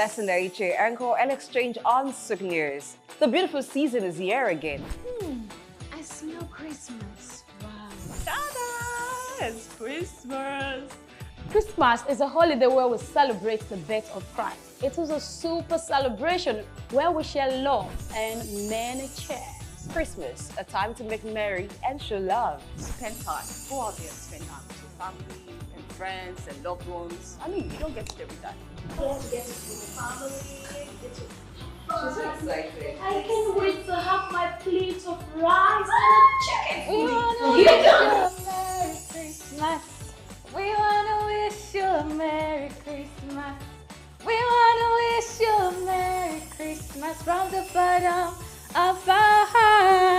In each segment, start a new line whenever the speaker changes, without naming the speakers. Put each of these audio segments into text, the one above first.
Blessing Aiche, anchor and exchange on Souq News. The beautiful season is here again.
I smell Christmas. Wow.
Ta-da! It's Christmas.
Christmas is a holiday where we celebrate the birth of Christ. It is a super celebration where we share love and many cheers.
Christmas, a time to make merry and show love.
Spend time. Go out there and spend time with your family and friends and loved ones. I mean, you don't get it every time.
Get to see the family, get to
She's so excited.
I can't wait to have my plate of rice and chicken.
We wanna wish you a Merry Christmas. We wanna wish you a Merry Christmas. We wanna wish you a Merry Christmas from the bottom of our heart.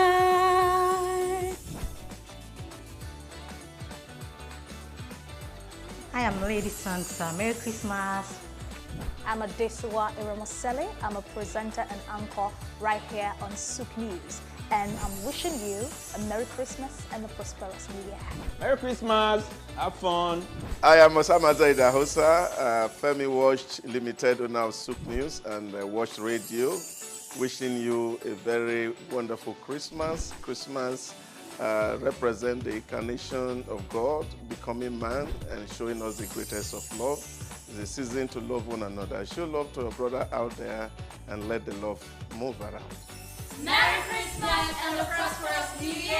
I am Lady Santa. Merry Christmas.
I'm Adesiwa Iremosele. I'm a presenter and anchor right here on Souq News. And I'm wishing you a Merry Christmas and a prosperous New Year.
Merry Christmas, have fun.
I am Osama Zaida Hosa, Femi Watch Limited owner of Souq News and Watch Radio. Wishing you a very wonderful Christmas. Christmas represents the incarnation of God, becoming man and showing us the greatest of love. It's a season to love one another. Show love to your brother out there and let the love move around.
Merry Christmas and a prosperous New Year!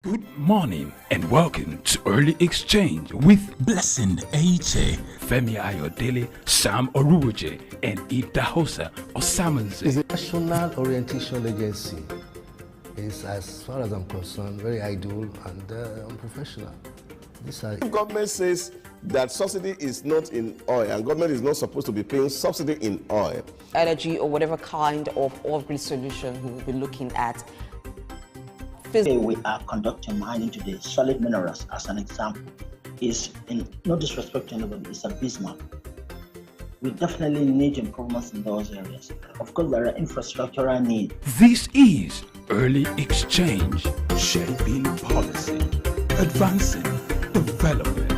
Good morning and welcome to Early Exchange with
Blessing Aiche,
Femi Ayodele, Sam Oruoje, and Ida Hosa Osamanze.
It's a national orientation agency. It's, as far as I'm concerned, very idle and unprofessional.
If government says that subsidy is not in oil and government is not supposed to be paying subsidy in oil,
Energy or whatever kind of off-grid solution we will be looking at.
Today we are conducting mining today. Solid minerals, as an example, is, in no disrespect to anybody, is abysmal. We definitely need improvements in those areas. Of course, there are infrastructural needs.
This is Early Exchange,
shaping policy, advancing development.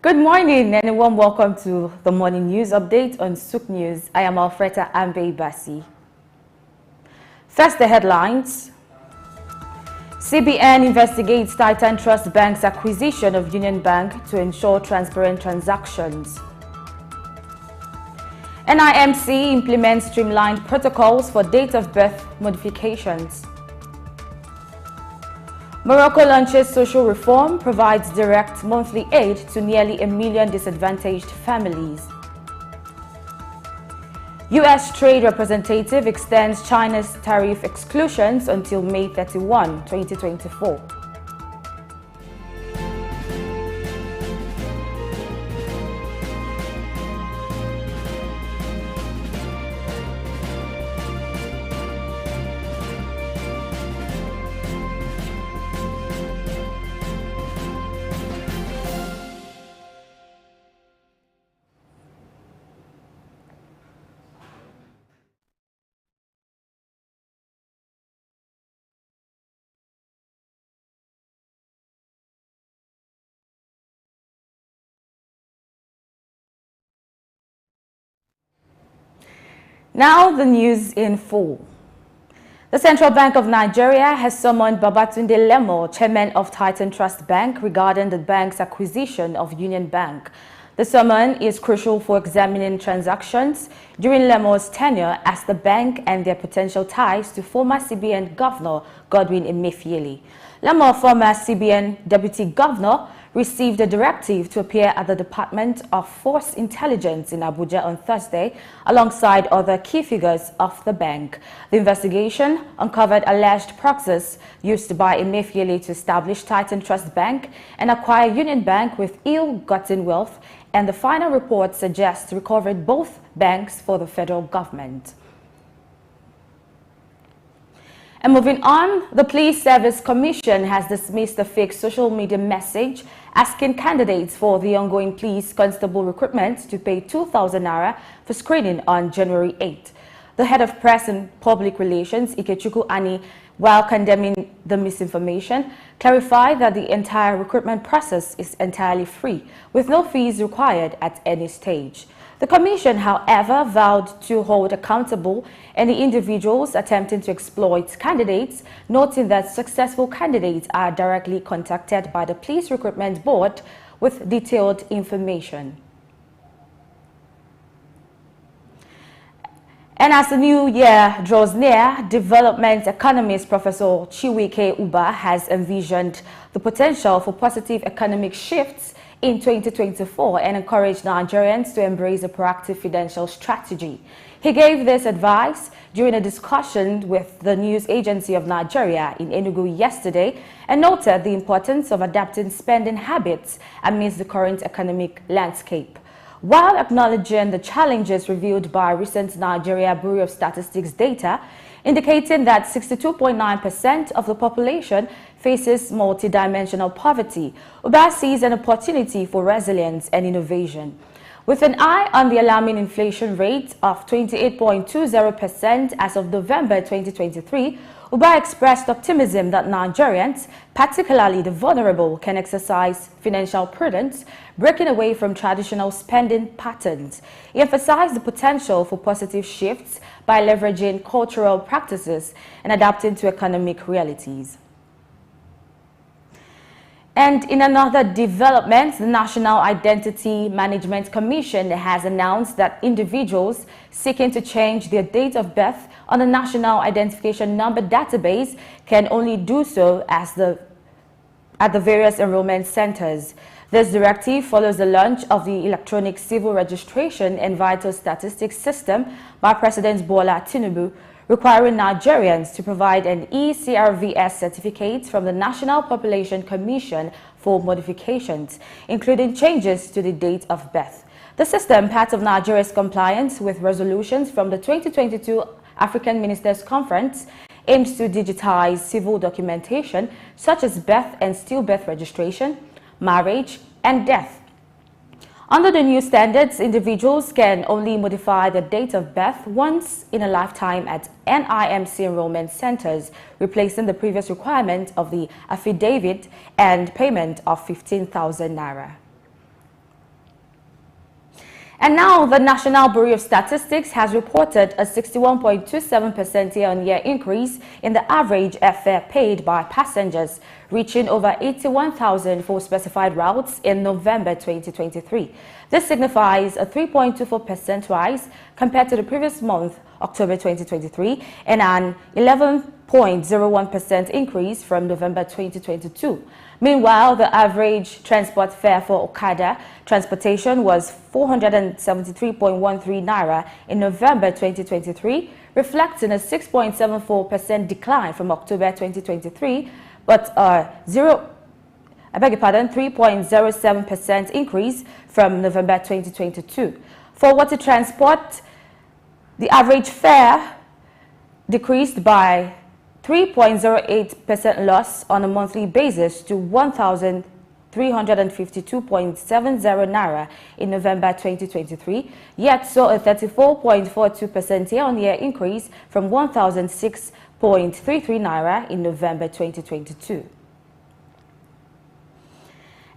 Good morning and a warm welcome to the morning news update on Souq News. I am Alfreda Ambe Bassi. First, the headlines. CBN investigates Titan Trust Bank's acquisition of Union Bank to ensure transparent transactions. NIMC implements streamlined protocols for date of birth modifications. Morocco launches social reform, provides direct monthly aid to nearly 1 million disadvantaged families. U.S. Trade Representative extends China's tariff exclusions until May 31, 2024. Now the news in full. The Central Bank of Nigeria has summoned Babatunde Lemo, chairman of Titan Trust Bank, regarding the bank's acquisition of Union Bank. The summon is crucial for examining transactions during Lemo's tenure as the bank and their potential ties to former CBN Governor Godwin Emefiele. Lemo, former CBN Deputy Governor, received a directive to appear at the Department of Force Intelligence in Abuja on Thursday, alongside other key figures of the bank. The investigation uncovered alleged proxies used by Emefiele to establish Titan Trust Bank and acquire Union Bank with ill-gotten wealth, and the final report suggests recovered both banks for the federal government. And moving on, the Police Service Commission has dismissed a fake social media message asking candidates for the ongoing police constable recruitment to pay 2,000 naira for screening on January 8. The head of press and public relations, Ikechukwu Ani, while condemning the misinformation, clarified that the entire recruitment process is entirely free, with no fees required at any stage. The Commission, however, vowed to hold accountable any individuals attempting to exploit candidates, noting that successful candidates are directly contacted by the Police Recruitment Board with detailed information. And as the new year draws near, development economist Professor Chiwike Uba has envisioned the potential for positive economic shifts in 2024 and encouraged Nigerians to embrace a proactive financial strategy. He gave this advice during a discussion with the news agency of Nigeria in Enugu yesterday and noted the importance of adapting spending habits amidst the current economic landscape. While acknowledging the challenges revealed by recent Nigeria Bureau of Statistics data, indicating that 62.9% of the population faces multidimensional poverty, Uba sees an opportunity for resilience and innovation. With an eye on the alarming inflation rate of 28.20% as of November 2023, Uba expressed optimism that Nigerians, particularly the vulnerable, can exercise financial prudence, breaking away from traditional spending patterns. He emphasized the potential for positive shifts by leveraging cultural practices and adapting to economic realities. And in another development, the National Identity Management Commission has announced that individuals seeking to change their date of birth on the National Identification Number database can only do so at the various enrollment centers. This directive follows the launch of the Electronic Civil Registration and Vital Statistics System by President Bola Tinubu, requiring Nigerians to provide an ECRVS certificate from the National Population Commission for modifications, including changes to the date of birth. The system, part of Nigeria's compliance with resolutions from the 2022 African Ministers' Conference, aims to digitize civil documentation such as birth and stillbirth registration, marriage, and death. Under the new standards, individuals can only modify the date of birth once in a lifetime at NIMC enrollment centers, replacing the previous requirement of the affidavit and payment of 15,000 naira. And now the National Bureau of Statistics has reported a 61.27% year-on-year increase in the average airfare paid by passengers, reaching over 81,000 for specified routes in November 2023. This signifies a 3.24% rise compared to the previous month, October 2023, and an 11.01% increase from November 2022. Meanwhile, the average transport fare for Okada transportation was 473.13 naira in November 2023, reflecting a 6.74% decline from October 2023, but a 3.07% increase from November 2022. For water transport, the average fare decreased by 3.08% loss on a monthly basis to 1,352.70 naira in November 2023, yet saw a 34.42% year-on-year increase from 1,006.33 naira in November 2022.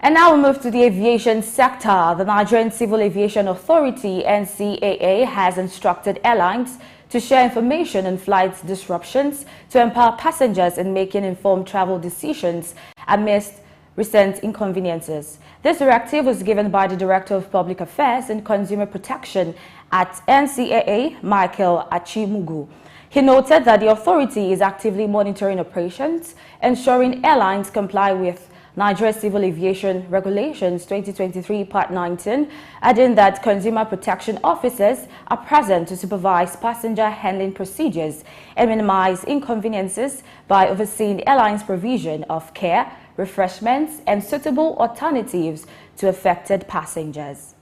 And now we move to the aviation sector. The Nigerian Civil Aviation Authority, NCAA, has instructed airlines to share information on flight disruptions to empower passengers in making informed travel decisions amidst recent inconveniences. This directive was given by the Director of Public Affairs and Consumer Protection at NCAA, Michael Achimugu. He noted that the authority is actively monitoring operations, ensuring airlines comply with Nigeria Civil Aviation Regulations 2023 Part 19, adding that consumer protection officers are present to supervise passenger handling procedures and minimize inconveniences by overseeing airlines' provision of care, refreshments, and suitable alternatives to affected passengers.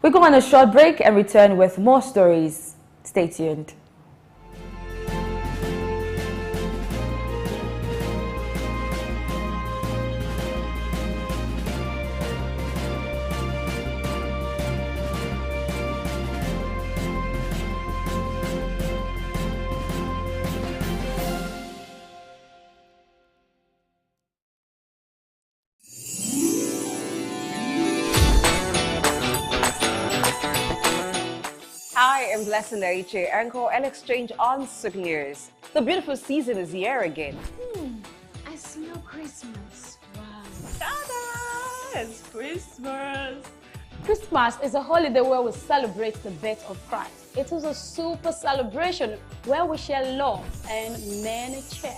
We go on a short break and return with more stories. Stay tuned.
Hi, I'm Blessing Aiche, anchor and exchange on Souq News. The beautiful season is here again.
I smell Christmas. Wow.
Ta-da! It's Christmas.
Christmas is a holiday where we celebrate the birth of Christ. It is a super celebration where we share love and many cheers.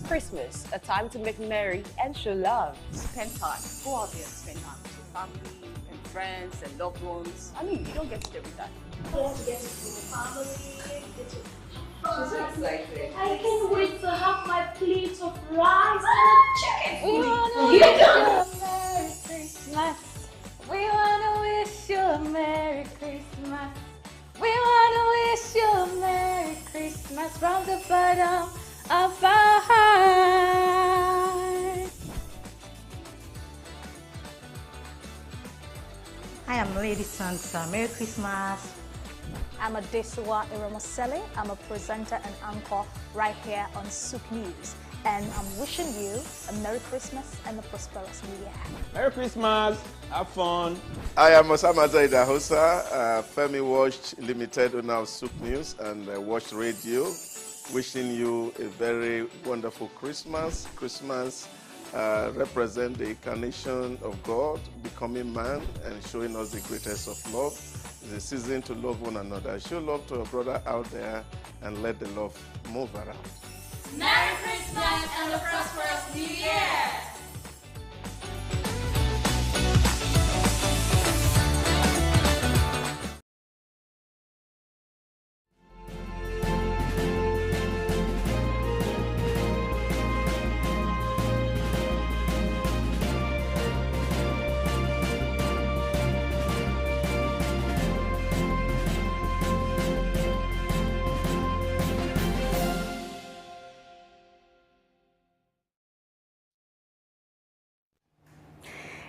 Christmas, a time to make merry and show love.
Spend time. Go out there and spend time with your family and friends and loved ones. I mean, you don't get it every time.
She's so excited.
I can't wait to have my plate of rice and chicken.
We wanna wish you a Merry Christmas.
We wanna wish you a Merry Christmas. We wanna wish you a Merry Christmas from the bottom of our hearts.
I am Lady Santa. Merry Christmas.
I'm Adesiwa Iramasele. I'm a presenter and anchor right here on Souq News. And I'm wishing you a Merry Christmas and a prosperous New Year.
Merry Christmas. Have fun.
I am Osama Zaidahosa, Femi Watch Limited owner of Souq News and Watch Radio. Wishing you a very wonderful Christmas. Christmas represents the incarnation of God, becoming man and showing us the greatest of love. It's a season to love one another. Show love to a brother out there and let the love move around.
Merry Christmas and a prosperous New Year!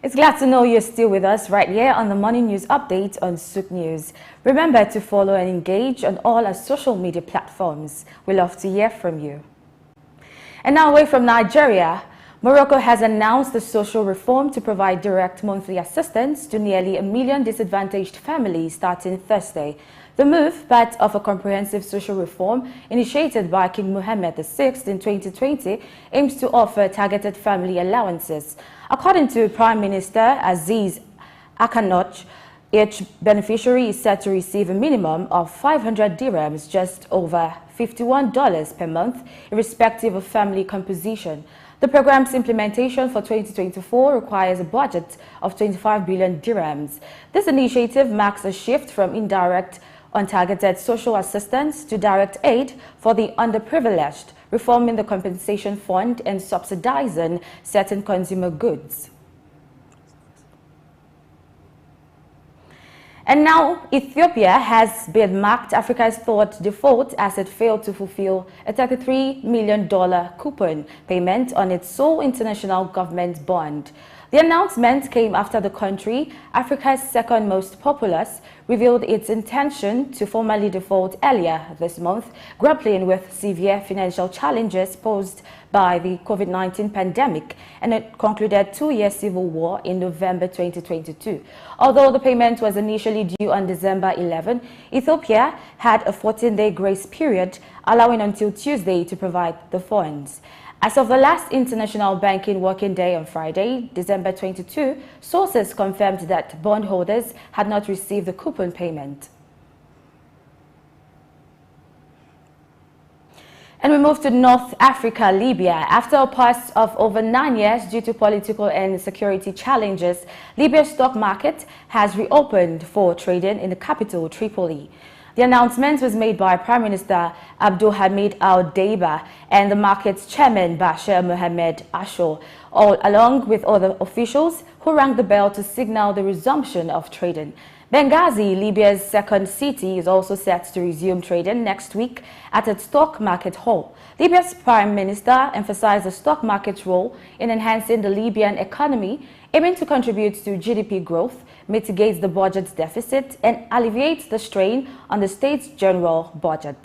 It's glad to know you're still with us right here on the Morning News Update on Souq News. Remember to follow and engage on all our social media platforms. We love to hear from you. And now away from Nigeria, Morocco has announced a social reform to provide direct monthly assistance to nearly 1 million disadvantaged families starting Thursday. The move, part of a comprehensive social reform initiated by King Mohammed VI in 2020, aims to offer targeted family allowances. According to Prime Minister Aziz Akanoch, each beneficiary is set to receive a minimum of 500 dirhams, just over $51 per month, irrespective of family composition. The program's implementation for 2024 requires a budget of 25 billion dirhams. This initiative marks a shift from indirect untargeted social assistance to direct aid for the underprivileged, reforming the compensation fund and subsidizing certain consumer goods. And now, Ethiopia has been marked Africa's third default as it failed to fulfill a $33 million coupon payment on its sole international government bond. The announcement came after the country, Africa's second most populous, revealed its intention to formally default earlier this month, grappling with severe financial challenges posed by the COVID-19 pandemic, and it concluded 2-year civil war in November 2022. Although the payment was initially due on December 11, Ethiopia had a 14-day grace period, allowing until Tuesday to provide the funds. As of the last International Banking Working Day on Friday, December 22, sources confirmed that bondholders had not received the coupon payment. And we move to North Africa, Libya. After a pause of over 9 years due to political and security challenges, Libya's stock market has reopened for trading in the capital, Tripoli. The announcement was made by Prime Minister Abdul Hamid Al-Deiba and the market's chairman Bashir Mohamed Ashur, all along with other officials who rang the bell to signal the resumption of trading. Benghazi, Libya's second city, is also set to resume trading next week at its stock market hall. Libya's Prime Minister emphasized the stock market's role in enhancing the Libyan economy, aiming to contribute to GDP growth, mitigates the budget's deficit, and alleviates the strain on the state's general budget.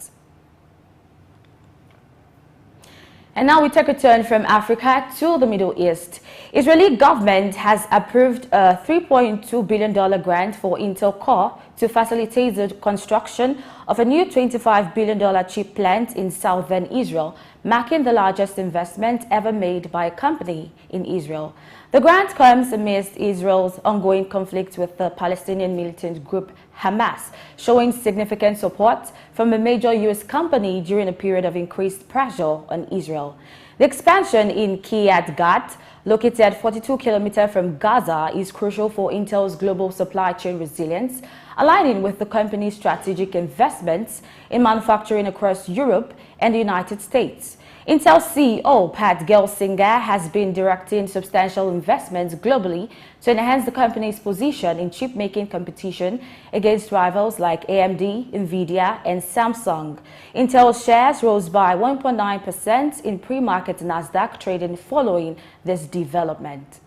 And now we take a turn from Africa to the Middle East. Israeli government has approved a $3.2 billion grant for Intel Core to facilitate the construction of a new $25 billion chip plant in southern Israel, marking the largest investment ever made by a company in Israel. The grant comes amidst Israel's ongoing conflict with the Palestinian militant group Hamas, showing significant support from a major U.S. company during a period of increased pressure on Israel. The expansion in Kiryat Gat, located 42 kilometers from Gaza, is crucial for Intel's global supply chain resilience, aligning with the company's strategic investments in manufacturing across Europe and the United States. Intel CEO Pat Gelsinger has been directing substantial investments globally to enhance the company's position in chip-making competition against rivals like AMD, Nvidia, and Samsung. Intel's shares rose by 1.9% in pre-market Nasdaq trading following this development.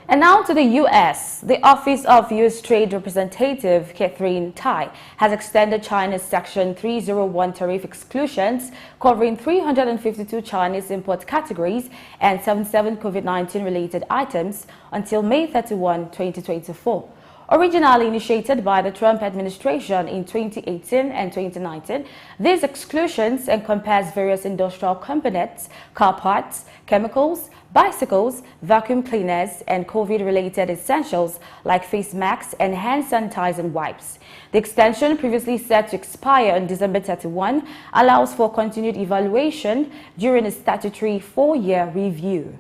And now to the U.S. The Office of U.S. Trade Representative Katherine Tai has extended China's Section 301 tariff exclusions covering 352 Chinese import categories and 77 COVID-19 related items until May 31, 2024. Originally initiated by the Trump administration in 2018 and 2019, these exclusions encompass various industrial components, car parts, chemicals, bicycles, vacuum cleaners, and COVID-related essentials like face masks and hand sanitizing wipes. The extension, previously set to expire on December 31, allows for continued evaluation during a statutory 4-year review.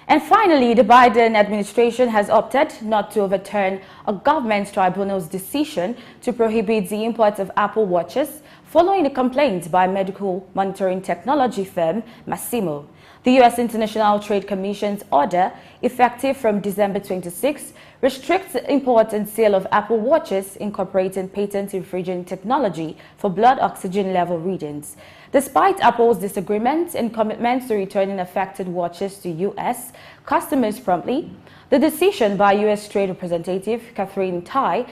And finally, the Biden administration has opted not to overturn a government tribunal's decision to prohibit the import of Apple Watches following a complaint by medical monitoring technology firm Masimo. The U.S. International Trade Commission's order, effective from December 26, restricts the import and sale of Apple Watches incorporating patent-infringing technology for blood oxygen level readings. Despite Apple's disagreements and commitments to returning affected watches to U.S. customers promptly, the decision by U.S. Trade Representative Katherine Tai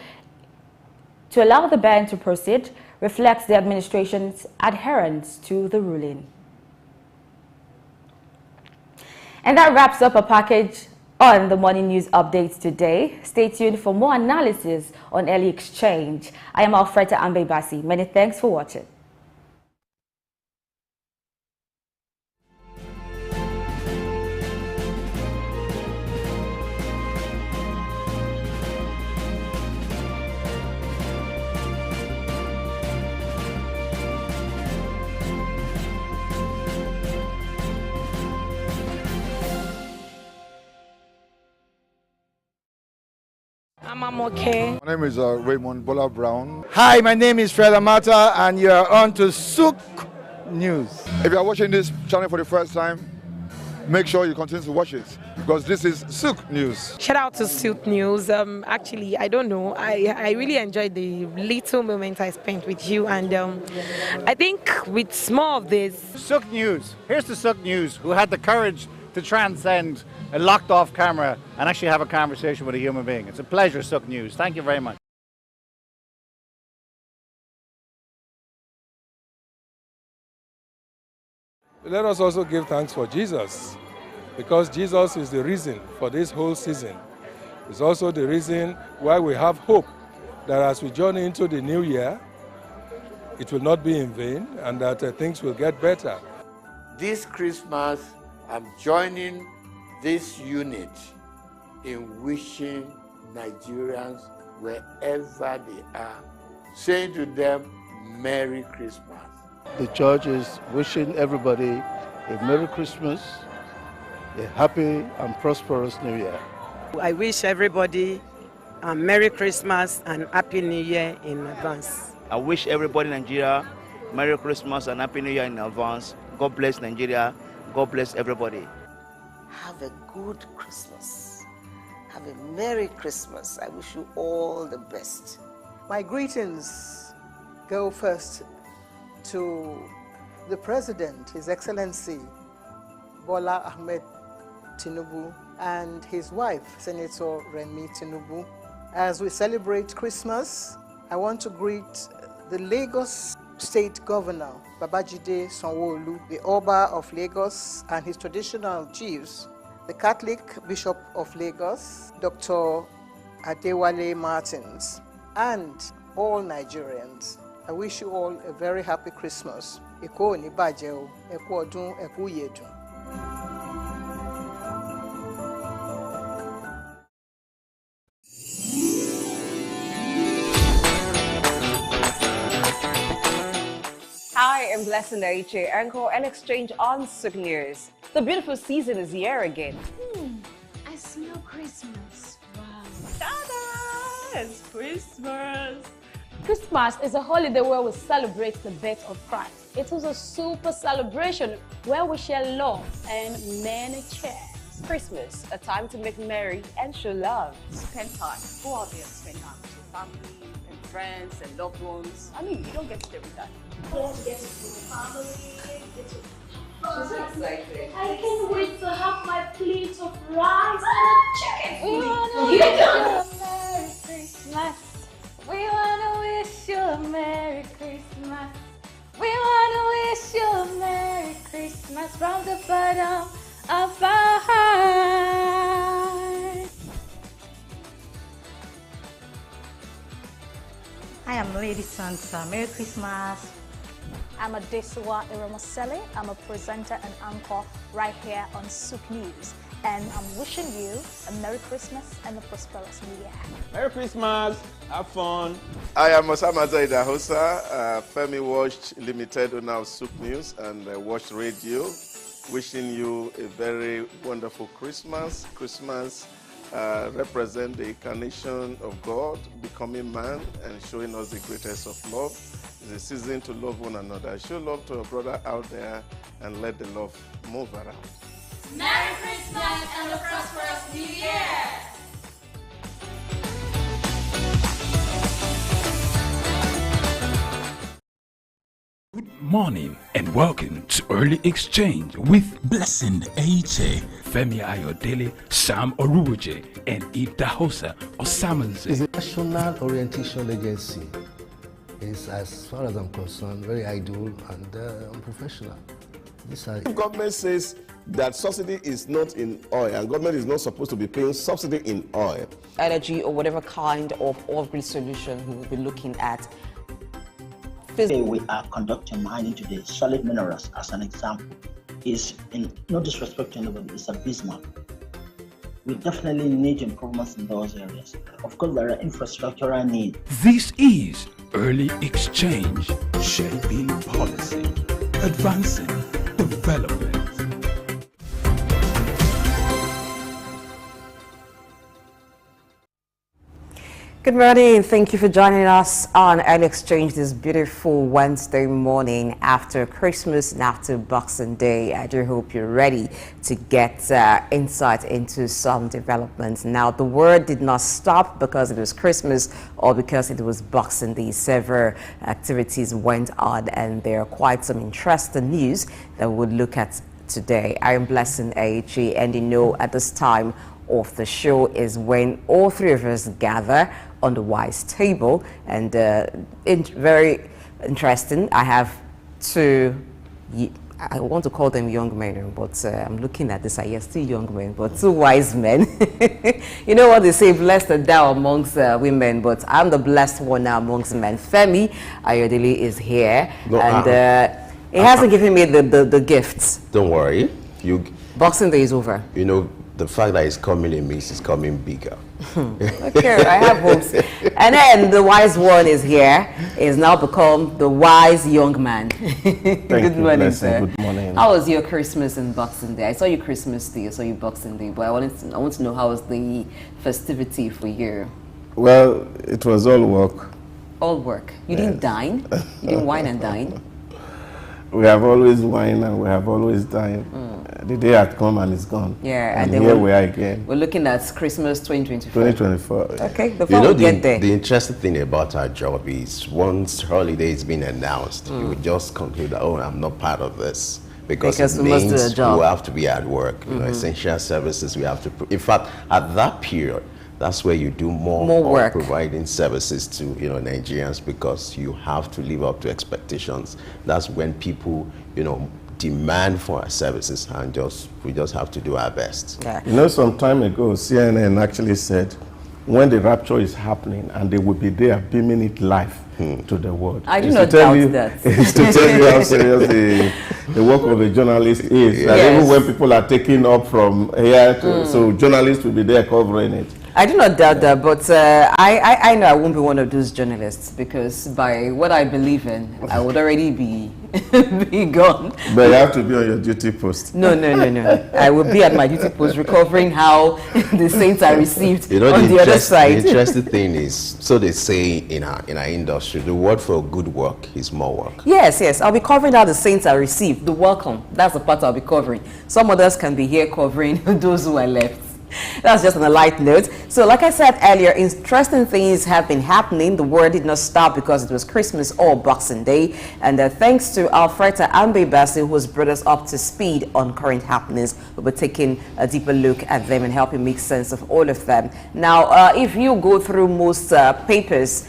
to allow the ban to proceed reflects the administration's adherence to the ruling. And that wraps up a package on the morning news updates today. Stay tuned for more analysis on early exchange. I am Alfreda Ambebasi. Many thanks for watching.
I'm okay.
My name is Raymond Bola Brown. Hi, my name is Fred Amata, and you are on to Souq News. If you are watching this channel for the first time, make sure you continue to watch it because this is Souq News.
Shout out to Souq News. Actually, I don't know. I really enjoyed the little moment I spent with you, and I think with more of this.
Souq News. Here's the Souq News who had the courage to transcend a locked off camera and actually have a conversation with a human being. It's a pleasure, Souq News. Thank you very much.
Let us also give thanks for Jesus, because Jesus is the reason for this whole season. It's also the reason why we have hope that as we journey into the new year, it will not be in vain and that things will get better.
This Christmas, I'm joining this unit in wishing Nigerians, wherever they are, saying to them, Merry Christmas.
The church is wishing everybody a Merry Christmas, a happy and prosperous New Year.
I wish everybody a Merry Christmas and Happy New Year in advance.
I wish everybody in Nigeria Merry Christmas and Happy New Year in advance. God bless Nigeria. God bless everybody.
Have a good Christmas. Have a Merry Christmas. I wish you all the best.
My greetings go first to the President, His Excellency Bola Ahmed Tinubu, and his wife, Senator Remi Tinubu. As we celebrate Christmas, I want to greet the Lagos State Governor, Babajide Sanwo-Olu, the Oba of Lagos and his traditional chiefs, the Catholic Bishop of Lagos, Dr. Adewale Martins, and all Nigerians. I wish you all a very happy Christmas. Eko ni baje o, eku odun, eku yedun.
Hi, I'm Blessing Naiche, anchor and exchange on Souq News. The beautiful season is here again.
I smell Christmas. Wow.
Ta-da! It's Christmas.
Christmas is a holiday where we celebrate the birth of Christ. It is a super celebration where we share love and many cheers.
Christmas, a time to make merry and show love.
Spend time. Go out there and spend time with your family and friends and loved ones. I mean, you don't get it every time.
Get to see the family, get to
She's excited.
I can't wait to have my plate of rice and a chicken.
We wanna wish you a Merry Christmas. We wanna wish you a Merry Christmas. We wanna wish you a Merry Christmas from the bottom of our hearts.
Hi, I'm Lady Santa. Merry Christmas.
I'm Adesiwa Iramasele. I'm a presenter and anchor right here on Souq News. And I'm wishing you a Merry Christmas and a prosperous New Year.
Merry Christmas. Have fun.
I am Osama Zaida Hosa, Femi Watch Limited owner of Souq News and Watch Radio. Wishing you a very wonderful Christmas. Christmas represent the incarnation of God, becoming man and showing us the greatest of love. It's a season to love one another. Show love to a brother out there and let the love move around.
Merry Christmas and a prosperous New Year!
Good morning and welcome to Early Exchange with
Blessing H.A.
Femi Ayodele, Sam Oruoje, and Idahosa Osamanze.
It's a national orientation agency. It's, as far as I'm concerned, very idle and unprofessional.
The government says that subsidy is not in oil, and government is not supposed to be paying subsidy in oil.
Energy or whatever kind of oil-grid solution we will be looking at.
Today we are conducting mining today. Solid minerals, as an example, is, in no disrespect to anybody, it's abysmal. We definitely need improvements in those areas. Of course, there are infrastructural needs.
This is Early Exchange.
Shaping policy, advancing development.
Good morning. Thank you for joining us on Early Exchange this beautiful Wednesday morning after Christmas and after Boxing Day. I do hope you're ready to get insight into some developments. Now, the word did not stop because it was Christmas or because it was Boxing Day. Several activities went on, and there are quite some interesting news that we'll look at today. I am Blessing AHA, and you know at this time of the show is when all three of us gather on the wise table, and very interesting. I have two, I want to call them young men, but I'm looking at this, yes, two young men, but two wise men. You know what they say, blessed are thou amongst women, but I'm the blessed one now amongst men. Femi Ayodele is here,
No,
and he hasn't given me the gifts.
Don't worry.
Boxing Day is over.
You know, the fact that it's coming in means it's coming bigger.
Okay, I have hopes. And then the wise one is here. He's now become the wise young man. Good morning, sir.
Good morning.
How was your Christmas and Boxing Day? I saw you Christmas Day, I saw you Boxing Day, but I want to know how was the festivity for you?
Well, it was all work.
All work. You didn't dine? You didn't wine and dine?
We have always wine and we have always dined. The day had come and it's gone.
Yeah,
and then here we are again.
We're looking at Christmas 2024.
2024.
Okay, before we get there.
The interesting thing about our job is once holiday is being announced, you would just conclude that, oh, I'm not part of this. Because it
we
means
must do a job.
we have to be at work. You know, essential services we have to. In fact, at that period, that's where you do more
work,
providing services to Nigerians, because you have to live up to expectations. That's when people demand for our services, and we just have to do our best.
Yeah.
You know, some time ago, CNN actually said when the rapture is happening, and they will be there beaming it live to the world.
I do not doubt that.
It's to tell you how serious the work of a journalist is. Yes. And even when people are taking up from here, so journalists will be there covering it.
I do not doubt that, but I know I won't be one of those journalists, because by what I believe in, I would already be gone.
But you have to be on your duty post.
No. I will be at my duty post recovering how the saints are received on the other side.
The interesting thing is, so they say in our industry, the word for good work is more work.
Yes. I'll be covering how the saints are received, the welcome. That's the part I'll be covering. Some others can be here covering those who are left. That's just on a light note. So like I said earlier, interesting things have been happening. The war did not stop because it was Christmas or Boxing Day. And thanks to Alfreda Ambebasi, who has brought us up to speed on current happenings, we'll be taking a deeper look at them and helping make sense of all of them. Now, if you go through most papers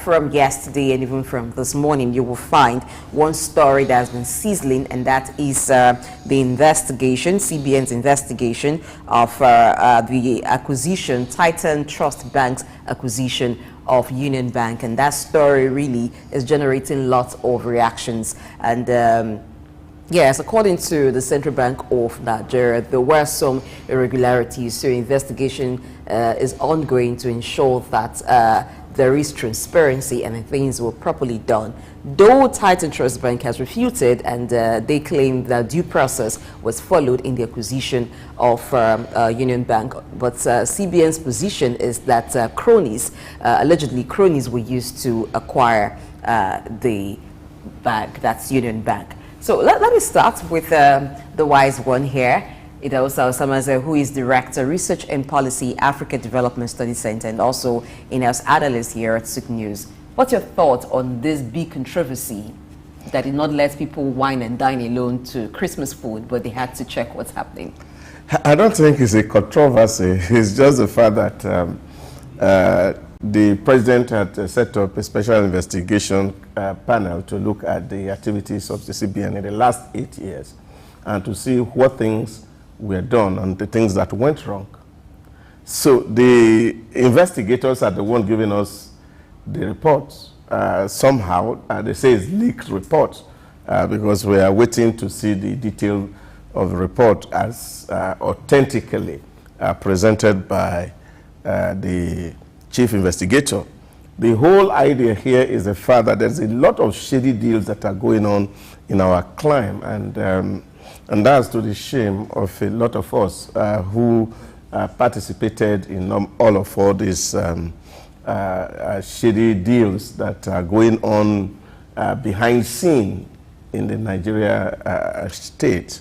from yesterday and even from this morning, you will find one story that has been sizzling, and that is the investigation, CBN's investigation of the acquisition, Titan Trust Bank's acquisition of Union Bank. And that story really is generating lots of reactions. And yes, according to the Central Bank of Nigeria, there were some irregularities, so investigation is ongoing to ensure that there is transparency and things were properly done. Though Titan Trust Bank has refuted, and they claim that due process was followed in the acquisition of Union Bank, but CBN's position is that cronies, allegedly cronies, were used to acquire the bank, that's Union Bank. So let me start with the wise one here. Idaosa Osamaze, who is Director, Research and Policy, Africa Development Studies Center, and also in-house analyst here at Souq News. What's your thought on this big controversy that did not let people wine and dine alone to Christmas food, but they had to check what's happening?
I don't think it's a controversy. It's just the fact that the president had set up a special investigation panel to look at the activities of the CBN in the last 8 years and to see what things were done and the things that went wrong. So the investigators are the one giving us the reports. Somehow they say it's leaked reports because we are waiting to see the detail of the report as authentically presented by the chief investigator. The whole idea here is the fact that there's a lot of shady deals that are going on in our climb, and that's to the shame of a lot of us who participated in all these shady deals that are going on behind scene in the Nigeria state.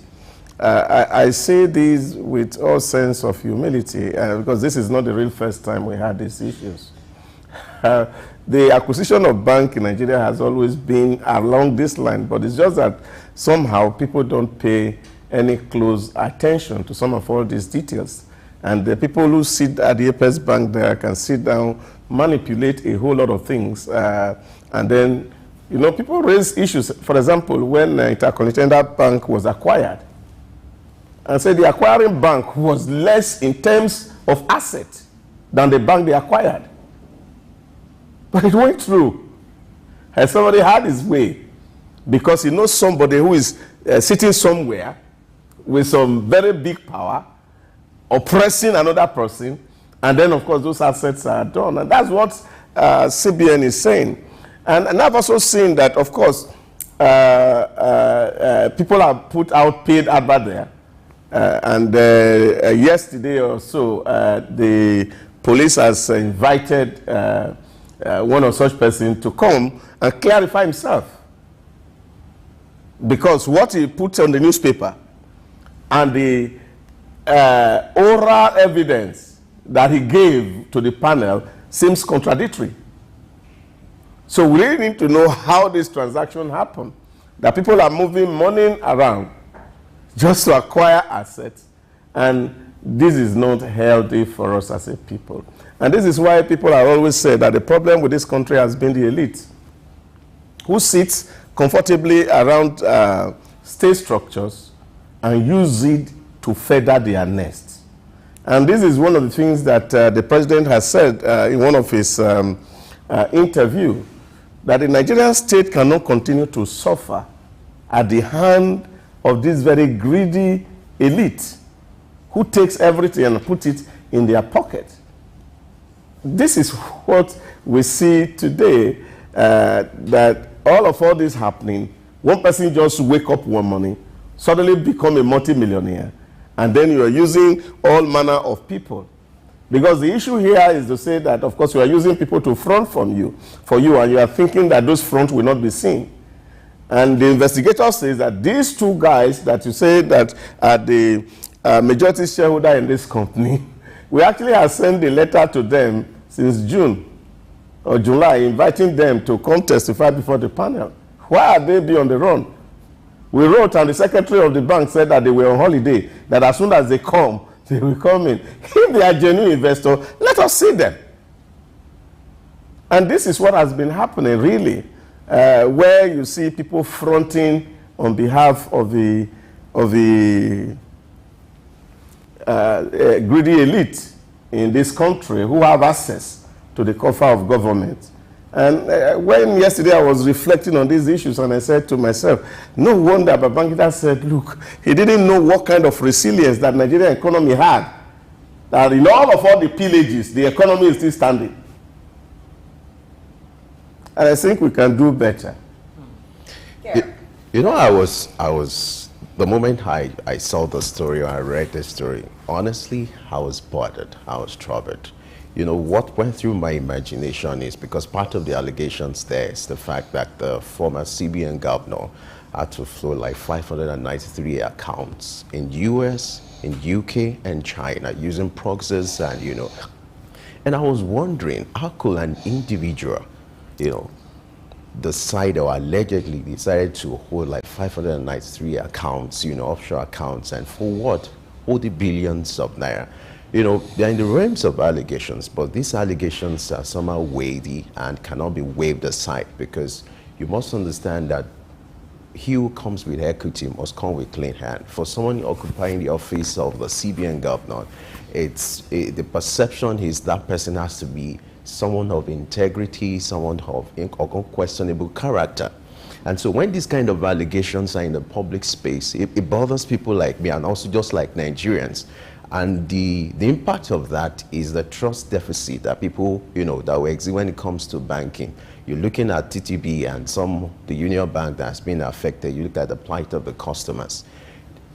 I say this with all sense of humility because this is not the real first time we had these issues. The acquisition of bank in Nigeria has always been along this line, but it's just that somehow people don't pay any close attention to some of all these details. And the people who sit at the Apex Bank there can sit down, manipulate a whole lot of things, and then, you know, people raise issues. For example, when Intercontinental Bank was acquired, and say the acquiring bank was less in terms of asset than the bank they acquired. But it went through. And somebody had his way because he knows somebody who is sitting somewhere with some very big power, oppressing another person, and then, of course, those assets are done. And that's what CBN is saying. And I've also seen that, of course, people have put out paid advert there. Yesterday or so, the police has invited one of such persons to come and clarify himself. Because what he put on the newspaper and the oral evidence that he gave to the panel seems contradictory. So we really need to know how this transaction happened. That people are moving money around just to acquire assets, and this is not healthy for us as a people. And this is why people are always say that the problem with this country has been the elite, who sits comfortably around state structures and use it to feather their nests. And this is one of the things that the president has said in one of his interview, that the Nigerian state cannot continue to suffer at the hand of this very greedy elite who takes everything and put it in their pocket. This is what we see today, that all this happening, one person just wake up one morning, suddenly become a multi-millionaire, and then you are using all manner of people. Because the issue here is to say that, of course, you are using people to front for you, and you are thinking that those fronts will not be seen. And the investigator says that these two guys that you say that are the majority shareholder in this company, we actually have sent a letter to them since June or July, inviting them to come testify before the panel. Why are they be on the run? We wrote, and the secretary of the bank said that they were on holiday, that as soon as they come, they will come in. If they are genuine investors, let us see them. And this is what has been happening, really, where you see people fronting on behalf of the greedy elite in this country who have access to the coffer of government. And when yesterday I was reflecting on these issues, and I said to myself, no wonder Babangida said, look, he didn't know what kind of resilience that Nigerian economy had. That in all the pillages, the economy is still standing. And I think we can do better.
You know, I was the moment I saw the story, or I read the story, honestly, I was bothered, I was troubled. You know, what went through my imagination is, because part of the allegations there is the fact that the former CBN governor had to flow like 593 accounts in US, in UK, and China using proxies, and, you know. And I was wondering, how could an individual, you know, decided or allegedly decided to hold like 593 accounts, you know, offshore accounts, and for what? All the billions of naira. You know, they're in the realms of allegations, but these allegations are somehow weighty and cannot be waved aside, because you must understand that he who comes with equity must come with clean hand. For someone occupying the office of the CBN governor, the perception is that person has to be someone of integrity, someone of unquestionable character. And so when these kind of allegations are in the public space, it bothers people like me, and also just like Nigerians. And the impact of that is the trust deficit that people, you know, that we exhibit when it comes to banking. You're looking at TTB and the Union Bank that's been affected. You look at the plight of the customers.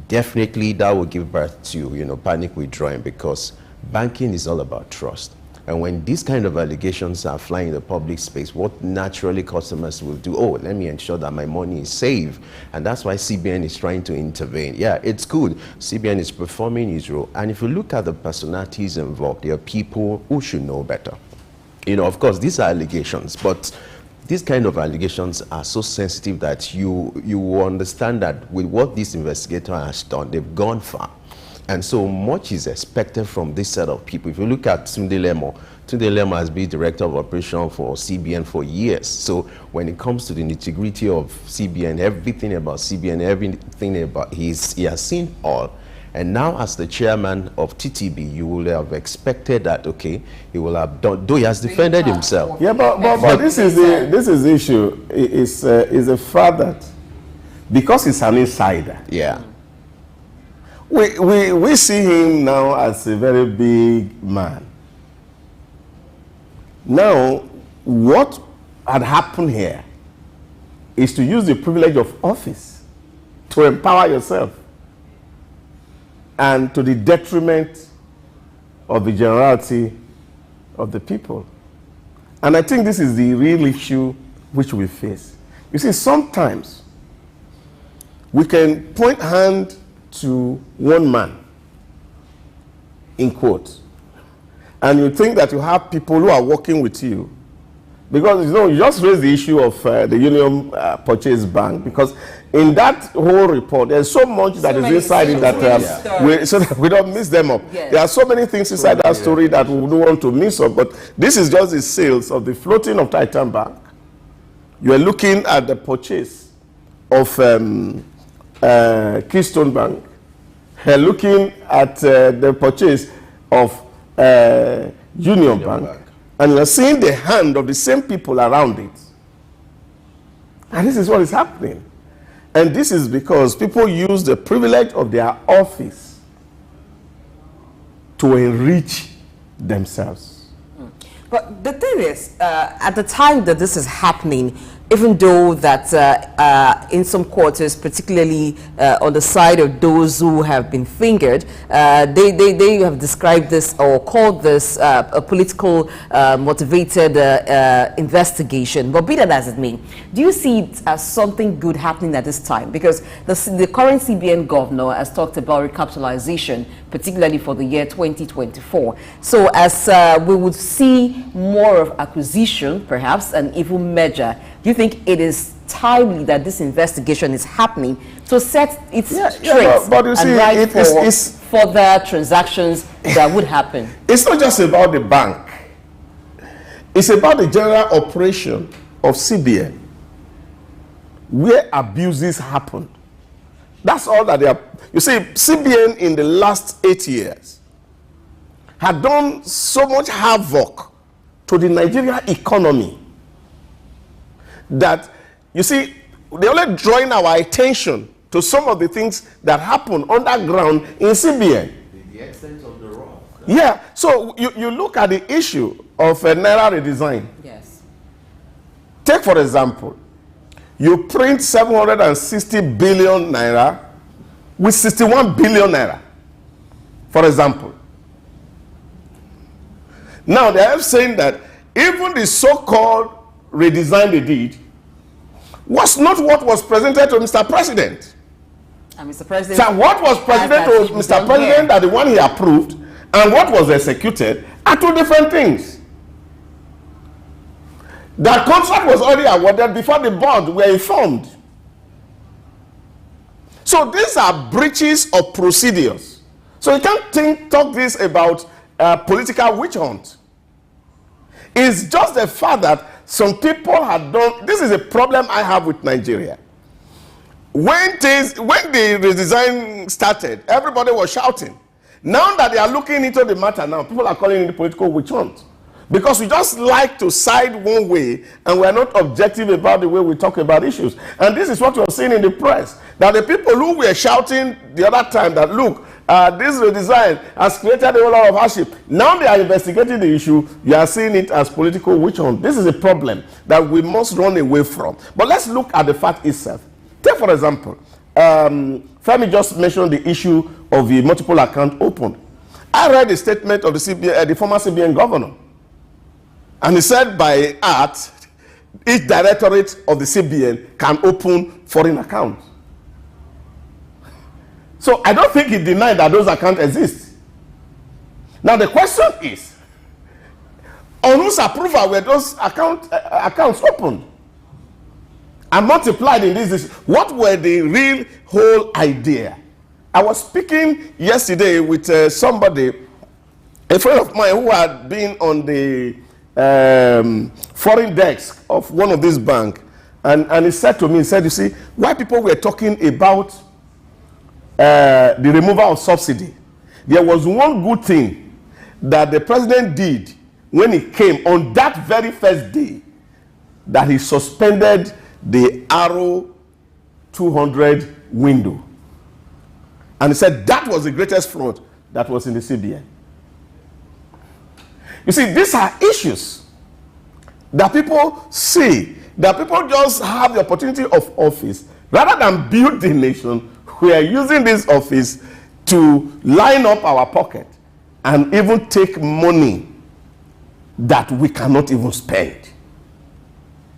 Definitely that will give birth to, you know, panic withdrawing, because banking is all about trust. And when these kind of allegations are flying in the public space, what naturally customers will do, oh, let me ensure that my money is safe. And that's why CBN is trying to intervene. Yeah, it's good. CBN is performing its role. And if you look at the personalities involved, there are people who should know better. You know, of course, these are allegations, but these kind of allegations are so sensitive that you will understand that with what this investigator has done, they've gone far. And so much is expected from this set of people. If you look at Tunde Lemo has been director of operation for CBN for years. So when it comes to the nitty-gritty of CBN, everything about CBN, everything about he has seen all. And now as the chairman of TTB, you will have expected that, okay, he will have done, though he has defended himself.
Yeah, but this is the issue, is the fact that because he's an insider.
Yeah.
We see him now as a very big man. Now, what had happened here is to use the privilege of office to empower yourself, and to the detriment of the generality of the people. And I think this is the real issue which we face. You see, sometimes we can point hand to one man, in quotes, and you think that you have people who are working with you, because you just raise the issue of the Union Purchase Bank, because in that whole report there's so much that is inside it that so that we don't mix them up. Yes. There are so many things inside that story that we don't want to mix up, but this is just the sales of the floating of Titan Bank. You are looking at the purchase of Keystone Bank, looking at the purchase of Union Bank, and you are seeing the hand of the same people around it. And this is what is happening. And this is because people use the privilege of their office to enrich themselves.
But the thing is, at the time that this is happening, even though that in some quarters, particularly on the side of those who have been fingered, they have described this or called this a political motivated investigation. But be that as it may, do you see it as something good happening at this time? Because the current CBN governor has talked about recapitalization, particularly for the year 2024. So as we would see more of acquisition, perhaps an even merger, do you think it is timely that this investigation is happening to set its straight
but you see,
and right for further transactions that would happen?
It's not just about the bank. It's about the general operation of CBN, where abuses happen. That's all that they are. You see, CBN in the last 8 years had done so much havoc to the Nigerian economy that, you see, they only drawing our attention to some of the things that happen underground in CBN.
The extent of the wrong.
Yeah, so you look at the issue of a Naira redesign.
Yes.
Take, for example, you print 760 billion Naira with 61 billion Naira, for example. Now, they are saying that even the so-called redesign they did was not what was presented to Mr. President.
And Mr. President,
so what was presented to Mr. President, that the one he approved, and what was executed are two different things. That contract was already awarded before the board were informed. So these are breaches of procedures. So you can't talk this about political witch hunt. It's just the fact that some people had done. This is a problem I have with Nigeria. When the redesign started, everybody was shouting. Now that they are looking into the matter now, people are calling it the political witch hunt. Because we just like to side one way, and we are not objective about the way we talk about issues. And this is what we're seeing in the press. That the people who were shouting the other time that, look, this redesign has created a whole lot of hardship. Now they are investigating the issue. You are seeing it as political witch hunt. This is a problem that we must run away from. But let's look at the fact itself. Take, for example, Femi just mentioned the issue of the multiple account opened. I read the statement of the former CBN governor. And he said by Act, each directorate of the CBN can open foreign accounts. So I don't think he denied that those accounts exist. Now the question is, on whose approval were those accounts opened and multiplied in this? What were the real whole idea? I was speaking yesterday with somebody, a friend of mine who had been on the foreign desk of one of these banks, and he said to me, he said, you see, why people were talking about the removal of subsidy, there was one good thing that the president did when he came on that very first day, that he suspended the Arrow 200 window. And he said that was the greatest fraud that was in the CBN. You see, these are issues that people see, that people just have the opportunity of office. Rather than build the nation, we are using this office to line up our pocket and even take money that we cannot even spend.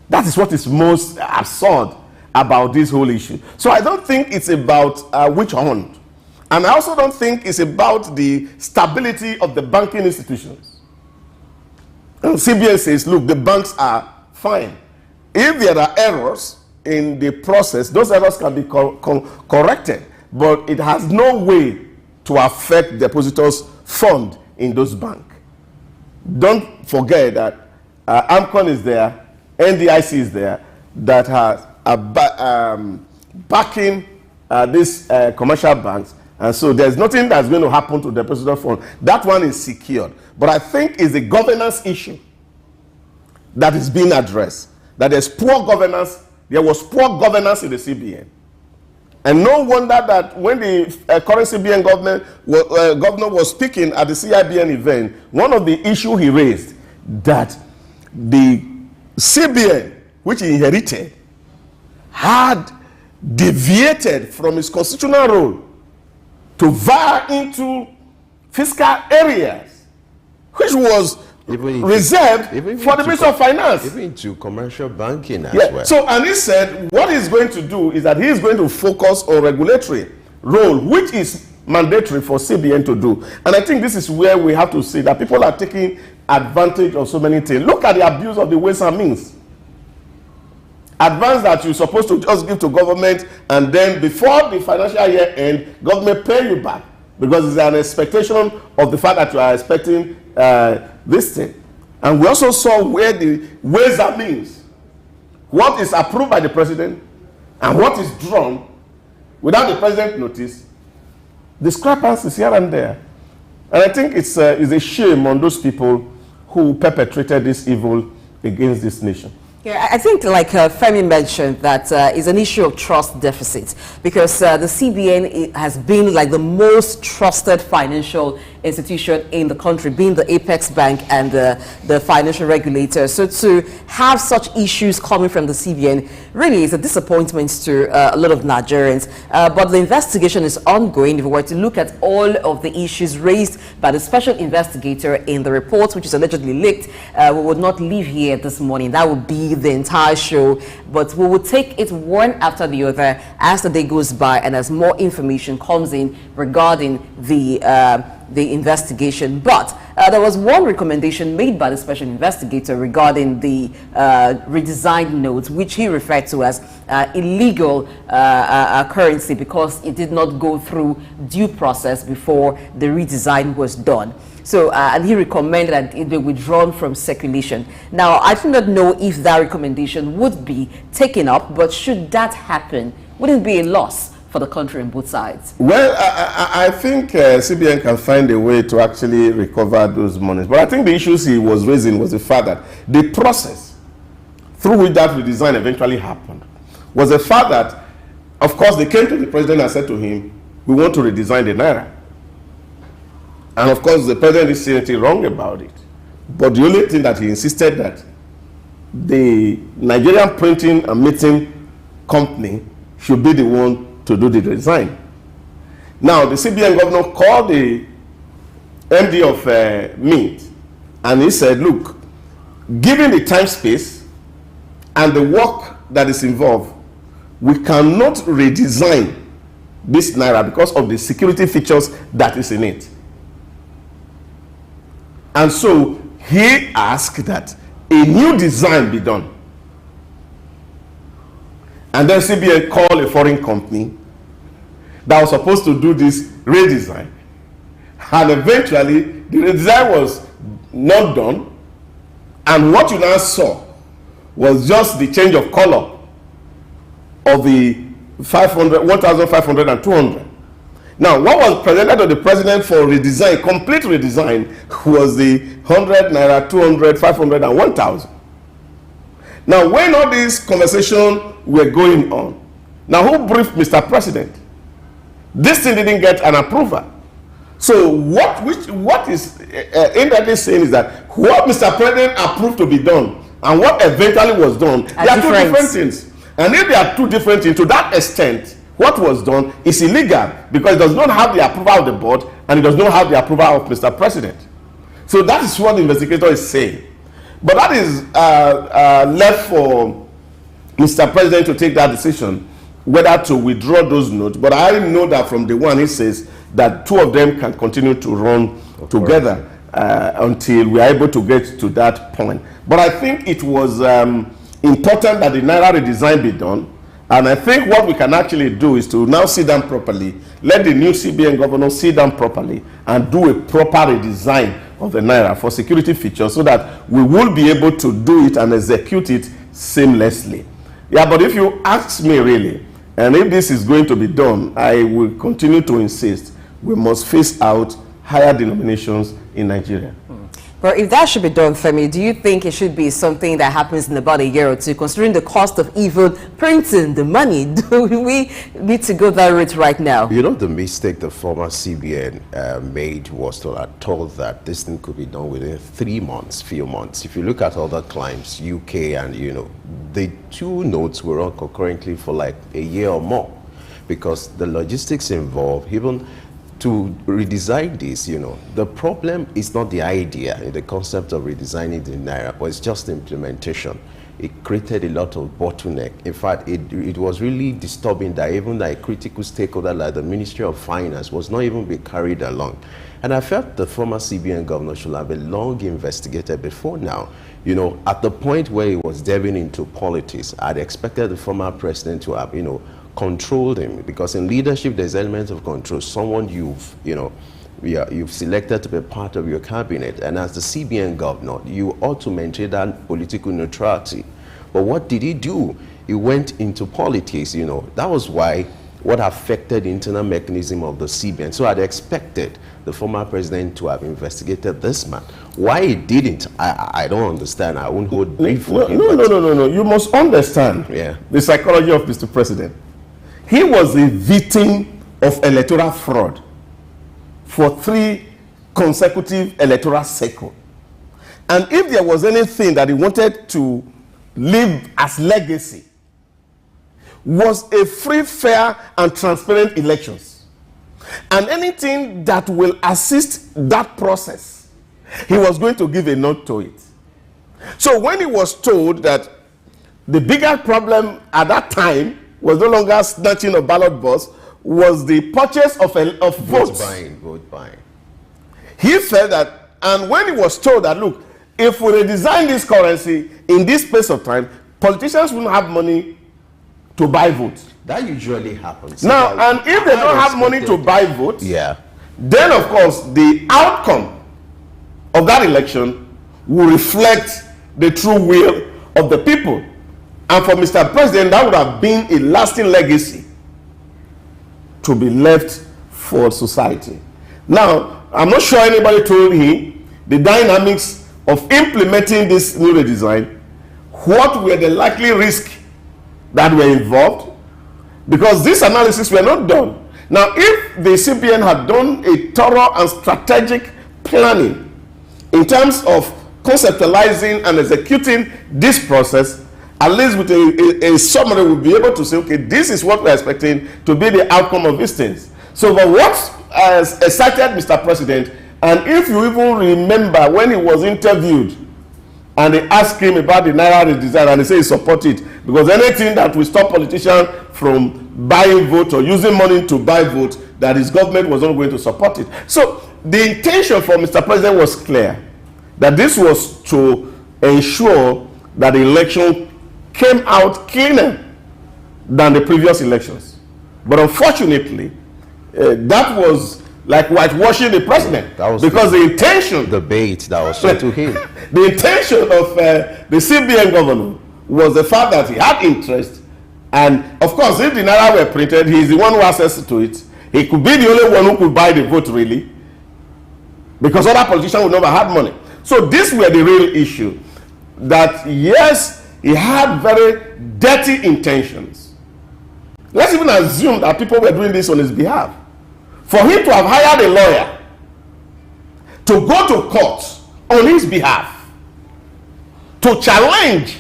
That is what is most absurd about this whole issue. So I don't think it's about witch hunt. And I also don't think it's about the stability of the banking institutions. And CBN says, look, the banks are fine. If there are errors in the process, those errors can be corrected, but it has no way to affect depositors' fund in those banks. Don't forget that AMCON is there, NDIC is there, that has backing these commercial banks. And so there's nothing that's going to happen to the depositor fund. That one is secured. But I think it's a governance issue that is being addressed. That there's poor governance. There was poor governance in the CBN. And no wonder that when the current CBN governor was speaking at the CIBN event, one of the issues he raised, that the CBN, which he inherited, had deviated from its constitutional role to veer into fiscal areas, which was reserved for the Minister of Finance.
Even to commercial banking as well.
So, and he said what he's going to do is that he's going to focus on regulatory role, which is mandatory for CBN to do. And I think this is where we have to see that people are taking advantage of so many things. Look at the abuse of the ways and means. Advance that you're supposed to just give to government, and then before the financial year end, government pay you back, because it's an expectation of the fact that you are expecting this thing. And we also saw where the ways and means, what is approved by the president and what is drawn without the president notice, discrepancies here and there. And I think it's a shame on those people who perpetrated this evil against this nation.
Yeah, I think, like Femi mentioned, that is an issue of trust deficit, because the CBN has been like the most trusted financial institution in the country, being the apex bank and the financial regulator. So to have such issues coming from the CBN really is a disappointment to a lot of Nigerians. But the investigation is ongoing. If we were to look at all of the issues raised by the special investigator in the report, which is allegedly leaked, we would not leave here this morning. That would be the entire show. But we will take it one after the other as the day goes by and as more information comes in regarding the investigation. But there was one recommendation made by the special investigator regarding the redesigned notes, which he referred to as illegal currency, because it did not go through due process before the redesign was done. So, and he recommended that it be withdrawn from circulation. Now, I do not know if that recommendation would be taken up, but should that happen, wouldn't it be a loss for the country on both sides?
Well, I think CBN can find a way to actually recover those monies. But I think the issues he was raising was the fact that the process through which that redesign eventually happened was the fact that, of course, they came to the president and said to him, we want to redesign the Naira. And of course, the president didn't say anything wrong about it. But the only thing that he insisted that the Nigerian Printing and Minting Company should be the one to do the design. Now, the CBN governor called the MD of Mint, and he said, look, given the time space and the work that is involved, we cannot redesign this Naira because of the security features that is in it. And so he asked that a new design be done. And then CBN called a foreign company that was supposed to do this redesign. And eventually, the redesign was not done. And what you now saw was just the change of color of the 500, 1,500 and 200. Now, what was presented to the president for redesign, complete redesign, was the 100 Naira, 200, 500 and 1,000. Now, when all these conversations were going on, now who briefed Mr. President? This thing didn't get an approval. So what is indirectly saying is that what Mr. President approved to be done and what eventually was done, they are two different things. And if they are two different things, to that extent, what was done is illegal because it does not have the approval of the board and it does not have the approval of Mr. President. So that is what the investigator is saying. But that is left for Mr. President to take that decision, whether to withdraw those notes. But I know that from the one he says that two of them can continue to run together until we are able to get to that point. But I think it was important that the Naira redesign be done. And I think what we can actually do is to now sit down properly, let the new CBN governor sit down properly and do a proper redesign of the Naira for security features so that we will be able to do it and execute it seamlessly. Yeah, but if you ask me really, and if this is going to be done, I will continue to insist we must phase out higher denominations in Nigeria.
But if that should be done, Femi, do you think it should be something that happens in about a year or two, considering the cost of even printing the money? Do we need to go that route right now?
You know, the mistake the former CBN made was to have told that this thing could be done within 3 months, few months. If you look at other climes, UK and, you know, the two notes were on concurrently for like a year or more because the logistics involved, even to redesign this, you know, the problem is not the idea, the concept of redesigning the Naira, but it's just the implementation. It created a lot of bottleneck. In fact, it was really disturbing that even a critical stakeholder like the Ministry of Finance was not even being carried along. And I felt the former CBN governor should have been long investigated before now. You know, at the point where he was delving into politics, I'd expected the former president to have, you know, controlled him, because in leadership there's elements of control. Someone you've selected to be part of your cabinet, and as the CBN governor you ought to maintain that political neutrality. But what did he do? He went into politics. You know, that was why what affected the internal mechanism of the CBN. So I'd expected the former president to have investigated this man. Why he didn't, I don't understand. I won't hold brief for him.
No. You must understand the psychology of Mr. President. He was a victim of electoral fraud for 3 consecutive electoral cycles. And if there was anything that he wanted to leave as legacy, was a free, fair, and transparent elections. And anything that will assist that process, he was going to give a note to it. So when he was told that the bigger problem at that time was no longer snatching of ballot box, was the purchase of votes.
Vote buying.
He felt that, and when he was told that, look, if we redesign this currency in this space of time, politicians won't have money to buy votes.
That usually happens.
Now, and if they don't have money to buy votes, then of course the outcome of that election will reflect the true will of the people. And for Mr. President, that would have been a lasting legacy to be left for society. Now, I'm not sure anybody told him the dynamics of implementing this new redesign, what were the likely risks that were involved, because this analysis were not done. Now, if the CBN had done a thorough and strategic planning in terms of conceptualizing and executing this process, at least with a summary, we'll be able to say, okay, this is what we're expecting to be the outcome of these things. So, but what excited Mr. President, and if you even remember when he was interviewed and they ask him about the Naira redesign, and he says he support it, because anything that will stop politicians from buying vote or using money to buy vote, that his government was not going to support it. So the intention for Mr. President was clear, that this was to ensure that the election came out cleaner than the previous elections. But unfortunately, that was like whitewashing the president, because the intention,
the bait that was shown to him,
the intention of the CBN governor was the fact that he had interest, and of course, if the Naira were printed, he is the one who has access to it. He could be the only one who could buy the vote, really, because other politicians would never have money. So these were the real issue, that yes, he had very dirty intentions. Let's even assume that people were doing this on his behalf. For him to have hired a lawyer to go to court on his behalf, to challenge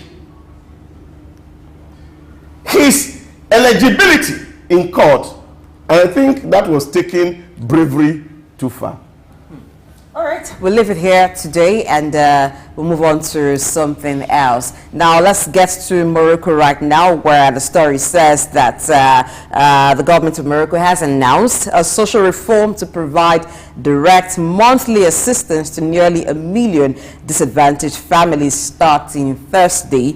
his eligibility in court, I think that was taking bravery too far.
All right, we'll leave it here today, and we'll move on to something else. Now, let's get to Morocco right now, where the story says that the government of Morocco has announced a social reform to provide direct monthly assistance to nearly 1 million disadvantaged families starting Thursday,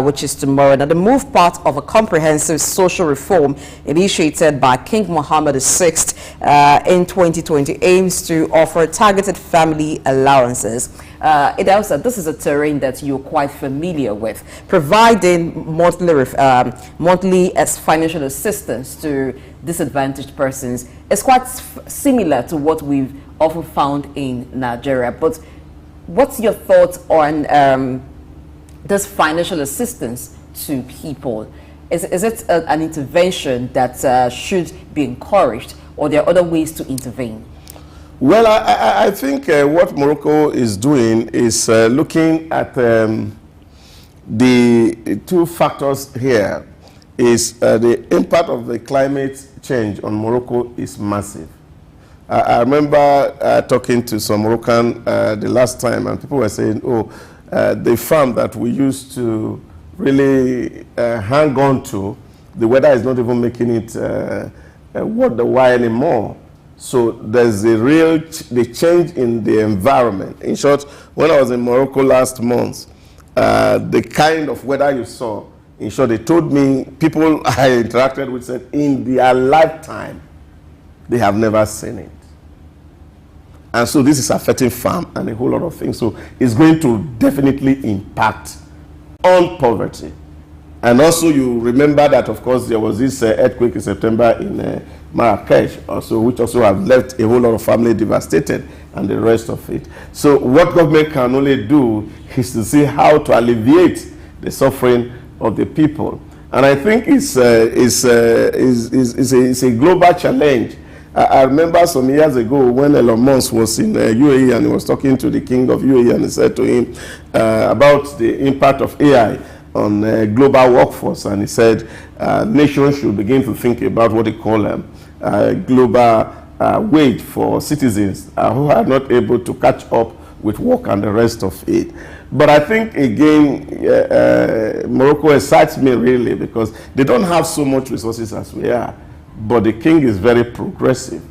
which is tomorrow. Now, the move, part of a comprehensive social reform initiated by King Mohammed VI in 2020, aims to offer targeted family allowances. Idelsa, this is a terrain that you're quite familiar with, providing monthly financial assistance to disadvantaged persons. It's quite similar to what we've often found in Nigeria. But what's your thoughts on this financial assistance to people? Is it an intervention that should be encouraged, or there are other ways to intervene?
Well, I think what Morocco is doing is looking at the two factors here. Is the impact of the climate change on Morocco is massive. I remember talking to some Moroccan the last time, and people were saying, oh, the farm that we used to really hang on to, the weather is not even making it worth the while anymore. So there's the change in the environment. In short, when I was in Morocco last month, the kind of weather you saw, in short, they told me, people I interacted with said in their lifetime, they have never seen it. And so this is affecting farm and a whole lot of things. So it's going to definitely impact on poverty. And also you remember that, of course, there was this earthquake in September in Marrakesh, also, which also have left a whole lot of family devastated, and the rest of it. So what government can only do is to see how to alleviate the suffering of the people. And I think it's a global challenge. I remember some years ago when Elon Musk was in UAE, and he was talking to the king of UAE, and he said to him about the impact of AI on global workforce, and he said nations should begin to think about what they call global wage for citizens who are not able to catch up with work and the rest of it. But I think, again, Morocco excites me really, because they don't have so much resources as we are, but the king is very progressive,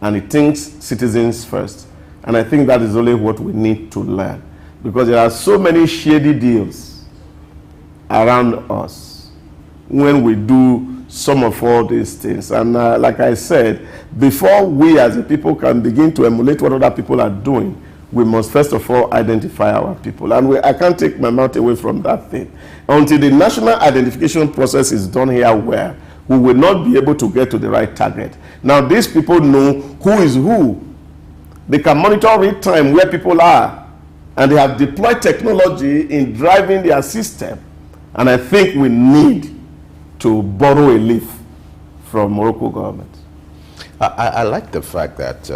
and he thinks citizens first. And I think that is only what we need to learn, because there are so many shady deals around us when we do some of all these things. And like I said, before we as a people can begin to emulate what other people are doing, we must first of all identify our people. And I can't take my mouth away from that thing. Until the national identification process is done here well, we will not be able to get to the right target. Now, these people know who is who. They can monitor real time where people are, and they have deployed technology in driving their system. And I think we need to borrow a leaf from Morocco government.
I like the fact that,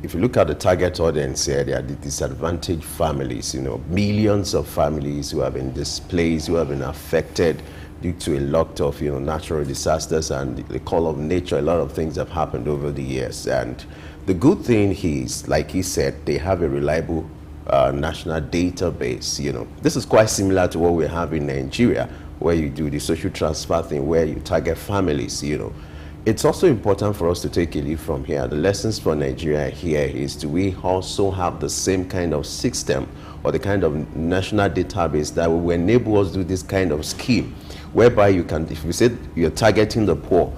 if you look at the target audience here, they are the disadvantaged families, millions of families who have been displaced, who have been affected due to a lot of, natural disasters and the call of nature. A lot of things have happened over the years. And the good thing is, like he said, they have a reliable national database. You know, this is quite similar to what we have in Nigeria, where you do the social transfer thing, where you target families. You know, it's also important for us to take a lead from here. The lessons for Nigeria here is do we also have the same kind of system or the kind of national database that will enable us to do this kind of scheme, whereby you can, if you said you're targeting the poor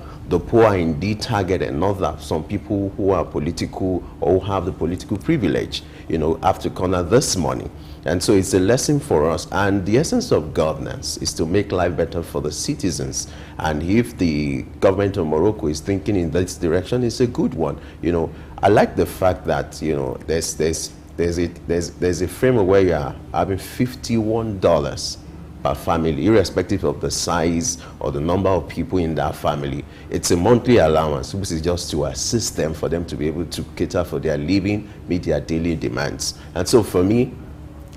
are indeed targeted, not that some people who are political or who have the political privilege, you know, have to corner this money. And so it's a lesson for us. And the essence of governance is to make life better for the citizens. And if the government of Morocco is thinking in this direction, it's a good one. You know, I like the fact that, you know, there's a framework where you are having $51 per family, irrespective of the size or the number of people in that family. It's a monthly allowance, which is just to assist them for them to be able to cater for their living, meet their daily demands. And so for me,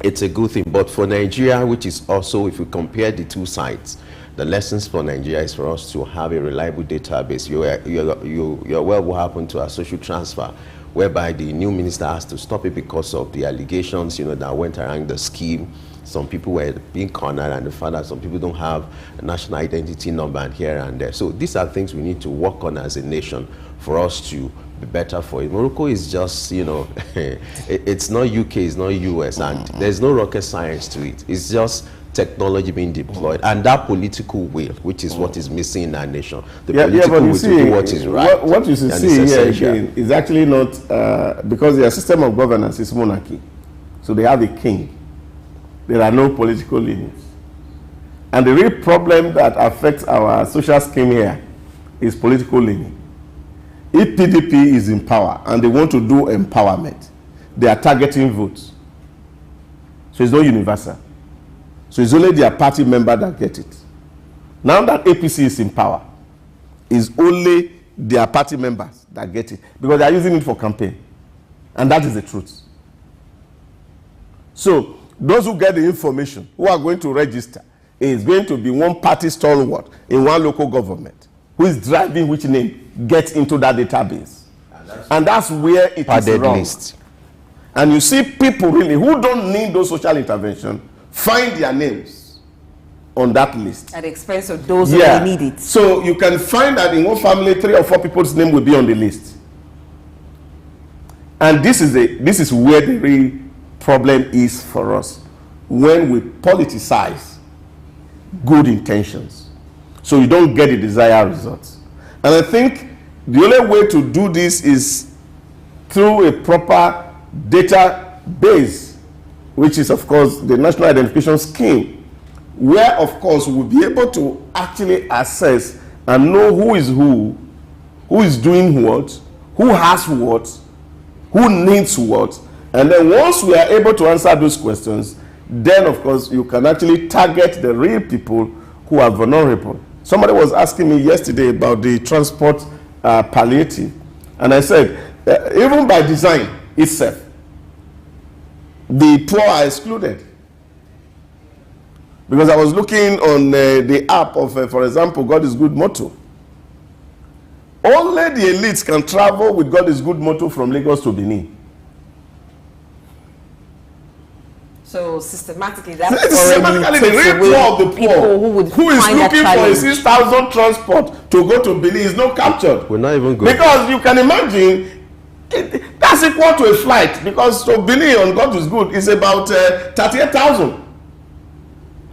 it's a good thing. But for Nigeria, which is also, if we compare the two sides, the lessons for Nigeria is for us to have a reliable database. You're aware what happened to our social transfer, whereby the new minister has to stop it because of the allegations, you know, that went around the scheme. Some people were being cornered, and the fact that some people don't have a national identity number and here and there. So these are things we need to work on as a nation for us to be better for it. Morocco is just, you know, it's not UK, it's not US, and there's no rocket science to it. It's just technology being deployed and that political will, which is what is missing in our nation. The political will to do what is right.
What you see here again is actually not, because their system of governance is monarchy. So they have a king. There are no political leanings. And the real problem that affects our social scheme here is political leaning. If PDP is in power and they want to do empowerment, they are targeting votes. So it's not universal. So it's only their party member that get it. Now that APC is in power, it's only their party members that get it, because they are using it for campaign. And that is the truth. So those who get the information, who are going to register, is going to be one party stalwart in one local government who is driving which name gets into that database. And that's where it is wrong. List. And you see people really who don't need those social intervention find their names on that list.
At the expense of those who really need it.
So you can find that in one family, 3 or 4 people's name will be on the list. And this is where the real problem is for us, when we politicize good intentions, so you don't get the desired results. And I think the only way to do this is through a proper database, which is of course the National Identification Scheme, where of course we'll be able to actually assess and know who is doing what, who has what, who needs what. And then once we are able to answer those questions, then of course you can actually target the real people who are vulnerable. Somebody was asking me yesterday about the transport palliative, and I said even by design itself, the poor are excluded. Because I was looking on the app of, for example, God is Good motto. Only the elites can travel with God is Good motto from Lagos to Benin.
So systematically, that's
systematically the real poor of the poor who is looking for a 6,000 transport to go to Benin is not captured.
We're not even going.
Because you can imagine, that's equal to a flight, because to Benin on God is Good is about 38,000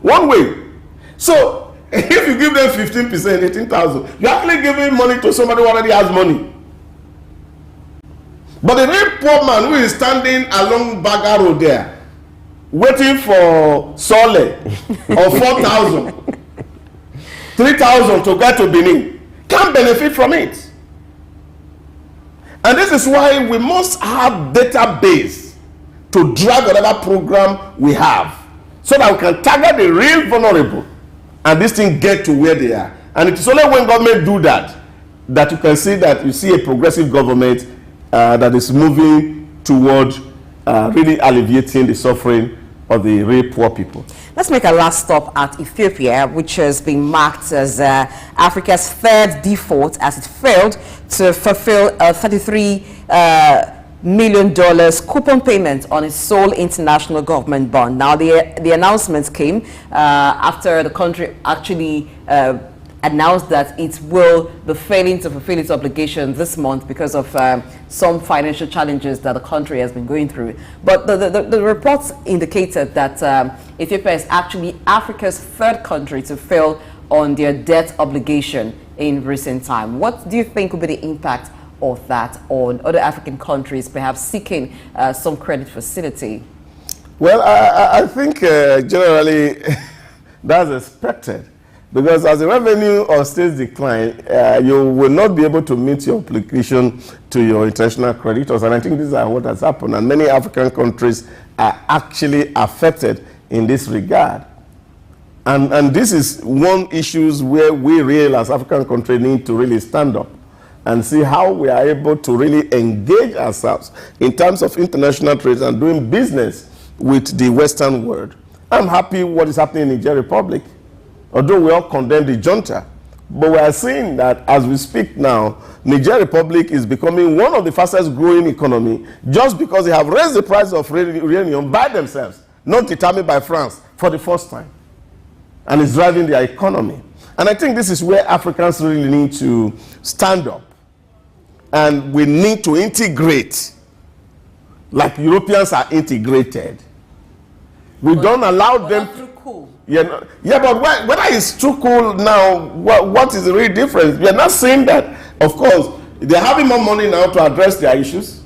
one way. So if you give them 15%, 18,000, you're actually giving money to somebody who already has money. But the real poor man who is standing along Baga Road there, waiting for Sole or 4,000, 3,000 to get to Benin, can't benefit from it. And this is why we must have database to drive whatever program we have, so that we can target the real vulnerable and this thing get to where they are. And it is only when government do that that you can see that you see a progressive government that is moving toward really alleviating the suffering of the real poor people.
Let's make a last stop at Ethiopia, which has been marked as Africa's third default, as it failed to fulfill a $33 million coupon payment on its sole international government bond. Now, the announcement came after the country actually announced that it will be failing to fulfill its obligation this month because of some financial challenges that the country has been going through. But the reports indicated that Ethiopia is actually Africa's third country to fail on their debt obligation in recent time. What do you think will be the impact of that on other African countries perhaps seeking some credit facility?
Well, I think generally that's expected, because as the revenue of states decline, you will not be able to meet your obligation to your international creditors, and I think this is what has happened, and many African countries are actually affected in this regard. And this is one issue where we really as African countries need to really stand up and see how we are able to really engage ourselves in terms of international trade and doing business with the Western world. I'm happy what is happening in Niger Republic, although we all condemn the junta. But we are seeing that as we speak now, Niger Republic is becoming one of the fastest growing economy just because they have raised the price of uranium by themselves, not determined by France, for the first time. And it's driving their economy. And I think this is where Africans really need to stand up. And we need to integrate like Europeans are integrated. We don't allow them.
Through cool.
Yeah, but whether it's too cool now, what is the real difference? We are not saying that, of course, they're having more money now to address their issues.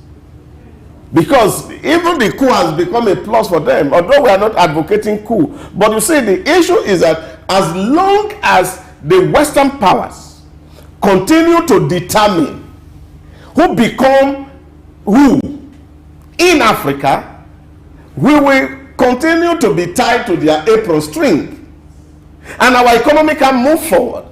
Because even the coup has become a plus for them, although we are not advocating coup. But you see, the issue is that as long as the Western powers continue to determine who become who in Africa, we will continue to be tied to their apron string. And our economy can move forward.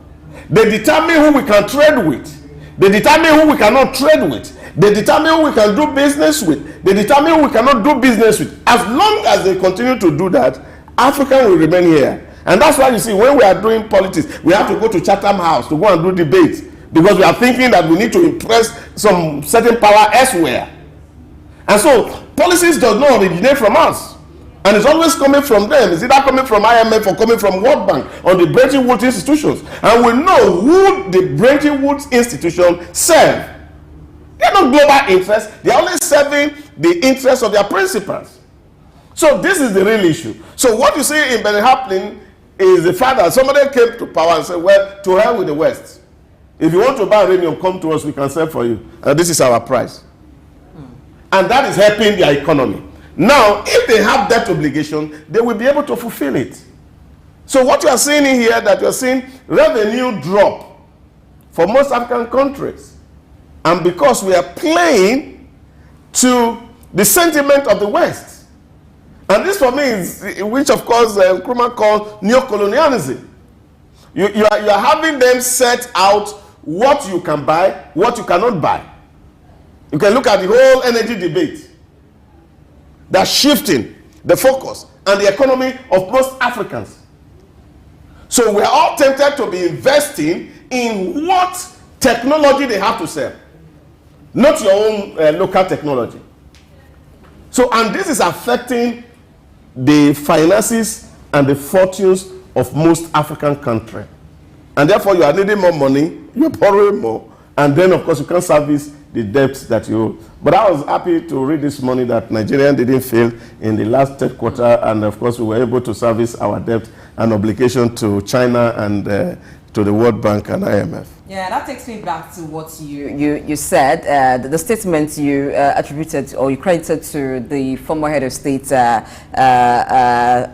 They determine who we can trade with. They determine who we cannot trade with. They determine who we can do business with. They determine who we cannot do business with. As long as they continue to do that, Africa will remain here. And that's why you see, when we are doing politics, we have to go to Chatham House to go and do debates, because we are thinking that we need to impress some certain power elsewhere. And so policies does not originate from us. And it's always coming from them. It's either coming from IMF or coming from World Bank or the Bretton Woods institutions. And we know who the Bretton Woods institution serve. They're not global interests. They're only serving the interests of their principals. So this is the real issue. So what you see in Benin happening is the fact that somebody came to power and said, well, to hell with the West. If you want to buy uranium, come to us, we can sell for you. And this is our price. And that is helping their economy. Now, if they have that obligation, they will be able to fulfill it. So what you are seeing in here, that you are seeing revenue drop for most African countries. And because we are playing to the sentiment of the West. And this for me is, which of course Nkrumah called neocolonialism. You are having them set out what you can buy, what you cannot buy. You can look at the whole energy debate. That's shifting the focus and the economy of most Africans. So we are all tempted to be investing in what technology they have to sell, not your own local technology. So, and this is affecting the finances and the fortunes of most African countries. And therefore you are needing more money, you're borrowing more, and then of course you can't service the debts that you owe. But I was happy to read this morning that Nigeria didn't fail in the last third quarter, and of course we were able to service our debt and obligation to China and to the World Bank and IMF.
Yeah, that takes me back to what you said, the statement you attributed or you credited to the former head of state,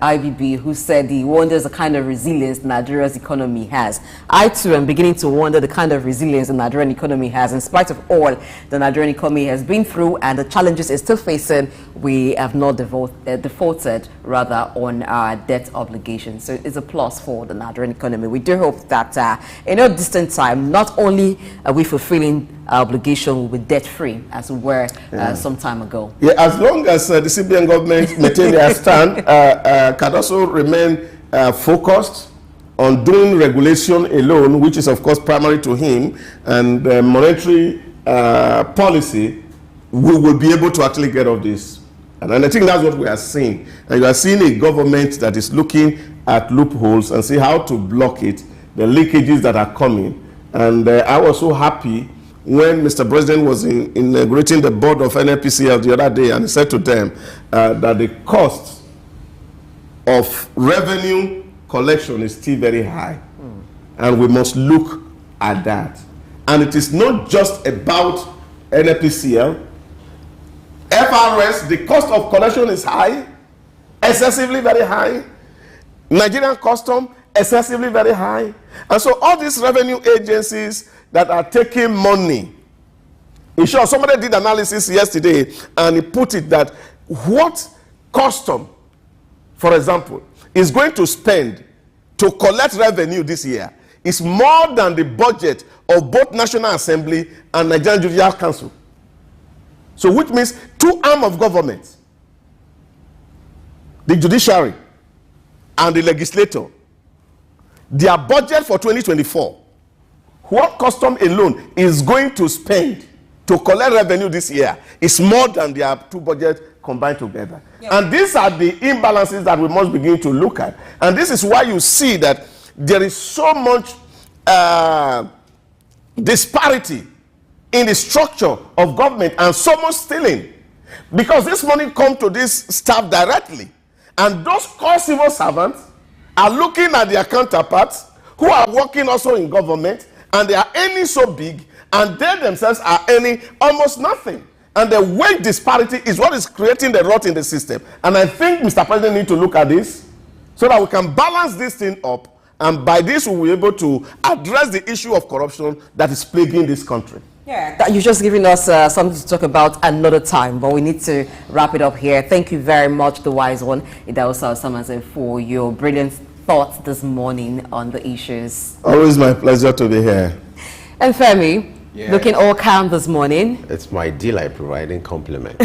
IBB, who said he wonders the kind of resilience Nigeria's economy has. I too am beginning to wonder the kind of resilience the Nigerian economy has. In spite of all the Nigerian economy has been through and the challenges it's still facing, we have not defaulted rather on our debt obligations. So it's a plus for the Nigerian economy. We do hope that in no distant time, not only are we fulfilling our obligation, we'll be debt-free as we were some time ago.
Yeah, as long as the CBN government maintain their stand, can also remain focused on doing regulation alone, which is of course primary to him, and monetary policy, we will be able to actually get off this. And I think that's what we are seeing. And you are seeing a government that is looking at loopholes and see how to block it, the leakages that are coming. And I was so happy when Mr. President was inaugurating the board of NNPCL the other day, and he said to them that the cost of revenue collection is still very high. And we must look at that. And it is not just about NNPCL. FRS, the cost of collection is high, excessively very high. Nigerian custom, excessively very high. And so all these revenue agencies that are taking money, in short, somebody did analysis yesterday and he put it that what custom, for example, is going to spend to collect revenue this year is more than the budget of both National Assembly and Nigerian Judicial Council. So which means two arms of government, the judiciary and the legislature, their budget for 2024, what custom alone is going to spend to collect revenue this year is more than their two budgets combined together. Yeah. And these are the imbalances that we must begin to look at. And this is why you see that there is so much disparity in the structure of government and so much stealing, because this money comes to this staff directly, and those core civil servants are looking at their counterparts who are working also in government, and they are earning so big, and they themselves are earning almost nothing. And the wage disparity is what is creating the rot in the system. And I think Mr. President needs to look at this so that we can balance this thing up, and by this we will be able to address the issue of corruption that is plaguing this country.
Yeah, you're just giving us something to talk about another time, but we need to wrap it up here. Thank you very much, the wise one, Idahosa Osamaze, for your brilliant thoughts this morning on the issues.
Always my pleasure to be here.
And Femi, yes, looking all calm this morning.
It's my delight providing compliment.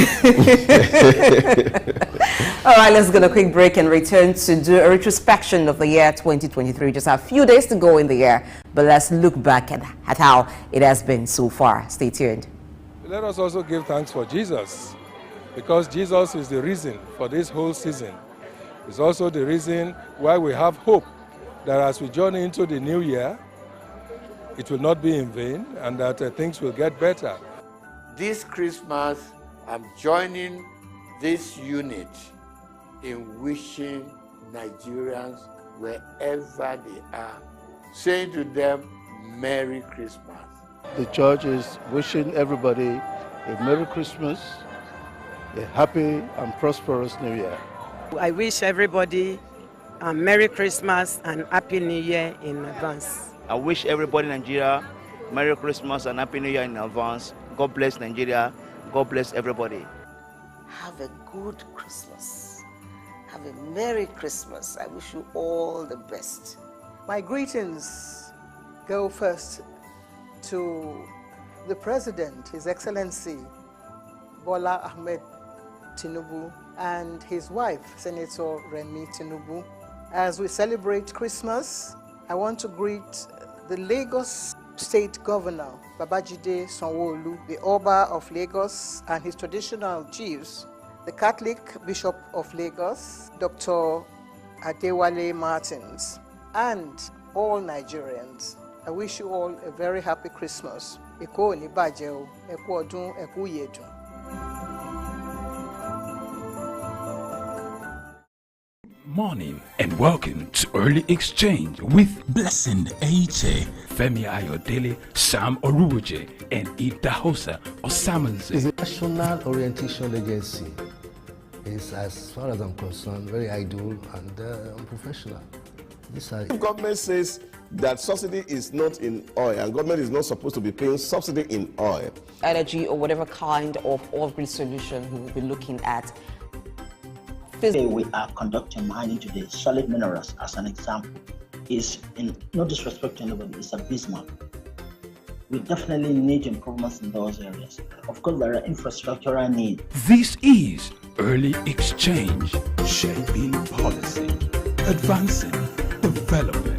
All right, let's go on a quick break and return to do a retrospection of the year 2023. Just a few days to go in the year, but let's look back at how it has been so far. Stay tuned.
Let us also give thanks for Jesus, because Jesus is the reason for this whole season. It's also the reason why we have hope that as we journey into the new year, it will not be in vain, and that things will get better.
This Christmas, I'm joining this unit in wishing Nigerians, wherever they are, saying to them, Merry Christmas.
The church is wishing everybody a Merry Christmas, a happy and prosperous New Year.
I wish everybody a Merry Christmas and Happy New Year in advance.
I wish everybody in Nigeria Merry Christmas and Happy New Year in advance. God bless Nigeria. God bless everybody.
Have a good Christmas. Have a Merry Christmas. I wish you all the best.
My greetings go first to the President, His Excellency Bola Ahmed Tinubu, and his wife, Senator Remi Tinubu. As we celebrate Christmas, I want to greet the Lagos State Governor, Babajide Sanwo-Olu, the Oba of Lagos and his traditional chiefs, the Catholic Bishop of Lagos, Dr. Adewale Martins, and all Nigerians. I wish you all a very happy Christmas. Eko ni baje o, eku odun, eku yedun.
Morning and welcome to Early Exchange with Blessing H.A., Femi Ayodele, Sam Oruoje, and Idahosa Osamaze.
It's a national orientation agency. It's, as far as I'm concerned, very idle and unprofessional.
If government says that subsidy is not in oil and government is not supposed to be paying subsidy in oil,
energy or whatever kind of oil-green solution we will be looking at.
Today we are conducting mining today. Solid minerals, as an example, is, in no disrespect to anybody, it's abysmal. We definitely need improvements in those areas. Of course, there are infrastructural needs.
This is Early Exchange.
Shaping policy, advancing development.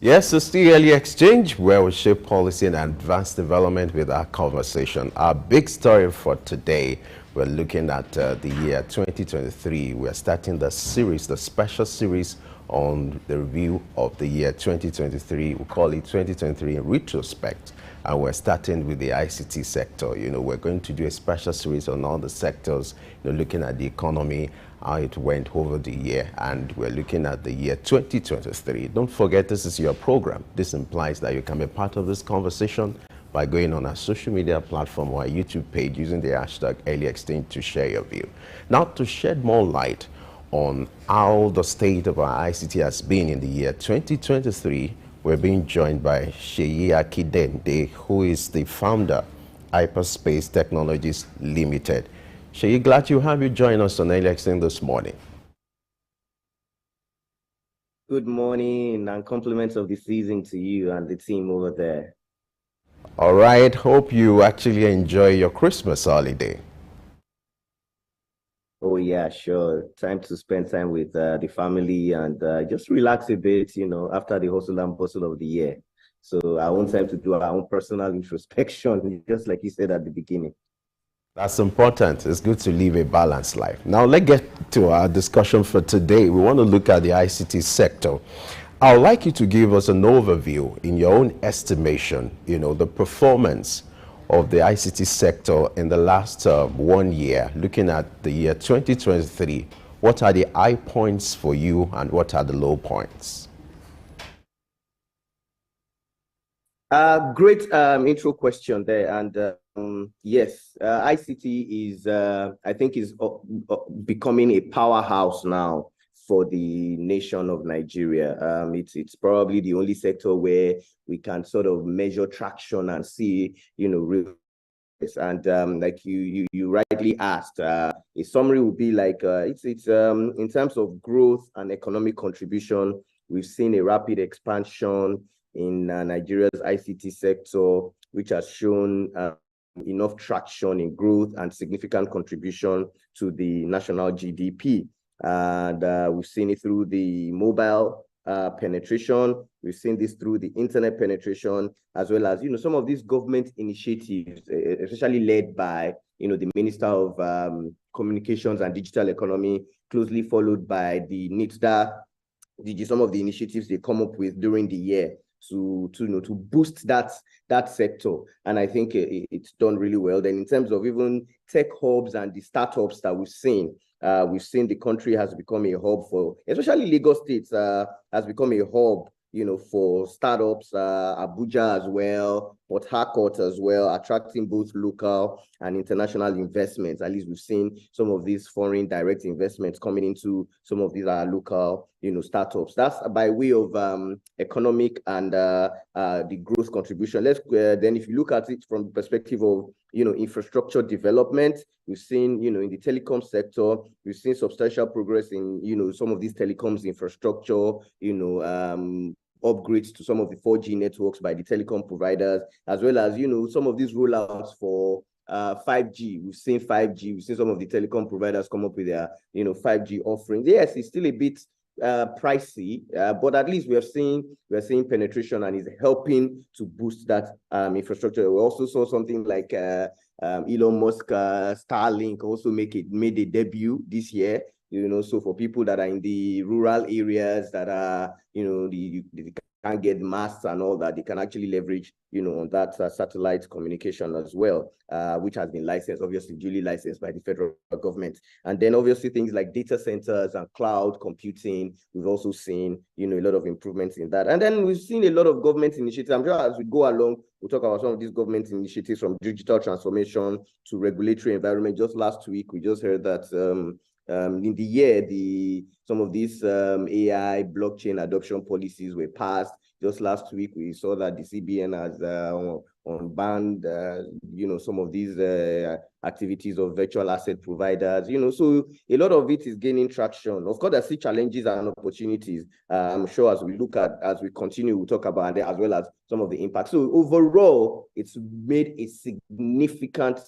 Yes, it's the early exchange where we shape policy and advance development with our conversation. Our big story for today, we're looking at the year 2023. We're starting the series, the special series on the review of the year 2023. We call it 2023 in retrospect. And we're starting with the ICT sector. You know, we're going to do a special series on all the sectors, you know, looking at the economy, how it went over the year, and we're looking at the year 2023. Don't forget, this is your program. This implies that you can be part of this conversation by going on our social media platform or our YouTube page using the hashtag Early Exchange to share your view. Now, to shed more light on how the state of our ICT has been in the year 2023, we're being joined by Seyi Akindele, who is the founder, Hyperspace Technologies Limited. Seyi, glad to have you join us on Early Exchange this morning.
Good morning and compliments of the season to you and the team over there.
All right, hope you actually enjoy your Christmas holiday.
Oh yeah, sure. Time to spend time with the family and just relax a bit, you know, after the hustle and bustle of the year. So I want time to do our own personal introspection, just like you said at the beginning.
That's important. It's good to live a balanced life. Now, let's get to our discussion for today. We want to look at the ICT sector. I would like you to give us an overview, in your own estimation, you know, the performance of the ICT sector in the last 1 year, looking at the year 2023. What are the high points for you and what are the low points?
Great intro question there. And yes, ICT is, I think, is becoming a powerhouse now for the nation of Nigeria. It's probably the only sector where we can sort of measure traction and see, you know, real. And like you rightly asked, a summary would be like it's in terms of growth and economic contribution, we've seen a rapid expansion in Nigeria's ICT sector, which has shown enough traction in growth and significant contribution to the national GDP. And we've seen it through the mobile penetration. We've seen this through the internet penetration, as well as, you know, some of these government initiatives, especially led by, you know, the Minister of Communications and Digital Economy, closely followed by the NITDA, some of the initiatives they come up with during the year to boost that sector. And I think it's done really well. Then in terms of even tech hubs and the startups that we've seen the country has become a hub for, especially Lagos State has become a hub, you know, for startups, Abuja as well, Port Harcourt as well, attracting both local and international investments. At least we've seen some of these foreign direct investments coming into some of these local, you know, startups. That's by way of economic and the growth contribution. Let's then, if you look at it from the perspective of, you know, infrastructure development, we've seen, you know, in the telecom sector, we've seen substantial progress in, you know, some of these telecoms infrastructure, you know, upgrades to some of the 4G networks by the telecom providers, as well as, you know, some of these rollouts for 5G. We've seen 5G. We've seen some of the telecom providers come up with their, you know, 5G offerings. Yes, it's still a bit pricey, but at least we're seeing penetration and is helping to boost that infrastructure. We also saw something like Elon Musk Starlink also made a debut this year. You know, so for people that are in the rural areas that are, you know, they can't get masts and all that, they can actually leverage, you know, on that satellite communication as well, which has been licensed, obviously duly licensed by the federal government. And then obviously things like data centers and cloud computing, we've also seen, you know, a lot of improvements in that. And then we've seen a lot of government initiatives. I'm sure as we go along, we'll talk about some of these government initiatives, from digital transformation to regulatory environment. Just last week, we just heard that in the year, some of these AI blockchain adoption policies were passed. Just last week, we saw that the CBN has unbanned, you know, some of these activities of virtual asset providers. You know, so a lot of it is gaining traction. Of course, there are still challenges and opportunities. I'm sure as we continue, we'll talk about it, as well as some of the impacts. So overall, it's made a significant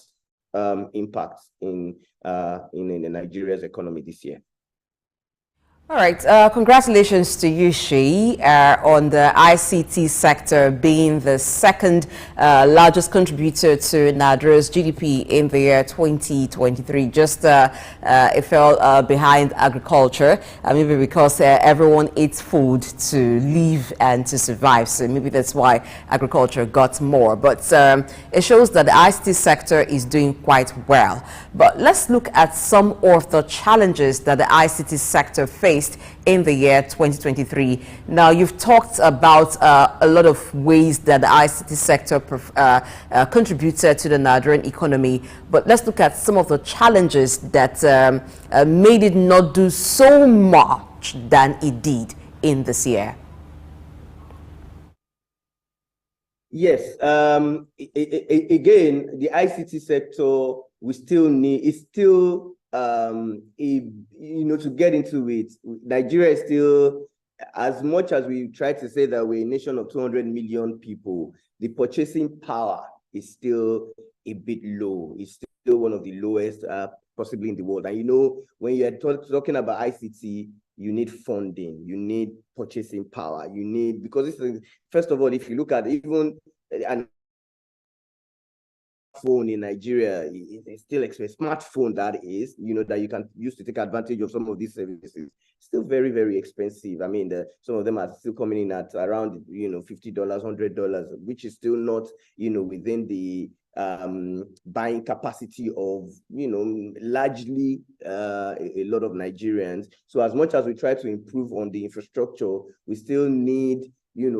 impact in Nigeria's economy this year.
All right, congratulations to you, Shei, on the ICT sector being the second largest contributor to Nigeria's GDP in the year 2023. Just it fell behind agriculture, maybe because everyone eats food to live and to survive. So maybe that's why agriculture got more. But it shows that the ICT sector is doing quite well. But let's look at some of the challenges that the ICT sector faced in the year 2023. Now, you've talked about a lot of ways that the ICT sector contributed to the Nigerian economy, but let's look at some of the challenges that made it not do so much than it did in this year.
Yes, again, the ICT sector, we still need, it's still to get into it, Nigeria is still, as much as we try to say that we're a nation of 200 million people, the purchasing power is still a bit low. It's still one of the lowest possibly in the world. And when you're talking about ICT, you need funding, you need purchasing power, you need, because this is, first of all, if you look at even an phone in Nigeria, it's still expensive. Smartphone, that is, that you can use to take advantage of some of these services, still very, very expensive. I mean, some of them are still coming in at around, $50, $100, which is still not, within the buying capacity of, largely a lot of Nigerians. So as much as we try to improve on the infrastructure, we still need, we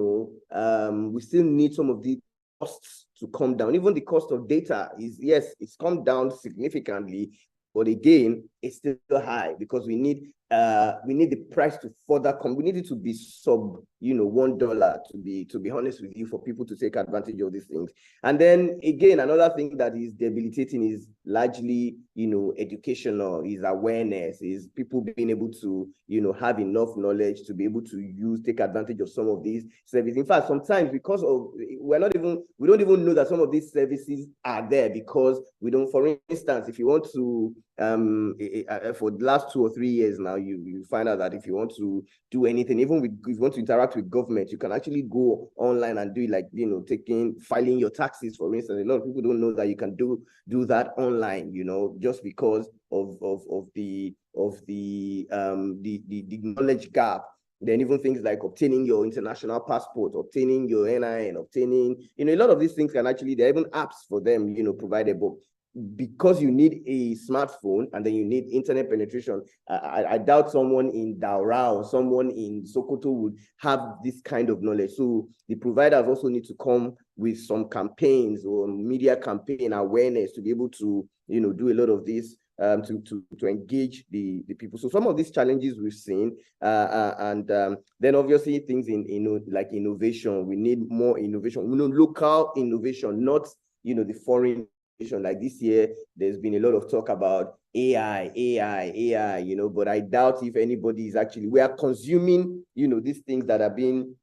still need some of the costs to come down. Even the cost of data is, yes, it's come down significantly, but again, it's still high because we need the price to further come. We need it to be sub, $1 to be honest with you, for people to take advantage of these things. And then again, another thing that is debilitating is largely, educational, is awareness, is people being able to, have enough knowledge to be able to take advantage of some of these services. In fact, sometimes because of, we don't even know that some of these services are there because we don't, for instance, if you want to, for the last 2 or 3 years now, you find out that if you want to do anything, even if you want to interact with government, you can actually go online and do it, like, filing your taxes, for instance. A lot of people don't know that you can do that online, just because of the knowledge gap. Then even things like obtaining your international passport, obtaining your NIN, obtaining, a lot of these things can actually, there are even apps for them, provided, but because you need a smartphone and then you need internet penetration, I doubt someone in Daura or someone in Sokoto would have this kind of knowledge. So the providers also need to come with some campaigns or media campaign awareness to be able to, do a lot of this, to engage the people. So some of these challenges we've seen, and then obviously things in like innovation. We need more innovation, local innovation, not the foreign. Like this year, there's been a lot of talk about AI, but I doubt if anybody is actually, we are consuming, these things that are being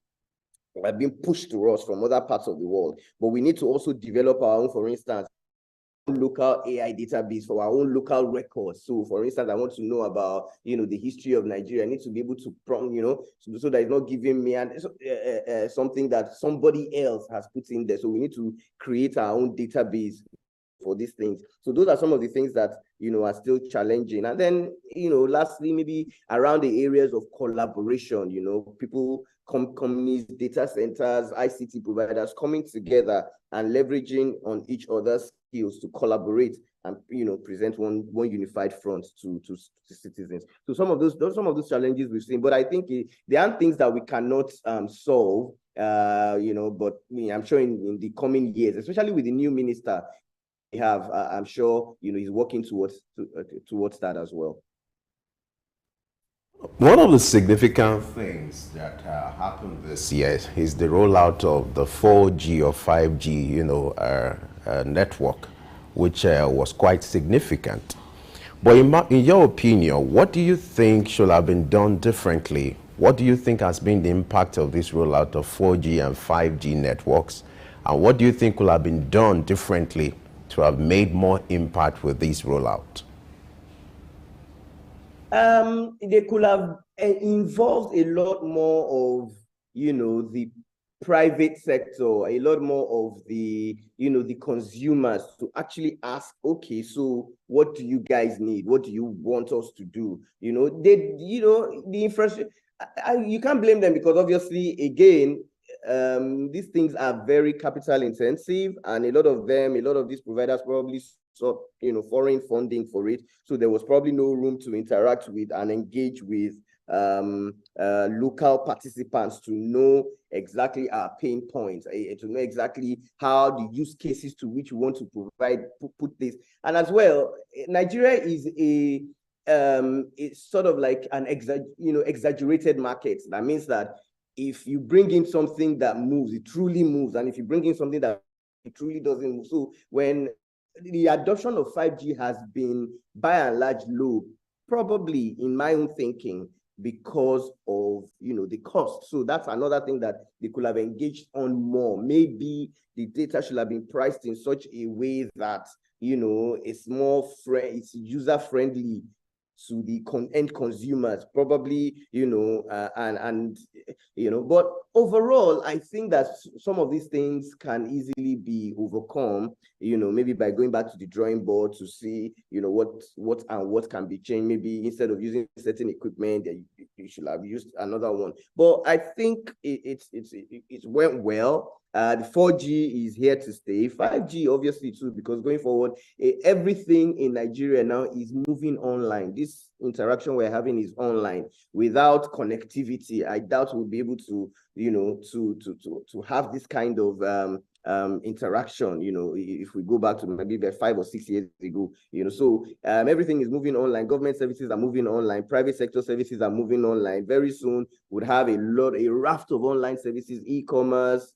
pushed to us from other parts of the world. But we need to also develop our own, for instance, local AI database for our own local records. So for instance, I want to know about, the history of Nigeria. I need to be able to prompt, so that it's not giving me something that somebody else has put in there. So we need to create our own database for these things. So those are some of the things that, are still challenging. And then, lastly, maybe around the areas of collaboration, people, companies, data centers, ICT providers coming together and leveraging on each other's skills to collaborate and, present one unified front to citizens. So some of those challenges we've seen, but I think there aren't things that we cannot solve, but I'm sure in the coming years, especially with the new minister, have, I'm sure, he's working towards that as well.
One of the significant things that happened this year is the rollout of the 4G or 5G, network, which was quite significant. But in your opinion, what do you think should have been done differently? What do you think has been the impact of this rollout of 4G and 5G networks? And what do you think could have been done differently to have made more impact with this rollout?
They could have involved a lot more of, the private sector, a lot more of the, the consumers to actually ask, okay, so what do you guys need? What do you want us to do? The infrastructure, you can't blame them because obviously, again, these things are very capital intensive, and a lot of these providers probably sought, foreign funding for it. So there was probably no room to interact with and engage with local participants to know exactly our pain points, to know exactly how the use cases to which we want to put this. And as well, Nigeria is it's sort of like an exaggerated market. That means that if you bring in something that moves, it truly moves. And if you bring in something that it truly doesn't move. So when the adoption of 5G has been by and large low, probably in my own thinking, because of the cost. So that's another thing that they could have engaged on more. Maybe the data should have been priced in such a way that it's more it's user friendly to the end consumers, probably, but overall, I think that some of these things can easily be overcome, maybe by going back to the drawing board to see, what can be changed. Maybe instead of using certain equipment, you should have used another one. But I think it went well. The 4G is here to stay. 5G, obviously, too, because going forward, everything in Nigeria now is moving online. This interaction we're having is online. Without connectivity, I doubt we'll be able to, to have this kind of interaction, if we go back to maybe 5 or 6 years ago, so everything is moving online. Government services are moving online. Private sector services are moving online. Very soon, would have a raft of online services, e-commerce,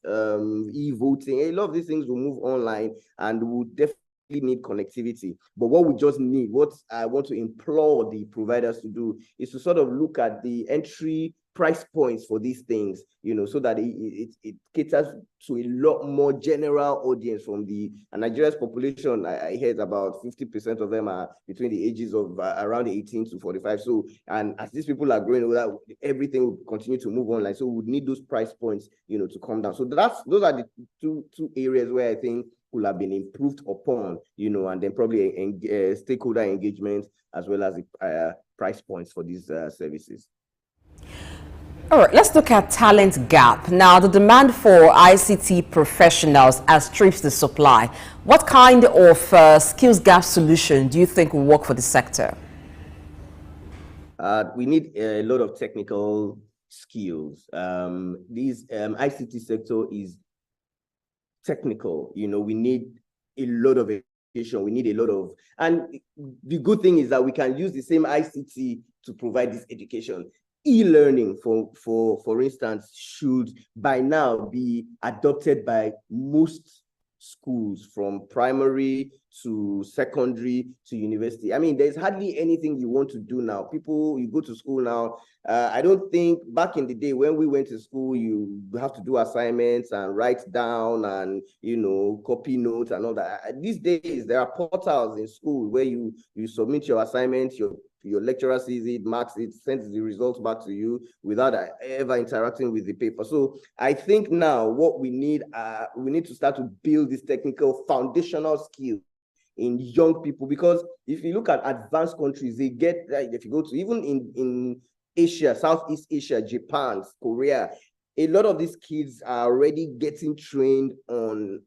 e-voting. A lot of these things will move online and will definitely need connectivity. But what we just need, what I want to implore the providers to do, is to sort of look at the entry price points for these things, so that it caters to a lot more general audience from and Nigeria's population. I heard about 50% of them are between the ages of around 18 to 45. So, and as these people are growing older, everything will continue to move online. So we would need those price points, to come down. So those are the two areas where I think will have been improved upon, and then probably stakeholder engagement as well as the price points for these services.
All right, let's look at talent gap. Now, the demand for ICT professionals outstrips the supply. What kind of skills gap solution do you think will work for the sector?
We need a lot of technical skills. This ICT sector is technical. We need a lot of education. We need a lot of, and the good thing is that we can use the same ICT to provide this education. E-learning, for instance, should by now be adopted by most schools, from primary to secondary to university. I mean, there's hardly anything you want to do now. You go to school now. I don't think back in the day when we went to school, you have to do assignments and write down and, copy notes and all that. These days, there are portals in school where you submit your assignments, your lecturer sees it, marks it, sends the results back to you without ever interacting with the paper. So I think now what we need to start to build this technical foundational skill in young people, because if you look at advanced countries, they get, if you go to even in Asia, Southeast Asia, Japan, Korea, a lot of these kids are already getting trained on,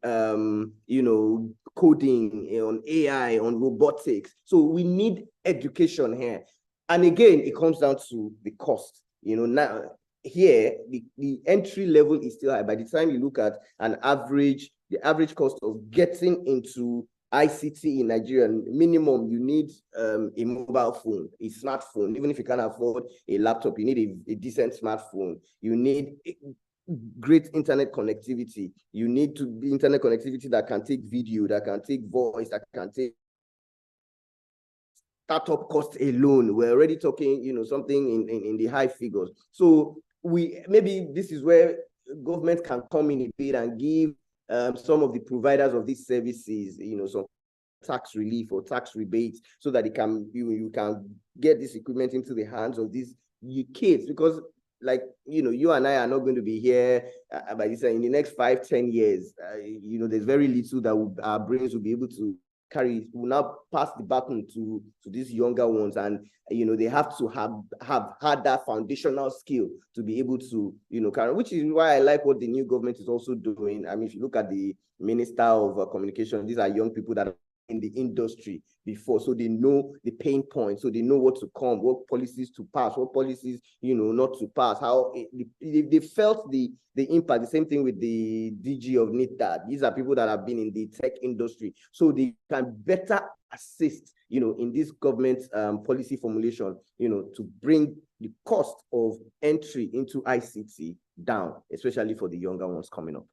coding, on AI, on robotics. So we need education here. And again, it comes down to the cost. Now here, the entry level is still high. By the time you look at the average cost of getting into ICT in Nigeria, minimum, you need a mobile phone, a smartphone. Even if you can't afford a laptop, you need a decent smartphone. You need great internet connectivity. You need to be internet connectivity that can take video, that can take voice, that can take startup cost alone. We're already talking, something in the high figures. So maybe this is where government can come in a bit and give some of the providers of these services, some tax relief or tax rebates so that you can get this equipment into the hands of these kids, because like, you and I are not going to be here by this in the next 5-10 years. There's very little that our brains will be able to carry. Will now pass the baton to these younger ones, and they have to have had that foundational skill to be able to carry, which is why I like what the new government is also doing. I mean, if you look at the Minister of Communication, these are young people that are in the industry before, so they know the pain points, so they know what to come, what policies to pass, what policies not to pass, how they felt the impact. The same thing with the DG of NITDA. These are people that have been in the tech industry, so they can better assist in this government policy formulation, to bring the cost of entry into ICT down, especially for the younger ones coming up.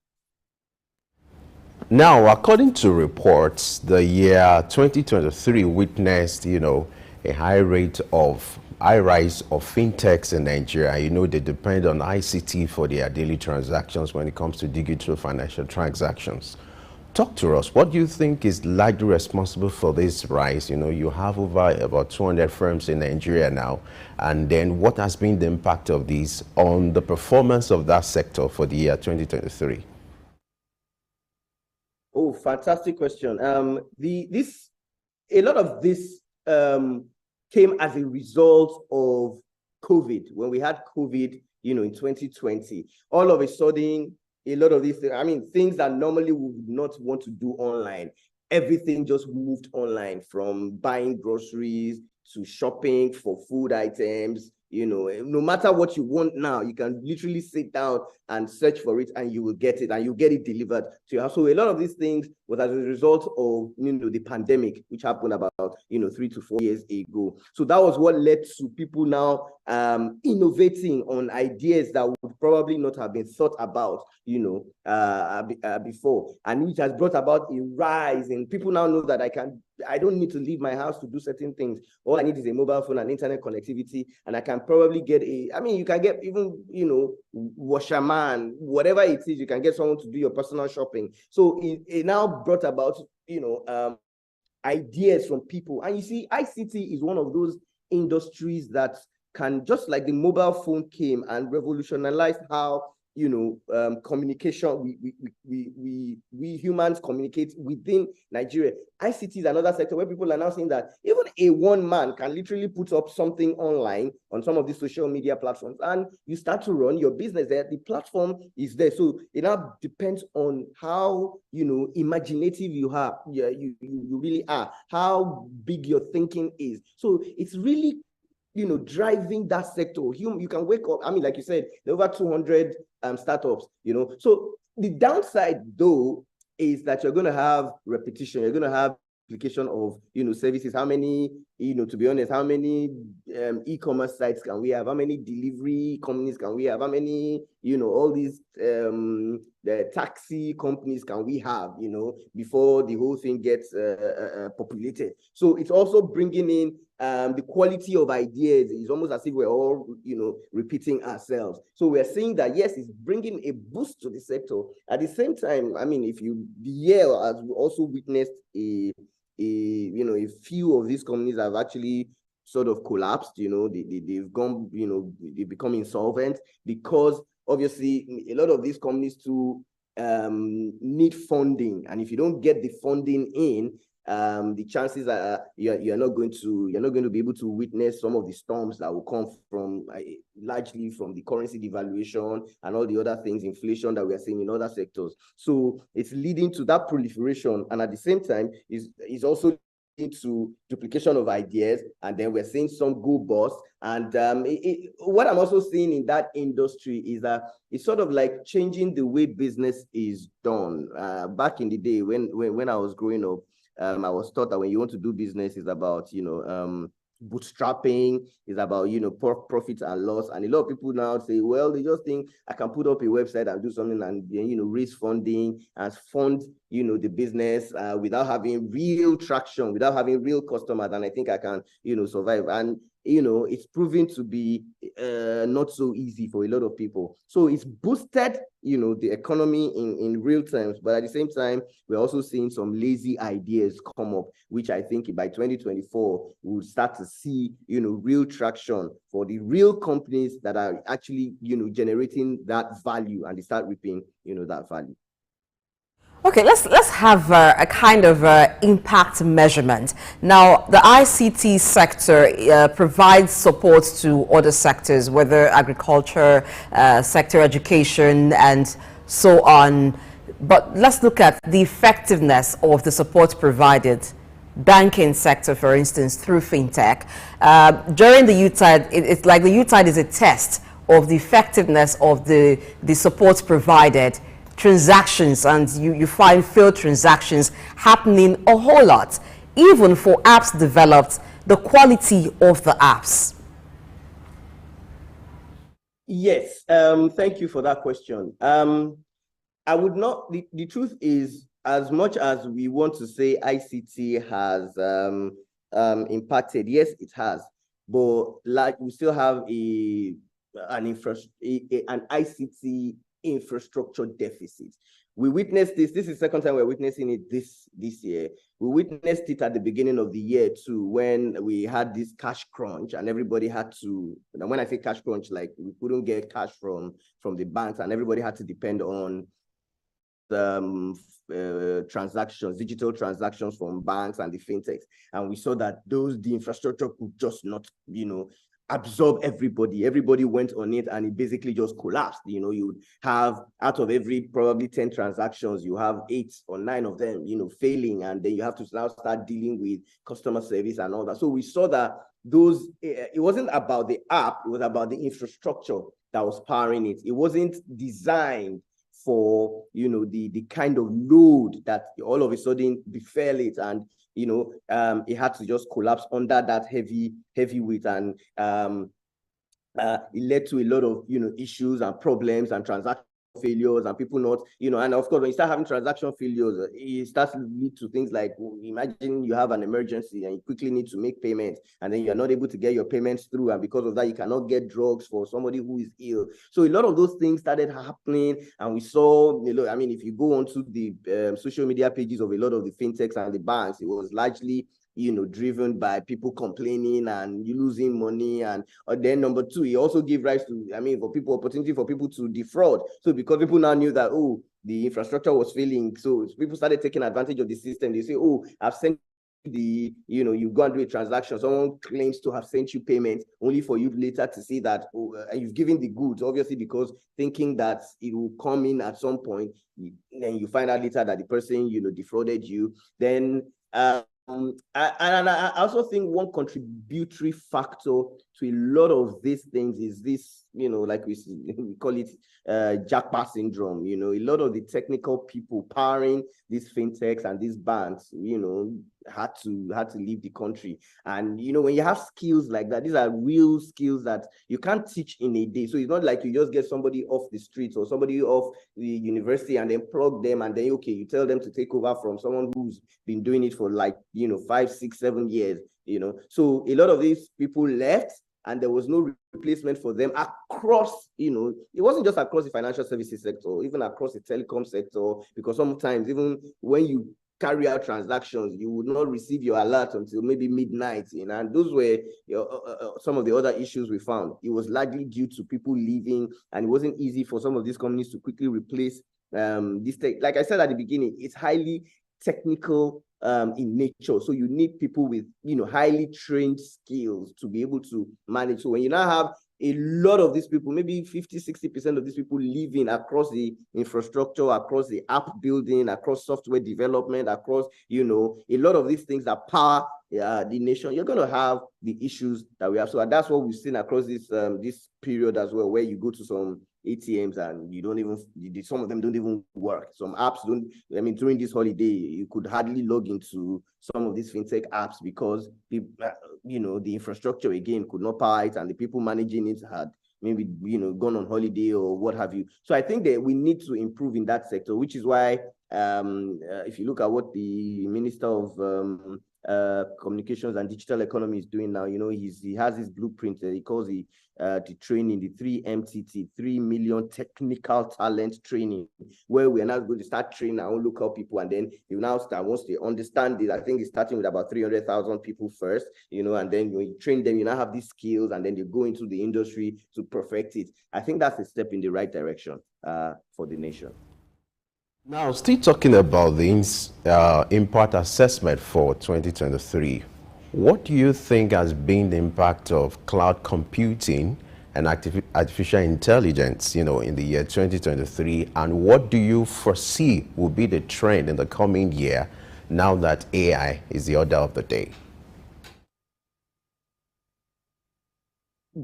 Now, according to reports, the year 2023 witnessed, a high rise of fintechs in Nigeria. They depend on ICT for their daily transactions when it comes to digital financial transactions. Talk to us. What do you think is largely responsible for this rise? You have over about 200 firms in Nigeria now. And then what has been the impact of these on the performance of that sector for the year 2023?
Oh, fantastic question. A lot of this came as a result of COVID. When we had COVID, in 2020, all of a sudden, a lot of these things, things that normally we would not want to do online, everything just moved online, from buying groceries to shopping for food items. No matter what you want now, you can literally sit down and search for it, and you will get it, and you get it delivered to your house. So a lot of these things was as a result of the pandemic, which happened about 3 to 4 years ago. So that was what led to people now innovating on ideas that would probably not have been thought about before, and which has brought about a rise in people now know that I don't need to leave my house to do certain things. All I need is a mobile phone and internet connectivity, and I can probably get you can get even, washerman, whatever it is, you can get someone to do your personal shopping. So it now brought about, ideas from people. And you see, ICT is one of those industries that can, just like the mobile phone came and revolutionized how communication, we humans communicate within Nigeria. ICT is another sector where people are now saying that even a one man can literally put up something online on some of these social media platforms, and you start to run your business there. The platform is there. So it now depends on how imaginative you really are, how big your thinking is. So it's really driving that sector. You can wake up, like you said, there are over 200 startups, So the downside, though, is that you're going to have repetition. You're going to have application of, services. How many, to be honest, how many e-commerce sites can we have? How many delivery companies can we have? How many, all these the taxi companies can we have, before the whole thing gets populated? So it's also bringing in the quality of ideas. Is almost as if we're all, repeating ourselves. So we're seeing that, yes, it's bringing a boost to the sector. At the same time, the year has also witnessed a few of these companies have actually sort of collapsed. They've gone, they become insolvent, because obviously a lot of these companies too need funding, and if you don't get the funding in, the chances are you're not going to be able to witness some of the storms that will come from largely from the currency devaluation and all the other things, inflation that we are seeing in other sectors. So it's leading to that proliferation, and at the same time is also to duplication of ideas, and then we're seeing some go bust. And what I'm also seeing in that industry is that it's sort of like changing the way business is done. Back in the day when I was growing up, I was taught that when you want to do business, it's about bootstrapping, is about profit and loss. And a lot of people now say, well, they just think I can put up a website and do something and then raise funding and fund the business without having real traction, without having real customers, and I think I can, survive. And it's proving to be not so easy for a lot of people. So it's boosted, the economy in real terms, but at the same time, we're also seeing some lazy ideas come up, which I think by 2024, we'll start to see, real traction for the real companies that are actually, generating that value, and they start reaping, that value.
Okay, let's have a kind of impact measurement. Now, the ICT sector provides support to other sectors, whether agriculture, sector education, and so on. But let's look at the effectiveness of the support provided. Banking sector, for instance, through fintech. During the UTIDE, it's like the UTIDE is a test of the effectiveness of the support provided. Transactions, and you find failed transactions happening a whole lot. Even for apps developed, the quality of the apps.
Yes, thank you for that question. I would not, the truth is, as much as we want to say ICT has impacted, yes, it has, but like we still have an ICT infrastructure deficit. We witnessed this is the second time we're witnessing it this year. We witnessed it at the beginning of the year too, when we had this cash crunch and everybody had to, and when I say cash crunch, like we couldn't get cash from the banks and everybody had to depend on transactions, digital transactions from banks and the fintechs. And we saw that the infrastructure could just not, absorb everybody. Everybody went on it and it basically just collapsed. You would have, out of every probably 10 transactions, you have 8 or 9 of them, failing. And then you have to now start dealing with customer service and all that. So we saw that it wasn't about the app, it was about the infrastructure that was powering it. It wasn't designed for, the kind of load that all of a sudden befell it, and it had to just collapse under that heavy weight, and it led to a lot of issues and problems and transaction failures and people not, and of course when you start having transaction failures, it starts to lead to things like, imagine you have an emergency and you quickly need to make payments and then you're not able to get your payments through, and because of that you cannot get drugs for somebody who is ill. So a lot of those things started happening, and we saw, I mean, if you go onto the social media pages of a lot of the fintechs and the banks, it was largely driven by people complaining and you losing money. And then number two, it also gave rise to, opportunity for people to defraud. So because people now knew that, the infrastructure was failing, so people started taking advantage of the system. They say, I've sent you go and do a transaction, someone claims to have sent you payment, only for you later to see that you've given the goods, obviously because thinking that it will come in at some point. Then you find out later that the person defrauded you. Then I also think one contributory factor to a lot of these things is this, like we call it jackpot syndrome. A lot of the technical people powering these fintechs and these banks, had to leave the country. And when you have skills like that, these are real skills that you can't teach in a day. So it's not like you just get somebody off the streets or somebody off the university and then plug them and then you tell them to take over from someone who's been doing it for like 5, 6, 7 years. So a lot of these people left, and there was no replacement for them across, it wasn't just across the financial services sector, even across the telecom sector, because sometimes even when you carry out transactions, you would not receive your alert until maybe midnight, and those were some of the other issues we found. It was largely due to people leaving, and it wasn't easy for some of these companies to quickly replace this tech. Like I said at the beginning, it's highly technical in nature, so you need people with highly trained skills to be able to manage. So when you now have a lot of these people, maybe 50-60% of these people living across the infrastructure, across the app building, across software development, across a lot of these things that power the nation, you're going to have the issues that we have. So that's what we've seen across this period as well, where you go to some ATMs and you don't even, some of them don't even work. Some apps don't, during this holiday, you could hardly log into some of these fintech apps because the infrastructure again could not power it, and the people managing it had maybe gone on holiday or what have you. So I think that we need to improve in that sector, which is why If you look at what the Minister of Communications and Digital Economy is doing now, he has his blueprint. He calls the training, the 3MTT, 3 million technical talent training, where we are now going to start training our own local people, and then you now start, once they understand it, I think it's starting with about 300,000 people first, and then you train them, you now have these skills, and then they go into the industry to perfect it. I think that's a step in the right direction for the nation.
Now, still talking about the impact assessment for 2023, what do you think has been the impact of cloud computing and artificial intelligence, in the year 2023, and what do you foresee will be the trend in the coming year now that AI is the order of the day?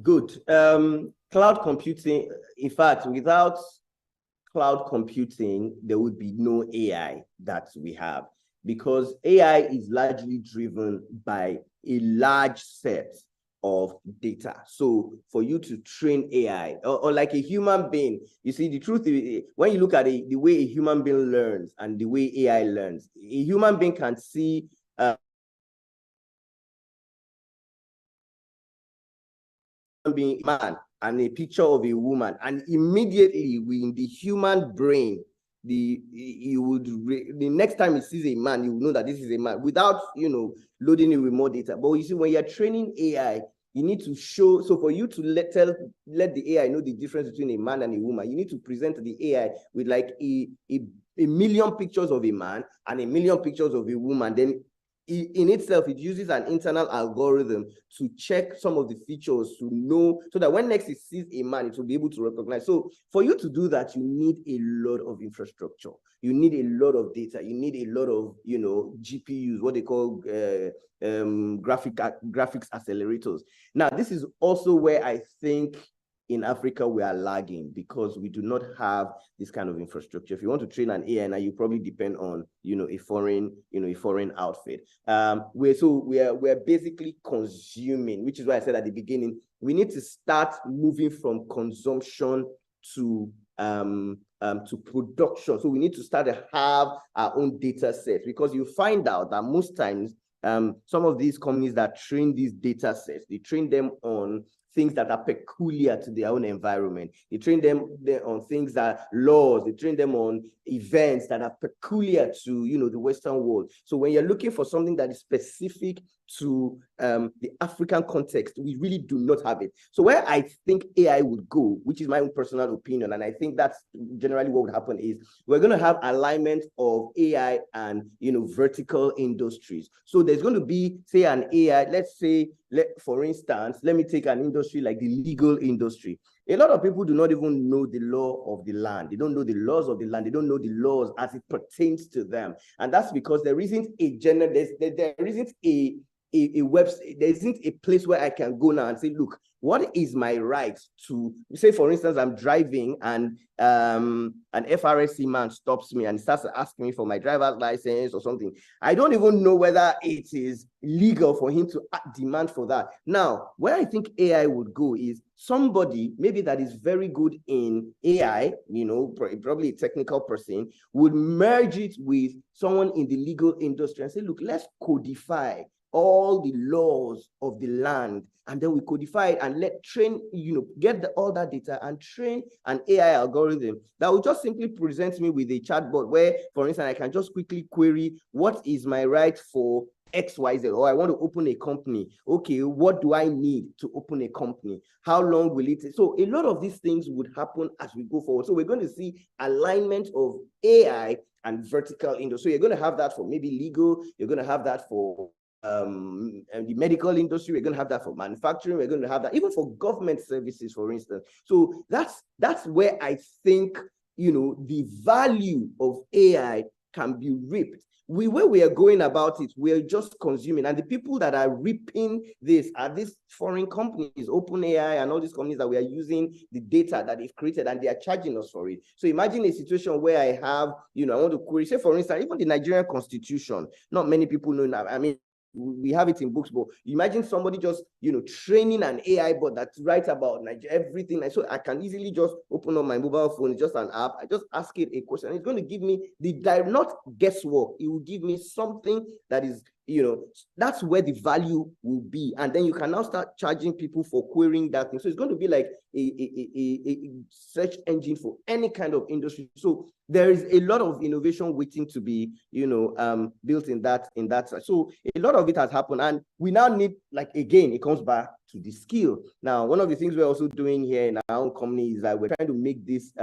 Good. Cloud computing, in fact, without cloud computing, there would be no AI that we have, because AI is largely driven by a large set of data. So for you to train AI, or like a human being, you see, the truth is, when you look at the way a human being learns and the way AI learns, a human being can see being a man and a picture of a woman, and immediately in the human brain, the next time he sees a man, you will know that this is a man without loading it with more data. But you see, when you're training AI, you need to show, so for you to let the AI know the difference between a man and a woman, you need to present the AI with like a million pictures of a man and a million pictures of a woman. Then in itself, it uses an internal algorithm to check some of the features to know, so that when next it sees a man, it will be able to recognize. So for you to do that, you need a lot of infrastructure. You need a lot of data. You need a lot of, GPUs, what they call graphics accelerators. Now, this is also where I think in Africa we are lagging, because we do not have this kind of infrastructure. If you want to train an AI now, you probably depend on a foreign outfit. We're basically consuming, which is why I said at the beginning, we need to start moving from consumption to production. So we need to start to have our own data sets, because you find out that most times some of these companies that train these data sets, they train them on things that are peculiar to their own environment. They train them on things that laws, they train them on events that are peculiar to the Western world. So when you're looking for something that is specific to the African context, we really do not have it. So where I think AI would go, which is my own personal opinion, and I think that's generally what would happen, is we're going to have alignment of AI and vertical industries. So there's going to be, say, an AI, let's say, for instance, let me take an industry like the legal industry. A lot of people do not even know the law of the land. They don't know the laws of the land. They don't know the laws as it pertains to them. And that's because there isn't a there isn't a website, there isn't a place where I can go now and say, look, what is my right to, say, for instance, I'm driving and an FRSC man stops me and starts asking me for my driver's license or something. I don't even know whether it is legal for him to demand for that. Now, where I think AI would go is somebody maybe that is very good in AI, probably a technical person, would merge it with someone in the legal industry and say, look, let's codify all the laws of the land, and then we codify it and get all that data and train an AI algorithm that will just simply present me with a chatbot where, for instance, I can just quickly query, what is my right for XYZ, or I want to open a company. Okay, what do I need to open a company? How long will it take? So a lot of these things would happen as we go forward. So we're going to see alignment of AI and vertical industry. So you're going to have that for maybe legal, you're going to have that for the medical industry, we're going to have that for manufacturing, we're going to have that even for government services, for instance. So that's where I think the value of AI can be reaped. Where we are going about it, we're just consuming, and the people that are reaping this are these foreign companies, OpenAI and all these companies that we are using the data that they've created, and they are charging us for it. So imagine a situation where I have, I want to query, say, for instance, even the Nigerian Constitution. Not many people know now. I mean, we have it in books, but imagine somebody just, training an AI bot that writes about Nigeria, everything. So I can easily just open up my mobile phone. It's just an app. I just ask it a question. It's going to give me not guesswork. It will give me something that is, that's where the value will be. And then you can now start charging people for querying that thing. So it's going to be like a search engine for any kind of industry. So there is a lot of innovation waiting to be, built in that. So a lot of it has happened, and we now need, again, it comes back to the skill. Now, one of the things we're also doing here in our own company is that we're trying to make this,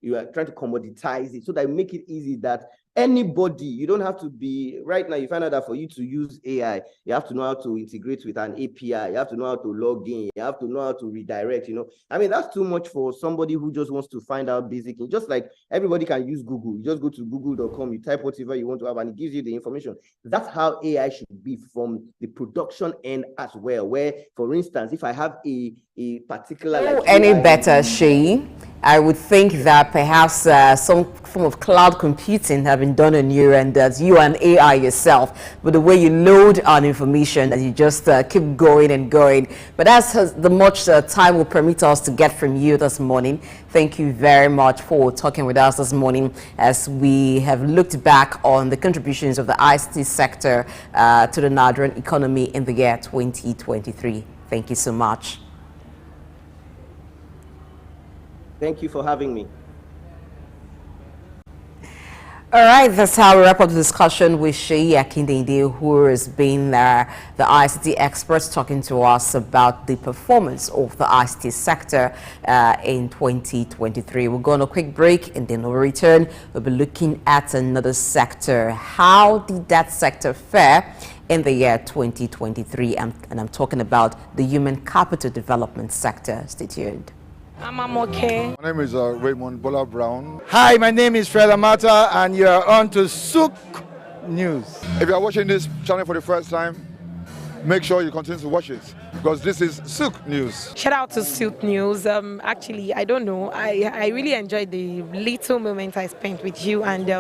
you are trying to commoditize it so that we make it easy that anybody, you don't have to be, right now you find out that for you to use AI, you have to know how to integrate with an API, you have to know how to log in, you have to know how to redirect, I mean, that's too much for somebody who just wants to find out basic. Just like everybody can use Google, you just go to google.com, you type whatever you want to have, and it gives you the information. That's how AI should be from the production end as well, where, for instance, if I have a particular...
any better, Shay, I would think that perhaps some form of cloud computing have been done on you, and as you and AI yourself, but the way you load on information, that you just keep going and going. But that's the much time will permit us to get from you this morning. Thank you very much for talking with us this morning as we have looked back on the contributions of the ICT sector to the Nigerian economy in the year 2023. Thank you so much.
Thank you for having me.
All right, that's how we wrap up the discussion with Sheyi Akindende, who has been the ICT expert, talking to us about the performance of the ICT sector in 2023. We'll go on a quick break, and then we'll return. We'll be looking at another sector. How did that sector fare in the year 2023? And I'm talking about the human capital development sector. Stay tuned.
I'm okay.
My name is Raymond Bola Brown.
Hi, my name is Fred Amata, and you are on to Souq News.
If you are watching this channel for the first time, make sure you continue to watch it, because this is Souq News.
Shout out to Souq News. Actually, I don't know. I really enjoyed the little moments I spent with you, and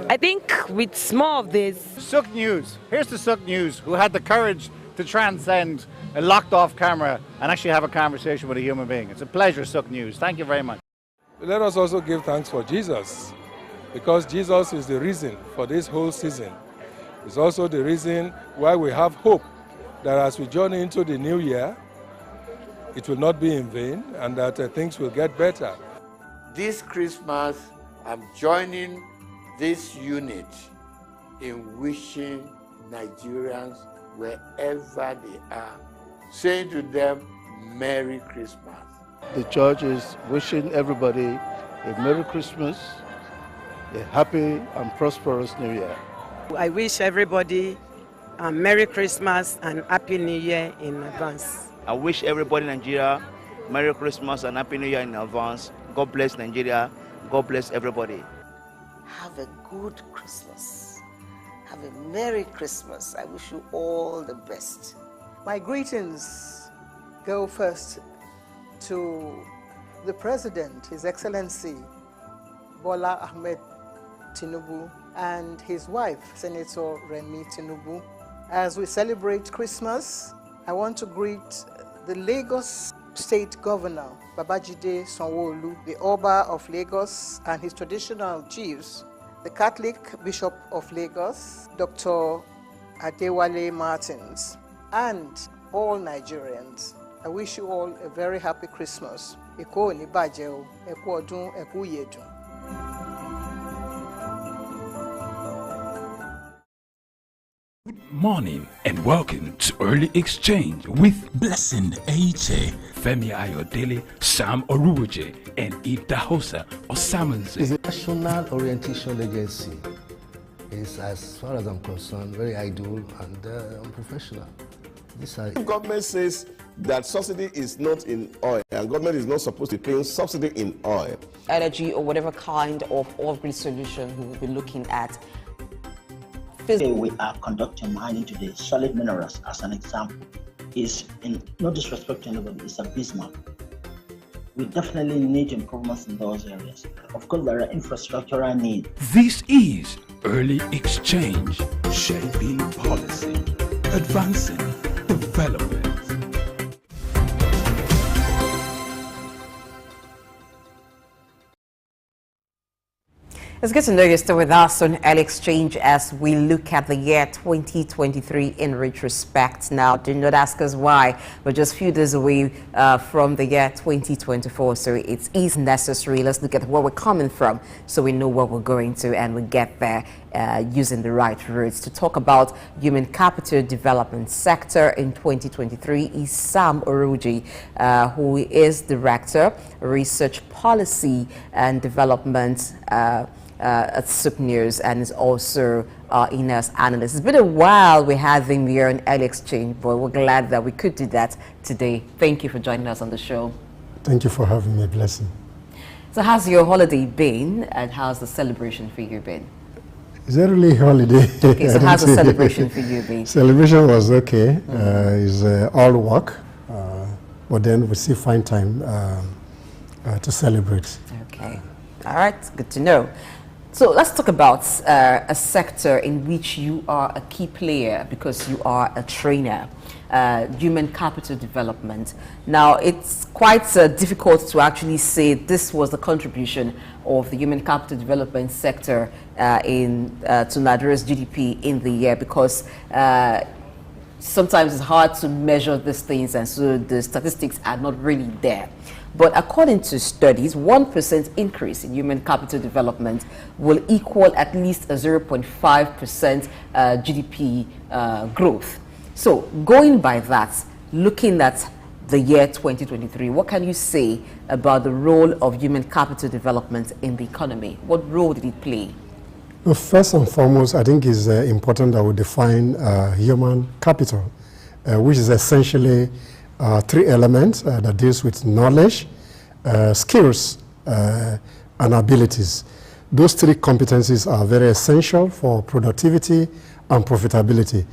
I think with more of this.
Souq News. Here's the Souq News, who had the courage to transcend a locked-off camera and actually have a conversation with a human being. It's a pleasure, Souq News. Thank you very much.
Let us also give thanks for Jesus, because Jesus is the reason for this whole season. It's also the reason why we have hope that as we journey into the new year, it will not be in vain, and that things will get better.
This Christmas, I'm joining this unit in wishing Nigerians, wherever they are, saying to them, Merry Christmas.
The church is wishing everybody a Merry Christmas, a happy and prosperous New Year.
I wish everybody a Merry Christmas and Happy New Year in advance.
I wish everybody in Nigeria Merry Christmas and Happy New Year in advance. God bless Nigeria. God bless everybody.
Have a good Christmas. Have a Merry Christmas. I wish you all the best.
My greetings go first to the President, His Excellency Bola Ahmed Tinubu, and his wife, Senator Remi Tinubu. As we celebrate Christmas, I want to greet the Lagos State Governor, Babajide Sanwo-Olu, the Oba of Lagos and his traditional chiefs, the Catholic Bishop of Lagos, Dr. Adewale Martins, and all Nigerians. I wish you all a very happy Christmas. Eko ni baje o, eku odun, eku yedun.
Good morning and welcome to Early Exchange with Blessing Eche, Femi Ayodele, Sam Oruoje, and Idahosa Osamanze.
It's a national orientation agency. It's, as far as I'm concerned, very idle and unprofessional.
If government says that subsidy is not in oil, and government is not supposed to pay subsidy in oil,
energy or whatever kind of off-grid solution we will be looking at.
Today we are conducting mining today. Solid minerals, as an example, is, in no disrespect to anybody, it's abysmal. We definitely need improvements in those areas. Of course, there are infrastructural needs.
This is Early Exchange.
Shaping policy. advancing development.
It's good to know you're still with us on Early Exchange as we look at the year 2023 in retrospect. Now, do not ask us why. We're just a few days away from the year 2024, so it is necessary. Let's look at where we're coming from so we know where we're going to, and we get there using the right routes. To talk about human capital development sector in 2023 is Sam Oroji, who is Director, Research Policy and Development at Souq News, and is also in-house analyst. It's been a while we had him here on Early Exchange, but we're glad that we could do that today. Thank you for joining us on the show.
Thank you for having me. A blessing.
So how's your holiday been, and how's the celebration for you been?
Is that really a holiday?
Okay, so how's the celebration for you been?
Celebration was okay. It's all work, but then we still find time to celebrate.
Okay. All right, good to know. So let's talk about a sector in which you are a key player because you are a trainer, human capital development. Now, it's quite difficult to actually say this was the contribution of the human capital development sector to Nigeria's GDP in the year, because sometimes it's hard to measure these things, and so the statistics are not really there. But according to studies, 1% increase in human capital development will equal at least a 0.5% GDP growth. So going by that, looking at the year 2023, what can you say about the role of human capital development in the economy? What role did it play?
Well, first and foremost, I think it's important that we define human capital, which is essentially three elements that deals with knowledge, skills, and abilities. Those three competencies are very essential for productivity and profitability.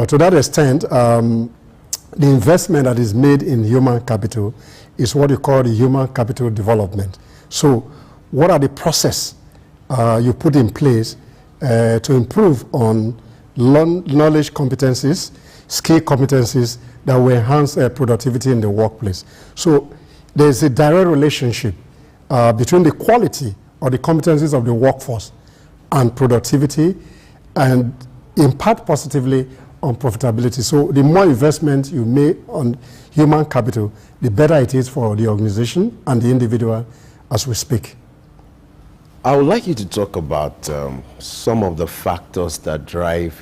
To that extent, the investment that is made in human capital is what you call the human capital development. So what are the process you put in place to improve on knowledge competencies, skill competencies that will enhance productivity in the workplace. So there's a direct relationship between the quality or the competencies of the workforce and productivity, and impact positively on profitability. So the more investment you make on human capital, the better it is for the organization and the individual as we speak.
I would like you to talk about some of the factors that drive,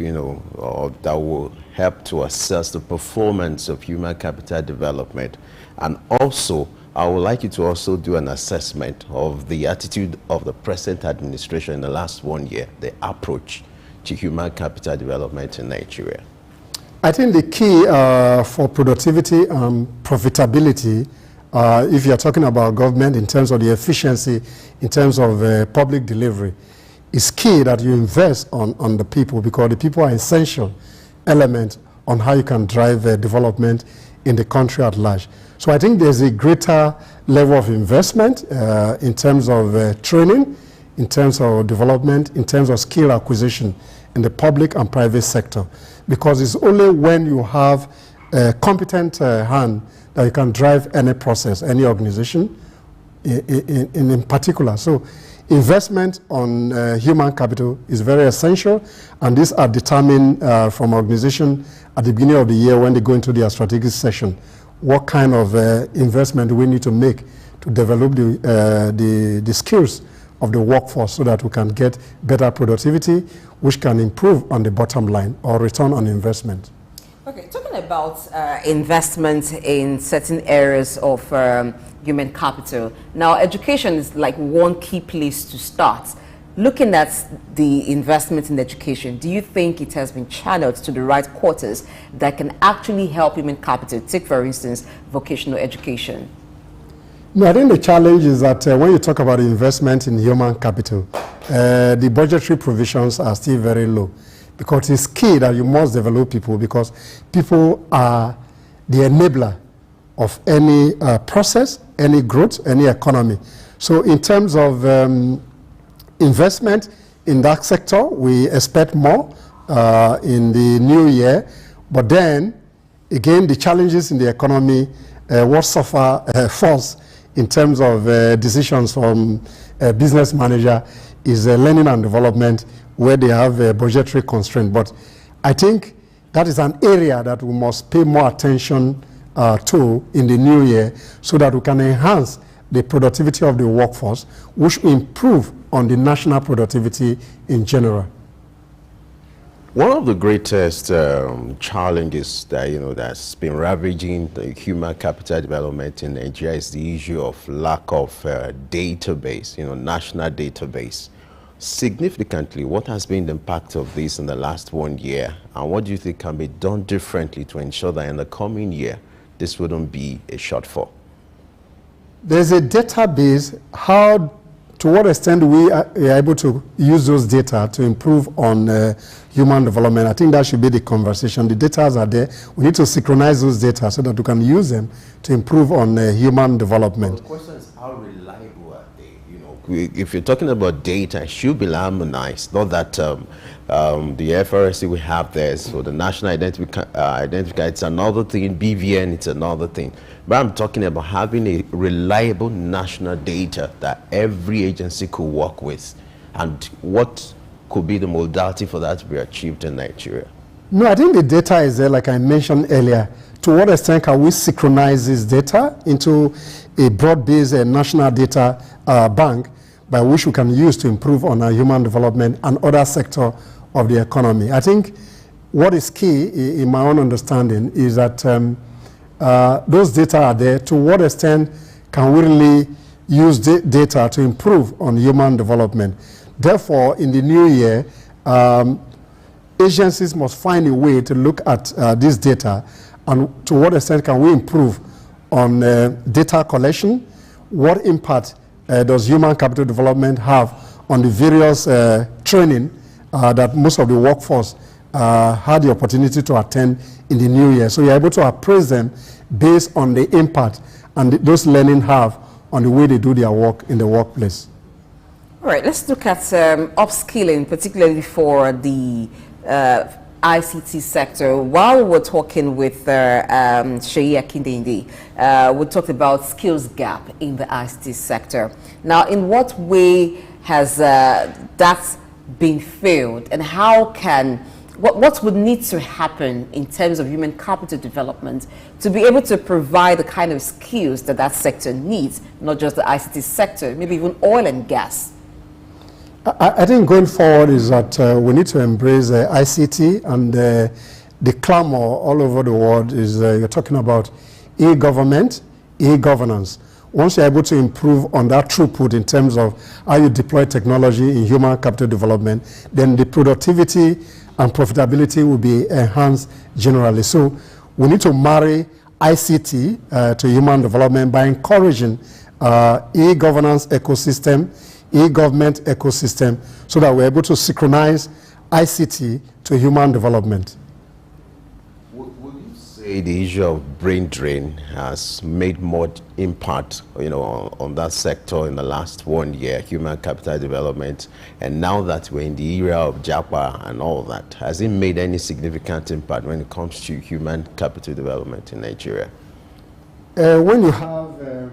or that will help to assess the performance of human capital development. And also, I would like you to also do an assessment of the attitude of the present administration in the last 1 year, the approach to human capital development in Nigeria.
I think the key for productivity and profitability, if you're talking about government in terms of the efficiency, in terms of public delivery, is key that you invest on the people, because the people are essential element on how you can drive development in the country at large. So I think there's a greater level of investment in terms of training, in terms of development, in terms of skill acquisition in the public and private sector, because it's only when you have a competent hand that you can drive any process, any organization in particular. So investment on human capital is very essential, and these are determined from organization at the beginning of the year when they go into their strategic session. What kind of investment do we need to make to develop the skills of the workforce so that we can get better productivity, which can improve on the bottom line or return on investment.
Okay, talking about investment in certain areas of human capital. Now, education is like one key place to start. Looking at the investment in education, do you think it has been channeled to the right quarters that can actually help human capital? Take, for instance, vocational education.
No, I think the challenge is that when you talk about investment in human capital, the budgetary provisions are still very low, because it's key that you must develop people, because people are the enabler of any process, any growth, any economy. So in terms of investment in that sector, we expect more in the new year. But then, again, the challenges in the economy will suffer force in terms of decisions from business manager is learning and development, where they have a budgetary constraint. But I think that is an area that we must pay more attention to in the new year, so that we can enhance the productivity of the workforce, which will improve on the national productivity in general.
One of the greatest challenges that that's been ravaging the human capital development in Nigeria is the issue of lack of database, national database. Significantly, what has been the impact of this in the last 1 year, and what do you think can be done differently to ensure that in the coming year this wouldn't be a shortfall?
There's a database. To what extent we are able to use those data to improve on human development? I think that should be the conversation. The data are there. We need to synchronize those data so that we can use them to improve on human development.
Well, the question is, how reliable are they? If you're talking about data, it should be harmonized. Not that the FRSC we have there, so the national identifier, it's another thing. BVN, it's another thing. But I'm talking about having a reliable national data that every agency could work with. And what could be the modality for that to be achieved in Nigeria?
No, I think the data is there, like I mentioned earlier. To what extent can we synchronize this data into a broad-based national data bank by which we can use to improve on our human development and other sectors of the economy? I think what is key, in my own understanding, is that those data are there. To what extent can we really use data to improve on human development? Therefore, in the new year, agencies must find a way to look at this data, and to what extent can we improve on data collection? What impact does human capital development have on the various training that most of the workforce had the opportunity to attend in the new year? So you're able to appraise them based on the impact and those learning have on the way they do their work in the workplace.
All right, let's look at upskilling, particularly for the ICT sector. While we're talking with Seyi Akindende, we talked about skills gap in the ICT sector. Now, in what way has that been filled, and how can what would need to happen in terms of human capital development to be able to provide the kind of skills that that sector needs, not just the ICT sector, maybe even oil and gas?
I think going forward is that we need to embrace ICT, and the clamor all over the world is you're talking about e-government, e-governance. Once you're able to improve on that throughput in terms of how you deploy technology in human capital development, then the productivity and profitability will be enhanced generally. So we need to marry ICT to human development by encouraging e-governance ecosystem, e-government ecosystem, so that we're able to synchronize ICT to human development.
Would you say the issue of brain drain has made more impact, on that sector in the last 1 year, human capital development, and now that we're in the era of JAPA and all that, has it made any significant impact when it comes to human capital development in Nigeria?
When you have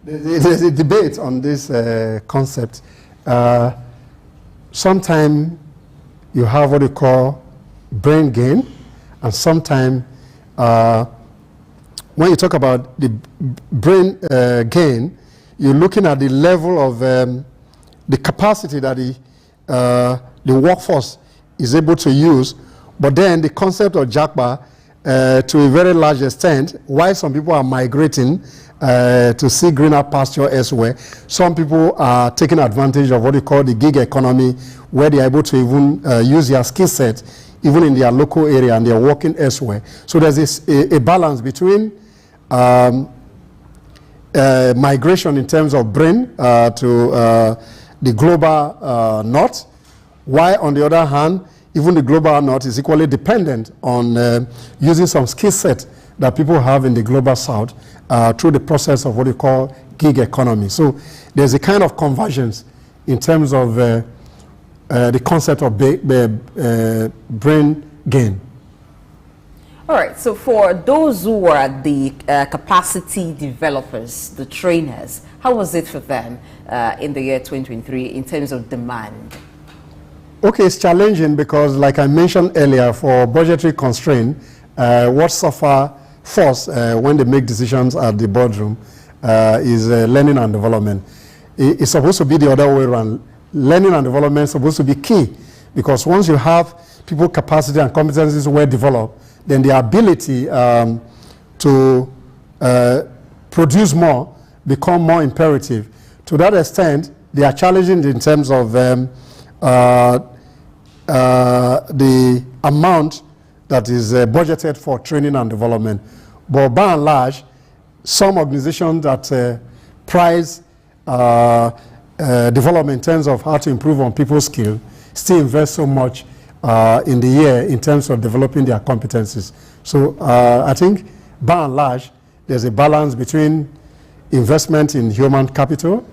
there's a debate on this concept. Sometimes you have what you call brain gain, and sometimes when you talk about the brain gain, you're looking at the level of the capacity that the workforce is able to use. But then the concept of JAPA, to a very large extent, why some people are migrating to see greener pasture elsewhere, some people are taking advantage of what we call the gig economy, where they're able to even use their skill set even in their local area, and they're working elsewhere. So there's a balance between migration in terms of brain to the global north, while on the other hand, even the global north is equally dependent on using some skill set that people have in the global south through the process of what we call gig economy. So there's a kind of convergence in terms of the concept of brain gain.
All right, so for those who are the capacity developers, the trainers, how was it for them in the year 2023 in terms of demand?
Okay, it's challenging because, like I mentioned earlier, for budgetary constraint, what suffer first when they make decisions at the boardroom is learning and development. It's supposed to be the other way around. Learning and development is supposed to be key, because once you have people capacity and competencies well developed, then the ability to produce more become more imperative. To that extent, they are challenging in terms of the amount that is budgeted for training and development. But by and large, some organizations that prize development in terms of how to improve on people's skills still invest so much in the year in terms of developing their competencies. So I think by and large, there's a balance between investment in human capital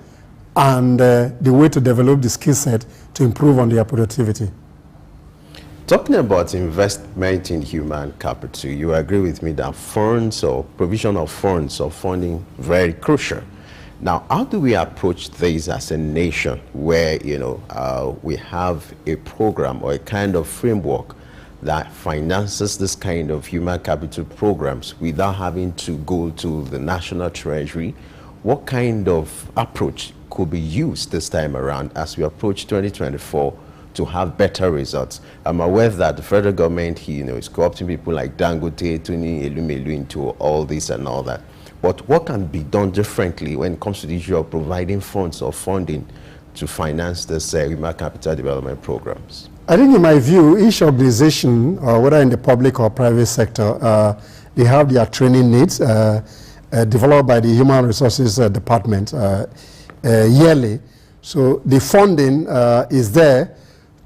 and the way to develop the skill set to improve on their productivity.
Talking about investment in human capital, you agree with me that funds or provision of funds or funding very crucial. Now, how do we approach this as a nation where, we have a program or a kind of framework that finances this kind of human capital programs without having to go to the national treasury? What kind of approach could be used this time around as we approach 2024 to have better results? I'm aware that the federal government, is co-opting people like Dangote, Tony Elumelu into all this and all that. But what can be done differently when it comes to the issue of providing funds or funding to finance this human capital development programs?
I think in my view, each organization, whether in the public or private sector, they have their training needs developed by the Human Resources Department yearly. So the funding is there.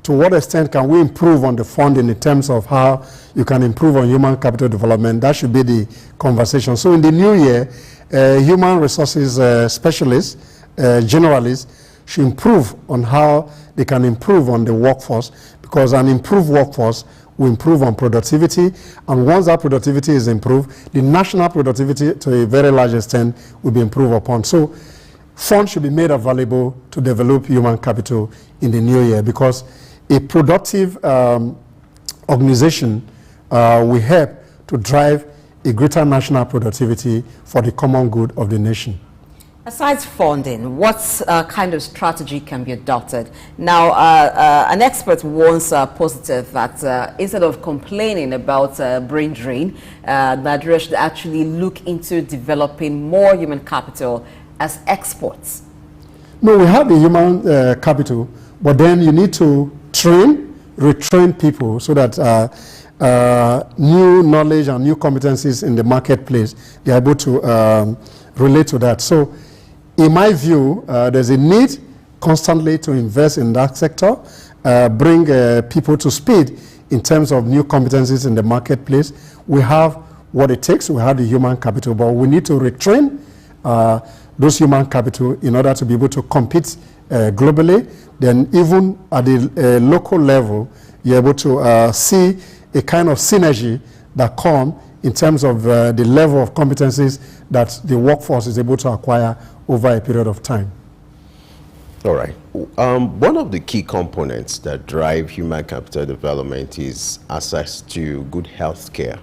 To what extent can we improve on the funding in terms of how you can improve on human capital development? That should be the conversation. So in the new year, human resources specialists, generalists, should improve on how they can improve on the workforce, because an improved workforce will improve on productivity. And once that productivity is improved, the national productivity to a very large extent will be improved upon. So funds should be made available to develop human capital in the new year, because a productive organization will help to drive a greater national productivity for the common good of the nation.
Aside funding, what kind of strategy can be adopted? Now, an expert once posited that instead of complaining about brain drain, Nigeria should actually look into developing more human capital as exports.
No, we have the human capital, but then you need to retrain people so that new knowledge and new competencies in the marketplace, they're able to relate to that. So in my view, there's a need constantly to invest in that sector, bring people to speed in terms of new competencies in the marketplace. We have what it takes, we have the human capital, but we need to retrain those human capital in order to be able to compete globally. Then even at the local level, you're able to see a kind of synergy that comes in terms of the level of competencies that the workforce is able to acquire over a period of time.
All right. One of the key components that drive human capital development is access to good health care.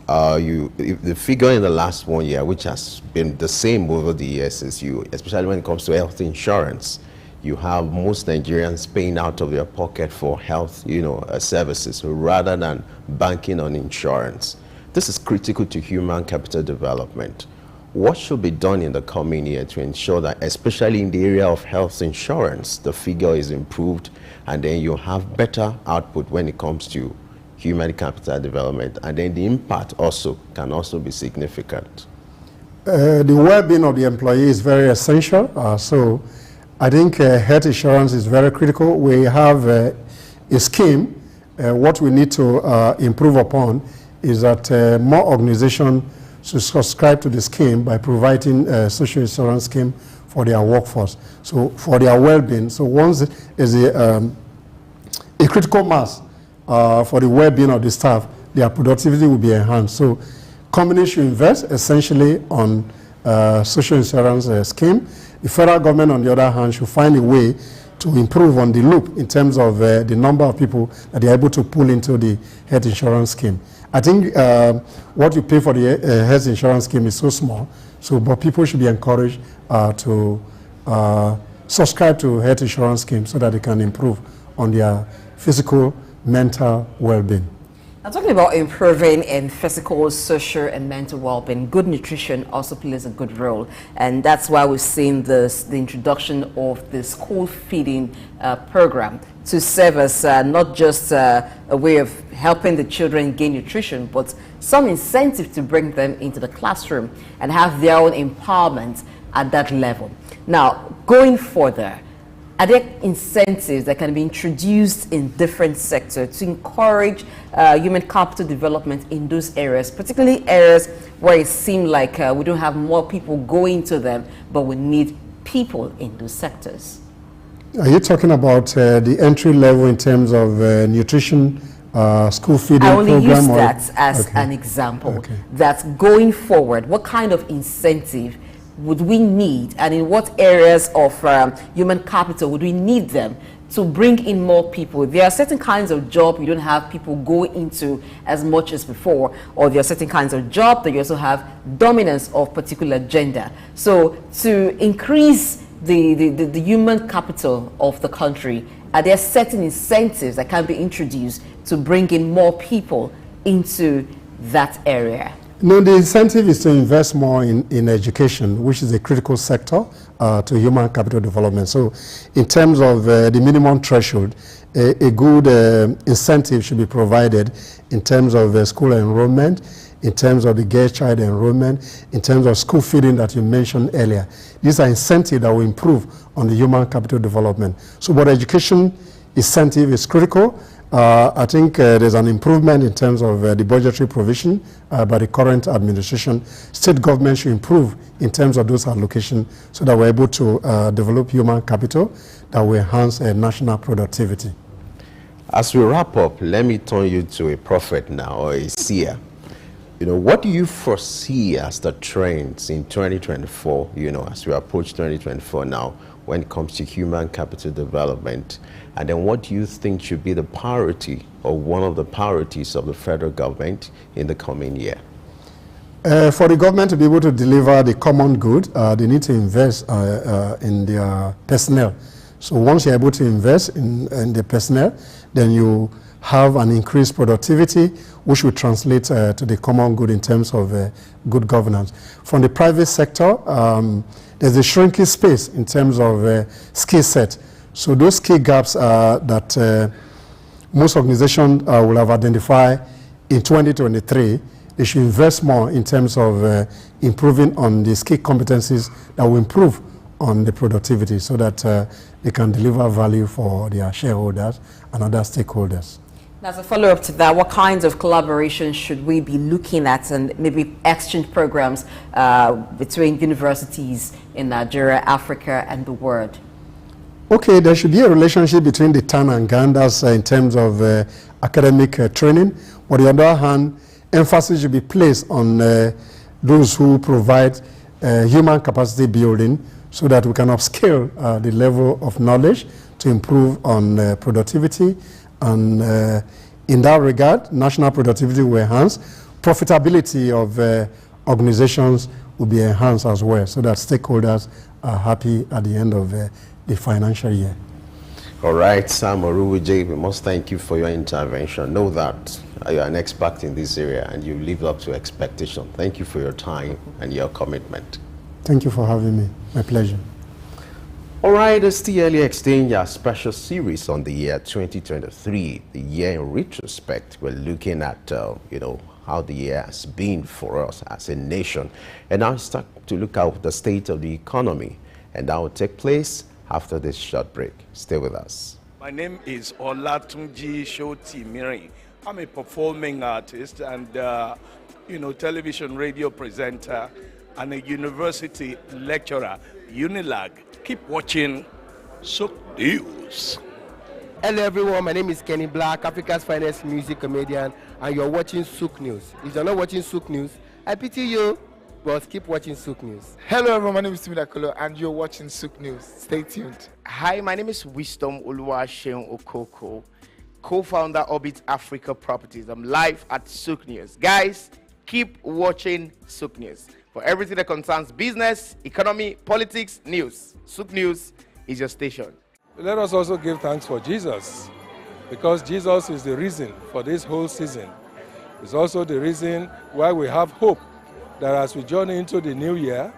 The figure in the last 1 year, which has been the same over the years, is especially when it comes to health insurance, you have most Nigerians paying out of their pocket for health, services rather than banking on insurance. This is critical to human capital development. What should be done in the coming year to ensure that, especially in the area of health insurance, the figure is improved and then you have better output when it comes to human capital development, and then the impact can also be significant?
The well-being of the employee is very essential. So I think health insurance is very critical. We have a scheme. What we need to improve upon is that more organizations should subscribe to the scheme by providing a social insurance scheme for their workforce, so for their well-being. So once there's a critical mass for the well-being of the staff, their productivity will be enhanced. So companies should invest essentially on social insurance scheme. The federal government, on the other hand, should find a way to improve on the loop in terms of the number of people that they are able to pull into the health insurance scheme. I think what you pay for the health insurance scheme is so small, but people should be encouraged to subscribe to health insurance scheme so that they can improve on their physical, mental well-being.
Now, talking about improving in physical, social, and mental well-being, good nutrition also plays a good role, and that's why we've seen the introduction of the school feeding program to serve as not just a way of helping the children gain nutrition, but some incentive to bring them into the classroom and have their own empowerment at that level. Now, going further, are there incentives that can be introduced in different sectors to encourage human capital development in those areas, particularly areas where it seems like we don't have more people going to them, but we need people in those sectors?
Are you talking about the entry level in terms of nutrition, school feeding program?
I only use that as an example. That going forward, what kind of incentive would we need, and in what areas of human capital would we need them to bring in more people? There are certain kinds of job you don't have people go into as much as before, or there are certain kinds of job that you also have dominance of particular gender. So to increase the human capital of the country, are there certain incentives that can be introduced to bring in more people into that area?
No, the incentive is to invest more in education, which is a critical sector to human capital development. So in terms of the minimum threshold, a good incentive should be provided in terms of school enrollment, in terms of the girl child enrollment, in terms of school feeding that you mentioned earlier. These are incentives that will improve on the human capital development. So but education incentive is critical. I think there's an improvement in terms of the budgetary provision by the current administration. State government should improve in terms of those allocations so that we're able to develop human capital that will enhance national productivity.
As we wrap up, let me turn you to a prophet now, or a seer. You know, what do you foresee as the trends in 2024, you know, as we approach 2024 now, when it comes to human capital development? And then what do you think should be the priority, or one of the priorities of the federal government in the coming year?
For the government to be able to deliver the common good, they need to invest in their personnel. So once you're able to invest in the personnel, then you have an increased productivity, which will translate to the common good in terms of good governance. From the private sector, there's a shrinking space in terms of skill set. So those skill gaps that most organizations will have identified in 2023, they should invest more in terms of improving on the skill competencies that will improve on the productivity so that they can deliver value for their shareholders and other stakeholders.
As a follow-up to that, what kinds of collaboration should we be looking at, and maybe exchange programs between universities in Nigeria, Africa, and the world?
Okay, there should be a relationship between the TAN and GANDAS in terms of academic training. But on the other hand, emphasis should be placed on those who provide human capacity building so that we can upscale the level of knowledge to improve on productivity. And in that regard, national productivity will enhance. Profitability of organizations will be enhanced as well, so that stakeholders are happy at the end of the financial year.
All right, Sam Oruwuje, we must thank you for your intervention. Know that you are an expert in this area and you live up to expectation. Thank you for your time and your commitment.
Thank you for having me. My pleasure.
All right, it's the Early Exchange, our special series on the year 2023, the year in retrospect. We're looking at, you know, how the year has been for us as a nation. And now it's time to look at the state of the economy. And that will take place after this short break. Stay with us.
My name is Olatunji Shoti Miri. I'm a performing artist and, you know, television radio presenter and a university lecturer, Unilag. Keep watching Souq News.
Hello everyone, my name is Kenny Black, Africa's finest music comedian
and you're watching Souq News. If you're not watching Souq News, I pity you, but keep watching Souq News.
Hello everyone, my name is Timmy Dakolo and you're watching Souq News. Stay tuned.
Hi, my name is Wisdom Oluwaseun Okoko, co-founder Orbit Africa Properties. I'm live at Souq News. Guys, keep watching Souq News for everything that concerns business, economy, politics, news. Souq News is your station.
Let us also give thanks for Jesus, because Jesus is the reason for this whole season. It's also the reason why we have hope that as we journey into the new year,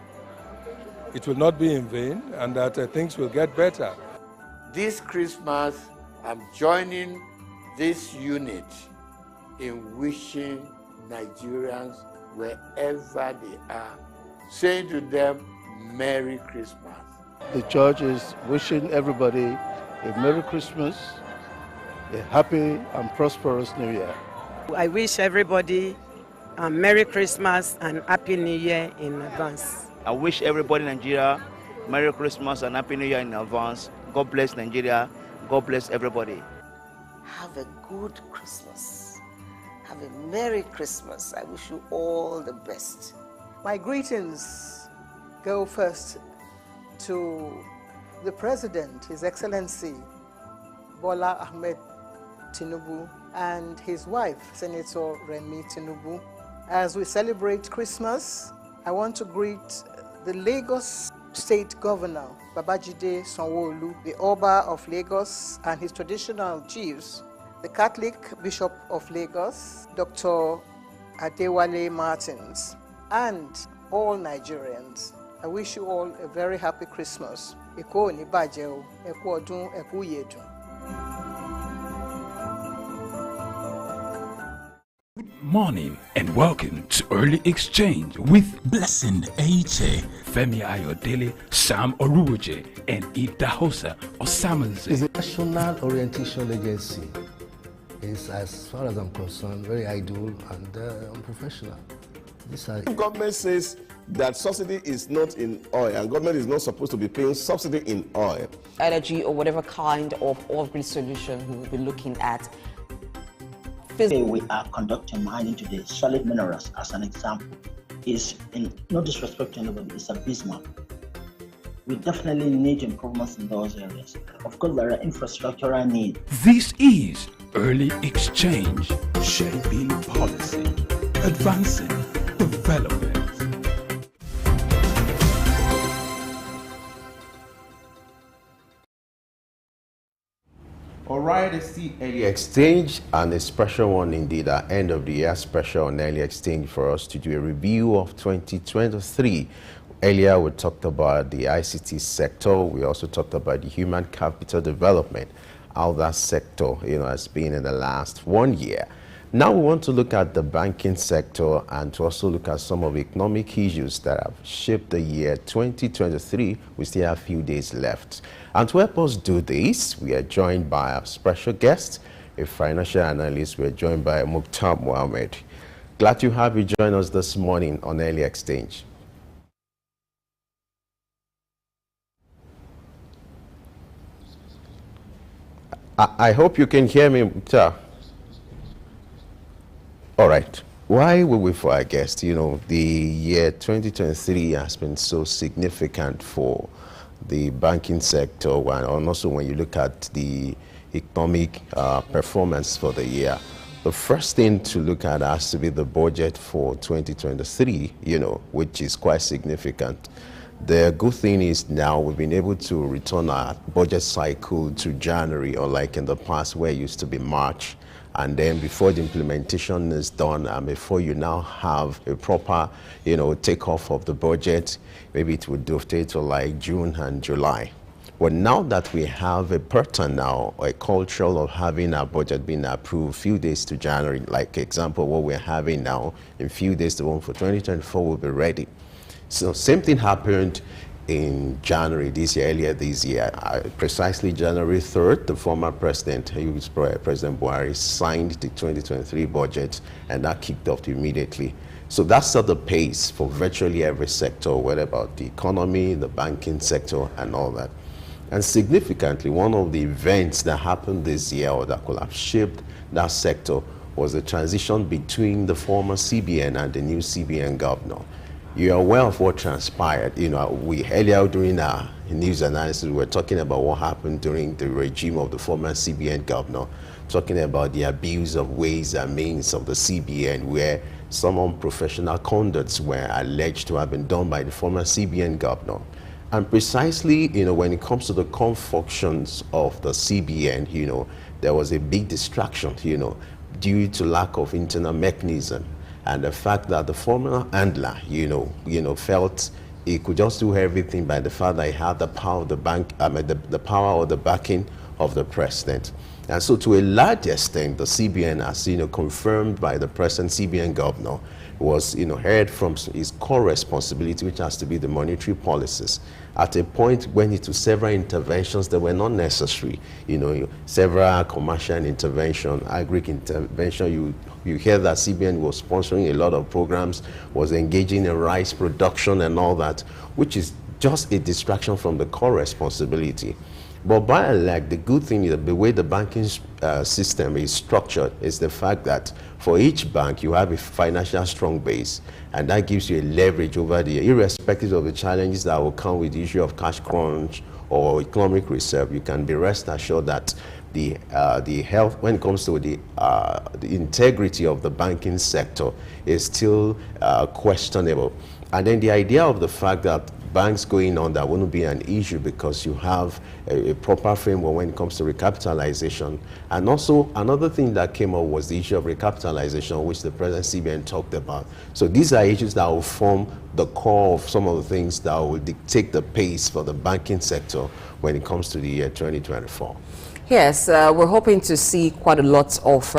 it will not be in vain and that things will get better.
This Christmas, I'm joining this unit in wishing Nigerians, wherever they are, saying to them, Merry Christmas.
The church is wishing everybody a Merry Christmas, a happy and prosperous New Year.
I wish everybody a Merry Christmas and Happy New Year in advance.
I wish everybody in Nigeria Merry Christmas and Happy New Year in advance. God bless Nigeria. God bless everybody.
Have a good Christmas. Have a Merry Christmas. I wish you all the best.
My greetings go first to the President, His Excellency Bola Ahmed Tinubu, and his wife, Senator Remi Tinubu. As we celebrate Christmas, I want to greet the Lagos State Governor, Babajide Sanwo-Olu, the Oba of Lagos and his traditional chiefs, the Catholic Bishop of Lagos, Dr. Adewale Martins, and all Nigerians. I wish you all a very happy Christmas. Eko ni baje o, eku odun, eku yedun.
Good morning and welcome to Early Exchange with Blessing Aiche, Femi Ayodele, Sam Oruoje, and Idahosa Osamanze.
It's a national orientation agency. It's, as far as I'm concerned, very idle and unprofessional.
Government says that subsidy is not in oil, and government is not supposed to be paying subsidy in oil.
Energy or whatever kind of off-grid solution we will be looking at.
Today we are conducting mining today. Solid minerals, as an example, is, in no disrespect to anybody, it's abysmal. We definitely need improvements in those areas. Of course, there are infrastructural needs.
This is Early Exchange, shaping policy, advancing development.
All right, it's the Early Exchange, and a special one indeed, our end of the year special on Early Exchange for us to do a review of 2023. Earlier, we talked about the ICT sector. We also talked about the human capital development, how that sector, has been in the last 1 year. Now we want to look at the banking sector and to also look at some of the economic issues that have shaped the year 2023. We still have a few days left. And to help us do this, we are joined by a special guest, a financial analyst. We are joined by Mukhtar Mohammed. Glad to have you join us this morning on Early Exchange. I hope you can hear me, Mukhtar. All right. Why we wait for our guest? The year 2023 has been so significant for the banking sector, and also when you look at the economic performance for the year. The first thing to look at has to be the budget for 2023, which is quite significant. The good thing is now we've been able to return our budget cycle to January, unlike in the past where it used to be March. And then before the implementation is done, and before you now have a proper, takeoff of the budget, maybe it would dovetail to like June and July. Well, now that we have a pattern now, a culture of having our budget being approved few days to January, like example, what we're having now, in few days, the one for 2024 will be ready. So same thing happened in January this year, earlier this year, precisely January 3rd, the former president, President Buhari, signed the 2023 budget, and that kicked off immediately. So that's set the pace for virtually every sector, whether about the economy, the banking sector, and all that. And significantly, one of the events that happened this year or that could have shaped that sector was the transition between the former CBN and the new CBN governor. You are aware of what transpired. We earlier during our news analysis, we were talking about what happened during the regime of the former CBN governor, talking about the abuse of ways and means of the CBN, where some unprofessional conducts were alleged to have been done by the former CBN governor. And precisely, when it comes to the core functions of the CBN, there was a big distraction, due to lack of internal mechanism. And the fact that the former handler, felt he could just do everything by the fact that he had the power of the bank, the power or the backing of the president. And so to a large extent, the CBN, as confirmed by the present CBN governor, was heard from his core responsibility, which has to be the monetary policies. At a point went into several interventions that were not necessary. Several commercial intervention, agri intervention. You hear that CBN was sponsoring a lot of programs, was engaging in rice production and all that, which is just a distraction from the core responsibility. But by and large, the good thing is that the way the banking system is structured is the fact that for each bank, you have a financial strong base, and that gives you a leverage over the, irrespective of the challenges that will come with the issue of cash crunch or economic reserve. You can be rest assured that the health, when it comes to the integrity of the banking sector, is still questionable. And then the idea of the fact that banks going on, that wouldn't be an issue because you have a proper framework when it comes to recapitalization. And also another thing that came up was the issue of recapitalization, which the President CBN talked about. So these are issues that will form the core of some of the things that will dictate the pace for the banking sector when it comes to the year 2024.
Yes, we're hoping to see quite a lot of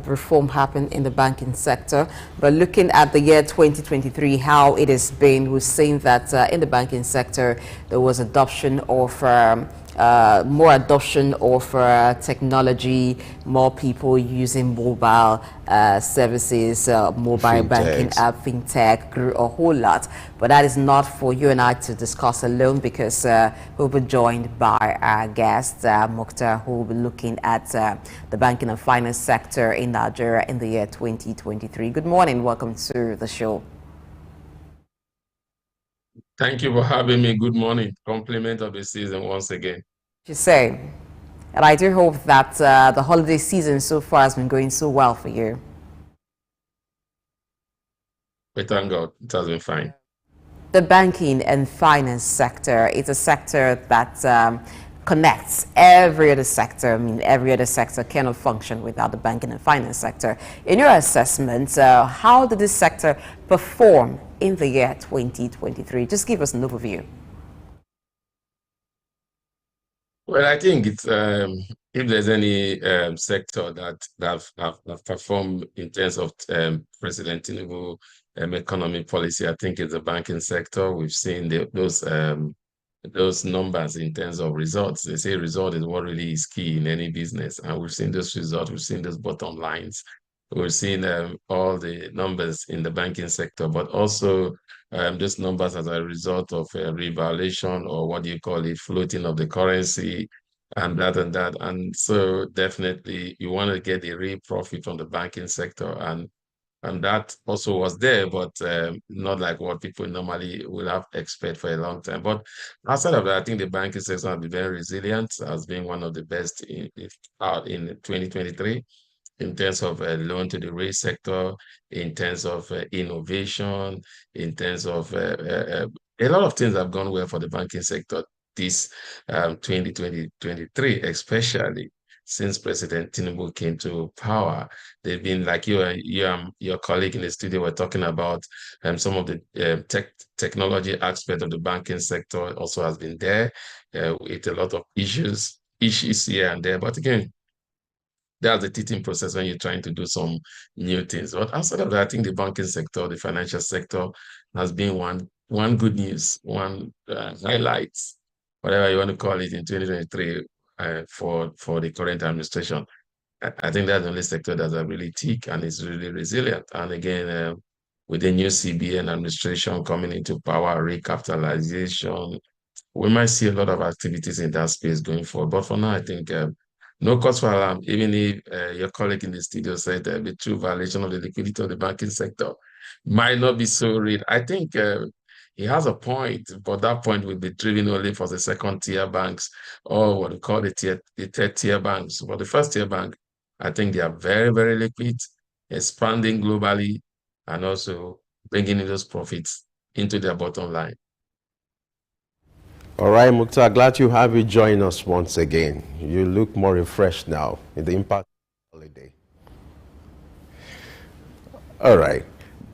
reform happen in the banking sector. But looking at the year 2023, how it has been, we're seeing that in the banking sector, there was adoption of more adoption of technology, more people using mobile services, mobile banking app, fintech grew a whole lot. But that is not for you and I to discuss alone, because we'll be joined by our guest, Mukhtar, who will be looking at the banking and finance sector in Nigeria in the year 2023. Good morning. Welcome to the show.
Thank you for having me. Good morning. Compliment of the season once again.
You say, and I do hope that the holiday season so far has been going so well for you.
We thank God, it has been fine.
The banking and finance sector is a sector that connects every other sector. I mean, every other sector cannot function without the banking and finance sector. In your assessment, how did this sector perform in the year 2023? Just give us an overview.
Well, I think it's if there's any sector that have performed in terms of President Tinubu economic policy, I think it's the banking sector. We've seen those numbers in terms of results. They say result is what really is key in any business, and we've seen those results. We've seen those bottom lines. We've seen all the numbers in the banking sector, but also those numbers as a result of revaluation, or what do you call it, floating of the currency, and that and that. And so definitely you want to get the real profit from the banking sector, and that also was there, but not like what people normally will have expect for a long time. But outside of that, I think the banking sector has been very resilient, has been one of the best in 2023. In terms of loan to the real sector, in terms of innovation, in terms of a lot of things have gone well for the banking sector this 2023, especially since President Tinubu came to power. They've been, like you and your colleague in the studio were talking about, some of the technology aspect of the banking sector also has been there with a lot of issues here and there. But again, that's the teaching process when you're trying to do some new things. But outside of that, I think the banking sector, the financial sector has been one good news, one highlights, whatever you want to call it, in 2023 for the current administration. I think that's the only sector that's a really thick and is really resilient. And again, with the new CBN administration coming into power, recapitalization, we might see a lot of activities in that space going forward. But for now, I think no cause for alarm, even if your colleague in the studio said the true violation of the liquidity of the banking sector might not be so real. I think he has a point, but that point will be driven only for the second tier banks or what we call the third tier banks. For the first tier bank, I think they are very, very liquid, expanding globally, and also bringing in those profits into their bottom line.
All right, Mukhtar, glad to have you join us once again. You look more refreshed now in the impact holiday. All right,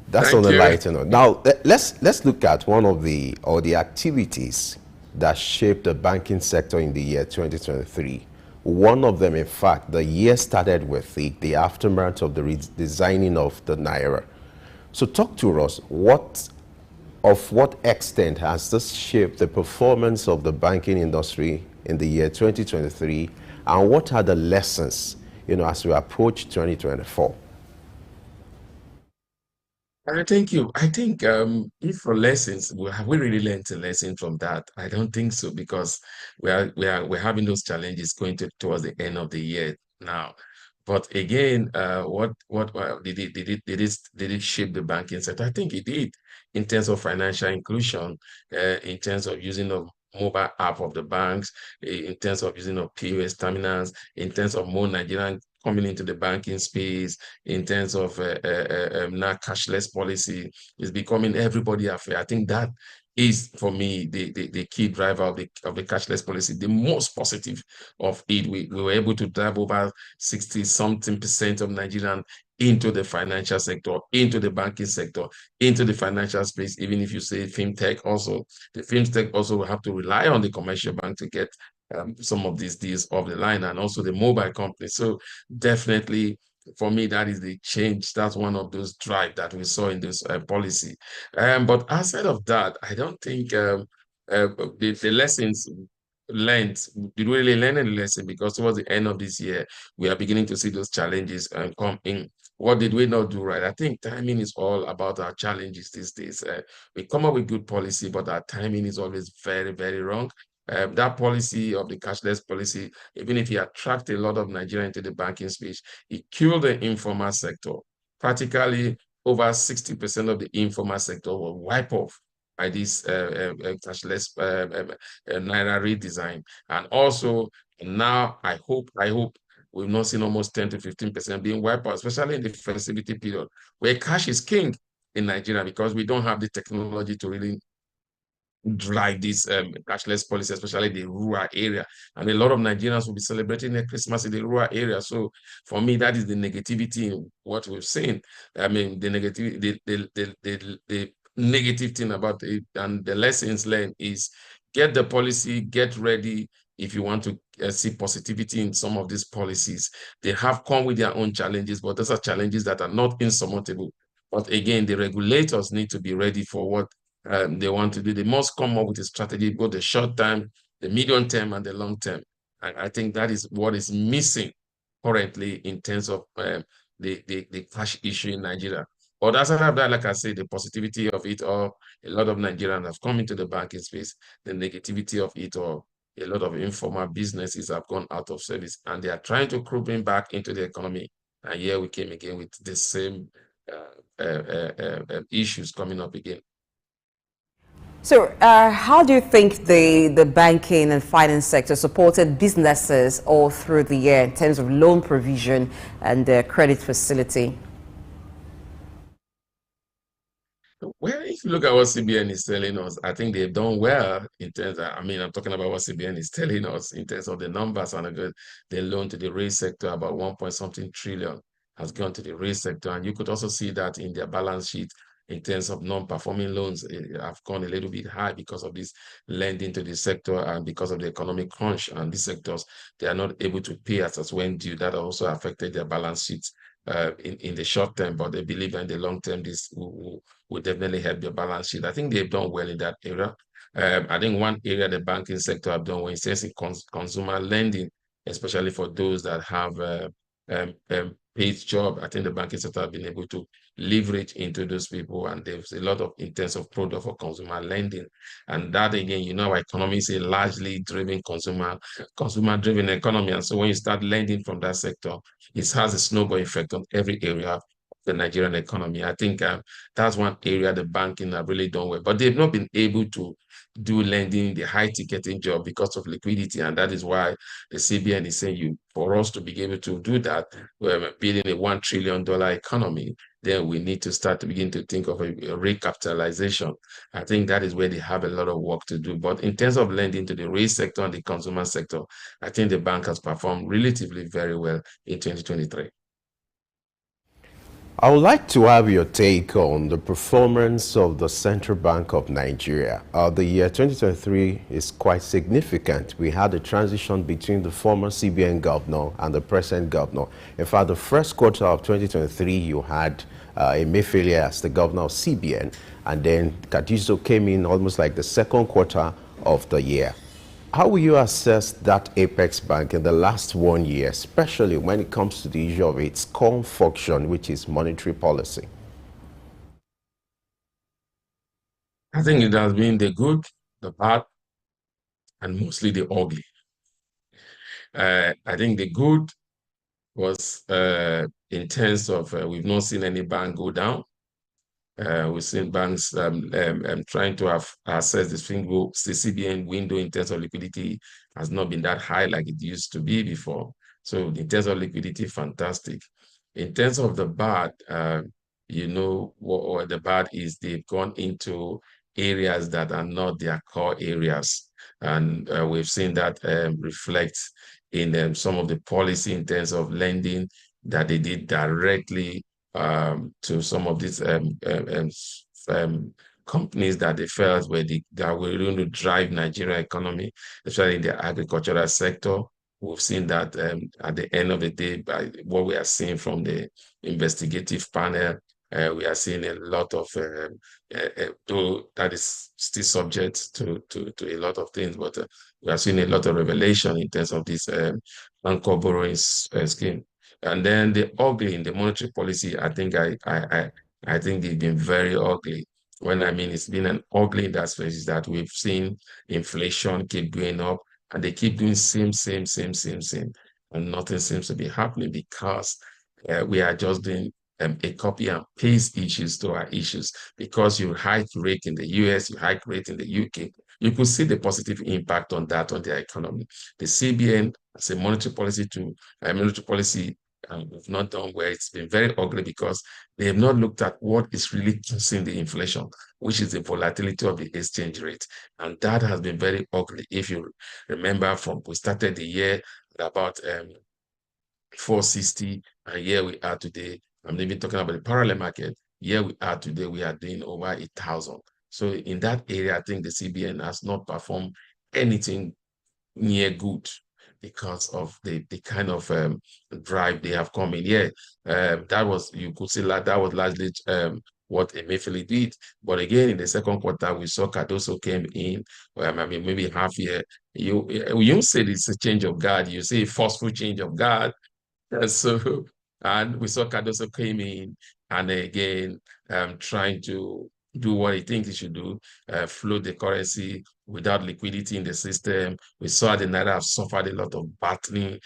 that's
Thank
on the
you.
lighter note. Now let's look at one of the activities that shaped the banking sector in the year 2023. One of them, in fact, the year started with the aftermath of the redesigning of the naira. So talk to us, what extent has this shaped the performance of the banking industry in the year 2023, and what are the lessons, as we approach 2024?
Thank you. I think if for lessons, have we really learned a lesson from that? I don't think so, because we're having those challenges going towards the end of the year now. But again, what did it shape the banking sector? I think it did, in terms of financial inclusion, in terms of using of mobile app of the banks, in terms of using of POS terminals, in terms of more Nigerian coming into the banking space, in terms of now cashless policy is becoming everybody affair. I think that is, for me, the key driver of the cashless policy. The most positive of it, we were able to drive over 60-something% of Nigerian into the financial sector, into the banking sector, into the financial space. Even if you say fintech, also the fintech also will have to rely on the commercial bank to get some of these deals off the line, and also the mobile company. So definitely, for me, that is the change. That's one of those drive that we saw in this policy. But outside of that, I don't think the lessons learned, did we really learn any lesson? Because towards the end of this year, we are beginning to see those challenges come in. What did we not do right? I think timing is all about our challenges these days. We come up with good policy, but our timing is always very, very wrong. That policy of the cashless policy, even if it attract a lot of Nigerians into the banking space, it killed the informal sector. Practically over 60% of the informal sector will wipe off by this cashless Naira redesign. And also now I hope we've not seen almost 10 to 15% being wiped out, especially in the festivity period, where cash is king in Nigeria, because we don't have the technology to really drive this cashless policy, especially the rural area. And a lot of Nigerians will be celebrating their Christmas in the rural area. So for me, that is the negativity in what we've seen. I mean, the negative thing about it, and the lessons learned, is get the policy, get ready. If you want to see positivity in some of these policies, they have come with their own challenges, but those are challenges that are not insurmountable. But again, the regulators need to be ready for what they want to do. They must come up with a strategy, both the short term, the medium term, and the long term. I think that is what is missing currently in terms of the cash issue in Nigeria. But outside of that, like I said, the positivity of it all, a lot of Nigerians have come into the banking space. The negativity of it all, a lot of informal businesses have gone out of service, and they are trying to creeping back into the economy. And here we came again with the same issues coming up again.
So how do you think the banking and finance sector supported businesses all through the year in terms of loan provision and credit facility?
Well, if you look at what CBN is telling us, I think they've done well in terms of, I'm talking about what CBN is telling us in terms of the numbers, and the loan to the real sector, about 1 trillion has gone to the real sector. And you could also see that in their balance sheet in terms of non-performing loans have gone a little bit high because of this lending to the sector and because of the economic crunch. And these sectors, they are not able to pay as when due. That also affected their balance sheets in the short term, but they believe in the long term this will definitely help their balance sheet. I think they've done well in that area. I think one area the banking sector have done well is in consumer lending, especially for those that have paid job. I think the banking sector have been able to leverage into those people, and there's a lot of intensive product for consumer lending. And that again, you know, our economy is a largely driven consumer-driven economy. And so when you start lending from that sector, it has a snowball effect on every area of the Nigerian economy. I think that's one area the banking have really done well, but they've not been able to do lending, the high ticketing job, because of liquidity. And that is why the CBN is saying for us to be able to do that, we're building a $1 trillion economy, then we need to start to begin to think of a recapitalization. I think that is where they have a lot of work to do. But in terms of lending to the real sector and the consumer sector, I think the bank has performed relatively very well in 2023.
I would like to have your take on the performance of the Central Bank of Nigeria. The year 2023 is quite significant. We had a transition between the former CBN governor and the present governor. In fact, the first quarter of 2023, you had Emefiele as the governor of CBN, and then Kadiso came in almost like the second quarter of the year. How will you assess that Apex Bank in the last 1 year, especially when it comes to the issue of its core function, which is monetary policy?
I think it has been the good, the bad, and mostly the ugly. I think the good was in terms of we've not seen any bank go down. We've seen banks trying to access the CBN window in terms of liquidity has not been that high like it used to be before. So in terms of liquidity, fantastic. In terms of the bad, you know what the bad is, they've gone into areas that are not their core areas. And we've seen that reflect in some of the policy in terms of lending that they did directly to some of these companies that they felt that were going to drive Nigeria economy, especially in the agricultural sector. We've seen that at the end of the day, by what we are seeing from the investigative panel, we are seeing a lot of, though that is still subject to a lot of things, but we are seeing a lot of revelation in terms of this anchor borrowing scheme. And then the ugly in the monetary policy, I think think they've been very ugly. When I mean it's been an ugly in that space is that we've seen inflation keep going up, and they keep doing same, and nothing seems to be happening because we are just doing a copy and paste issues to our issues. Because you hike rate in the US, you hike rate in the UK, you could see the positive impact on that on their economy. The CBN as a monetary policy have not done well. It's been very ugly because they have not looked at what is really causing the inflation, which is the volatility of the exchange rate. And that has been very ugly. If you remember, we started the year at about 460, and here we are today. I'm even talking about the parallel market. Here we are today, we are doing over 8,000. So in that area, I think the CBN has not performed anything near good, because of the kind of drive they have come in. Yeah, that was, you could see that was largely what Emefiele did. But again, in the second quarter, we saw Cardoso came in. I mean, maybe half year. You say it's a change of guard. You say a forceful change of guard. And so, and we saw Cardoso came in, and again, trying to do what he thinks he should do, float the currency without liquidity in the system. We saw the Naira have suffered a lot of battling.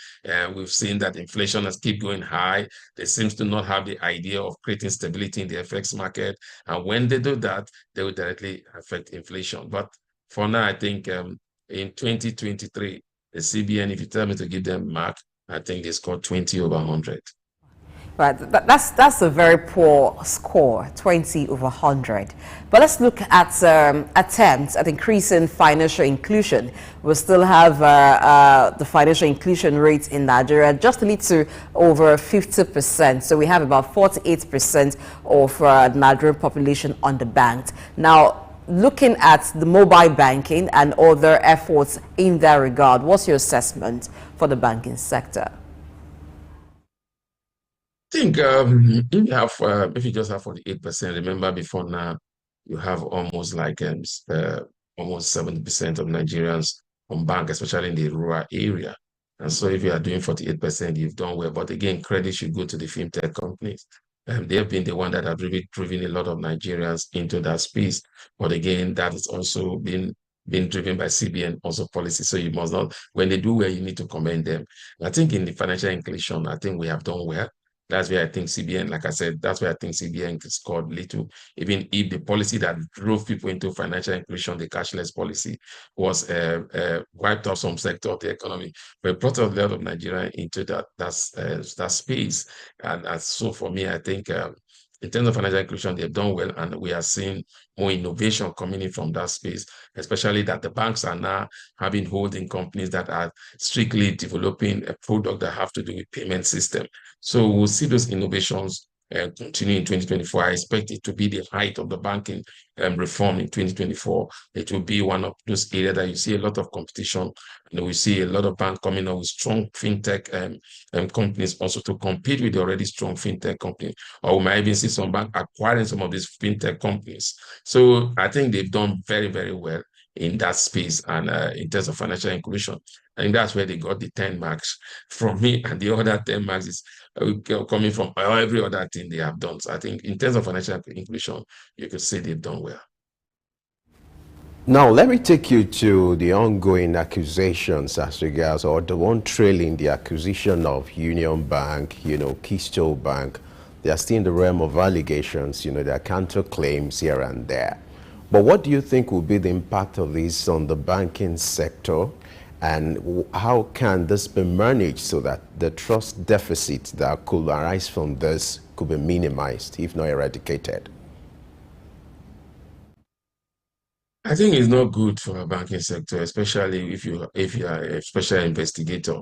We've seen that inflation has kept going high. They seem to not have the idea of creating stability in the FX market. And when they do that, they will directly affect inflation. But for now, I think in 2023, the CBN, if you tell me to give them a mark, I think they scored 20 over 100.
Right, that's a very poor score, 20 over 100. But let's look at attempts at increasing financial inclusion. We still have the financial inclusion rate in Nigeria just a little over 50%. So we have about 48% of the Nigerian population underbanked. Now, looking at the mobile banking and other efforts in that regard, what's your assessment for the banking sector?
I think if you just have 48%, remember before now, you have almost like almost 70% of Nigerians on bank, especially in the rural area. And so if you are doing 48%, you've done well. But again, credit should go to the fintech companies. They have been the one that have really driven a lot of Nigerians into that space. But again, that is also been driven by CBN also policy. So you must not, when they do well, you need to commend them. I think in the financial inclusion, I think we have done well. That's where I think CBN, like I said, that's where I think CBN scored little. Even if the policy that drove people into financial inclusion, the cashless policy, was wiped off some sector of the economy, but brought a lot of Nigeria into that space. And so for me, I think in terms of financial inclusion, they've done well, and we are seeing more innovation coming in from that space, especially that the banks are now having holding companies that are strictly developing a product that have to do with payment system. So we'll see those innovations continue in 2024. I expect it to be the height of the banking reform in 2024. It will be one of those areas that you see a lot of competition, and we see a lot of banks coming up with strong fintech companies also to compete with the already strong fintech companies. Or we might even see some bank acquiring some of these fintech companies. So I think they've done very, very well in that space, and in terms of financial inclusion. I think that's where they got the 10 marks from me, and the other 10 marks is coming from every other thing they have done. So I think in terms of financial inclusion, you could say they've done well.
Now, let me take you to the ongoing accusations as regards, or the one trailing the acquisition of Union Bank, Keystone Bank. They are still in the realm of allegations, there are counterclaims here and there. But what do you think will be the impact of this on the banking sector? And how can this be managed so that the trust deficit that could arise from this could be minimized, if not eradicated?
I think it's not good for a banking sector, especially if you are a special investigator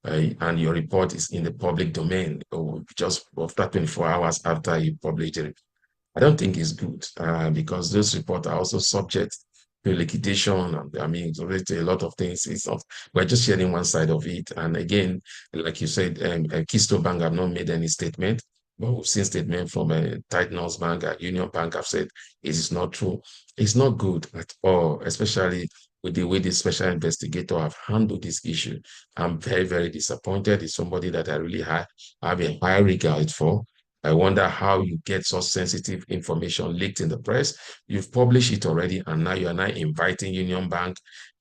and your report is in the public domain, or just after 24 hours after you publish it. I don't think it's good because those reports are also subject to liquidation. And I mean, it's already a lot of things. It's not, we're just sharing one side of it. And again, like you said, Keystone Bank have not made any statement, but we've seen statement from Titanus Bank and Union Bank have said it is not true. It's not good at all, especially with the way the special investigator have handled this issue. I'm very, very disappointed. It's somebody that I really have a high regard for. I wonder how you get such sensitive information leaked in the press. You've published it already, and now you are now inviting Union Bank.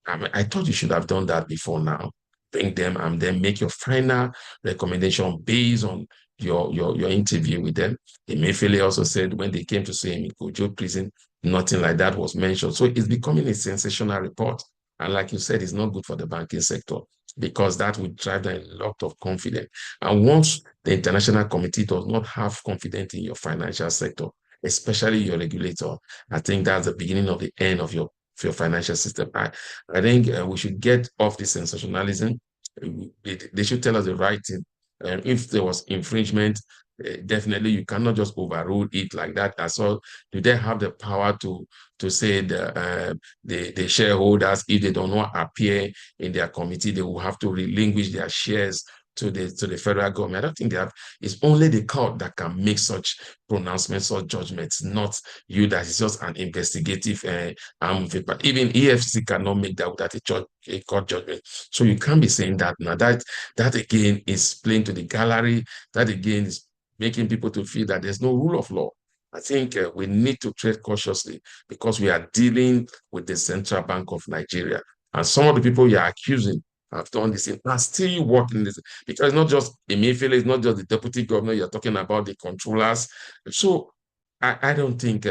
I thought you should have done that before now. Bring them and then make your final recommendation based on your interview with them. Emefiele also said when they came to see him in Kojo prison, nothing like that was mentioned. So it's becoming a sensational report. And like you said, it's not good for the banking sector, because that would drive down a lot of confidence. And once the international committee does not have confidence in your financial sector, especially your regulator, I think that's the beginning of the end of your financial system. I think we should get off the sensationalism. They should tell us the right thing. If there was infringement, definitely you cannot just overrule it like that. So do they have the power to say the shareholders, if they do not appear in their committee, they will have to relinquish their shares to the federal government? I don't think they have. It's only the court that can make such pronouncements or judgments, not you. That is just an investigative arm of it. But even EFCC cannot make that without a court judgment. So you can't be saying that now. That again is playing to the gallery. That again is making people to feel that there's no rule of law. I think we need to tread cautiously, because we are dealing with the Central Bank of Nigeria. And some of the people you are accusing have done this and are still working this, because it's not just Emefiele, it's not just the deputy governor, you're talking about the controllers. So I don't think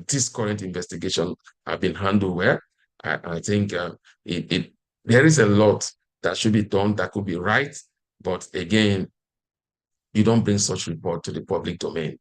this current investigation have been handled well. I think there is a lot that should be done that could be right, but again, you don't bring such report to the public domain.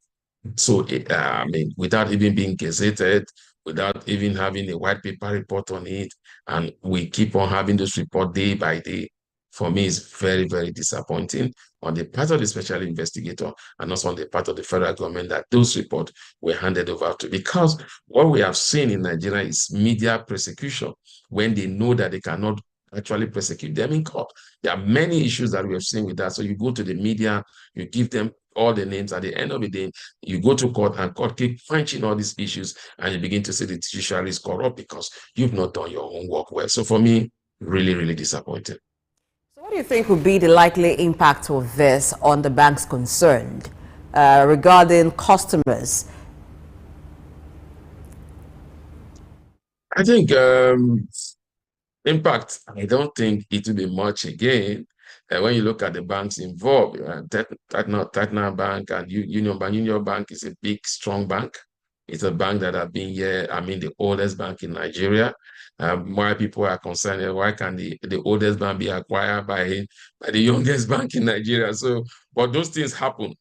So, I mean, without even being gazetted, without even having a white paper report on it, and we keep on having this report day by day, for me, it's very, very disappointing on the part of the special investigator and also on the part of the federal government that those reports were handed over to. Because what we have seen in Nigeria is media persecution when they know that they cannot actually prosecute them in court. There are many issues that we have seen with that. So you go to the media, you give them all the names. At the end of the day, you go to court, and court keep finding all these issues, and you begin to say the judiciary is corrupt because you've not done your own work well. So for me, really, really disappointed.
So what do you think would be the likely impact of this on the banks concerned? regarding customers?
I think impact, I don't think it will be much again. When you look at the banks involved, Tecna Bank and Union Bank. Union Bank is a big, strong bank. It's a bank that has been here, I mean, the oldest bank in Nigeria. Why people are concerned, why can the oldest bank be acquired by the youngest bank in Nigeria? So, but those things happen.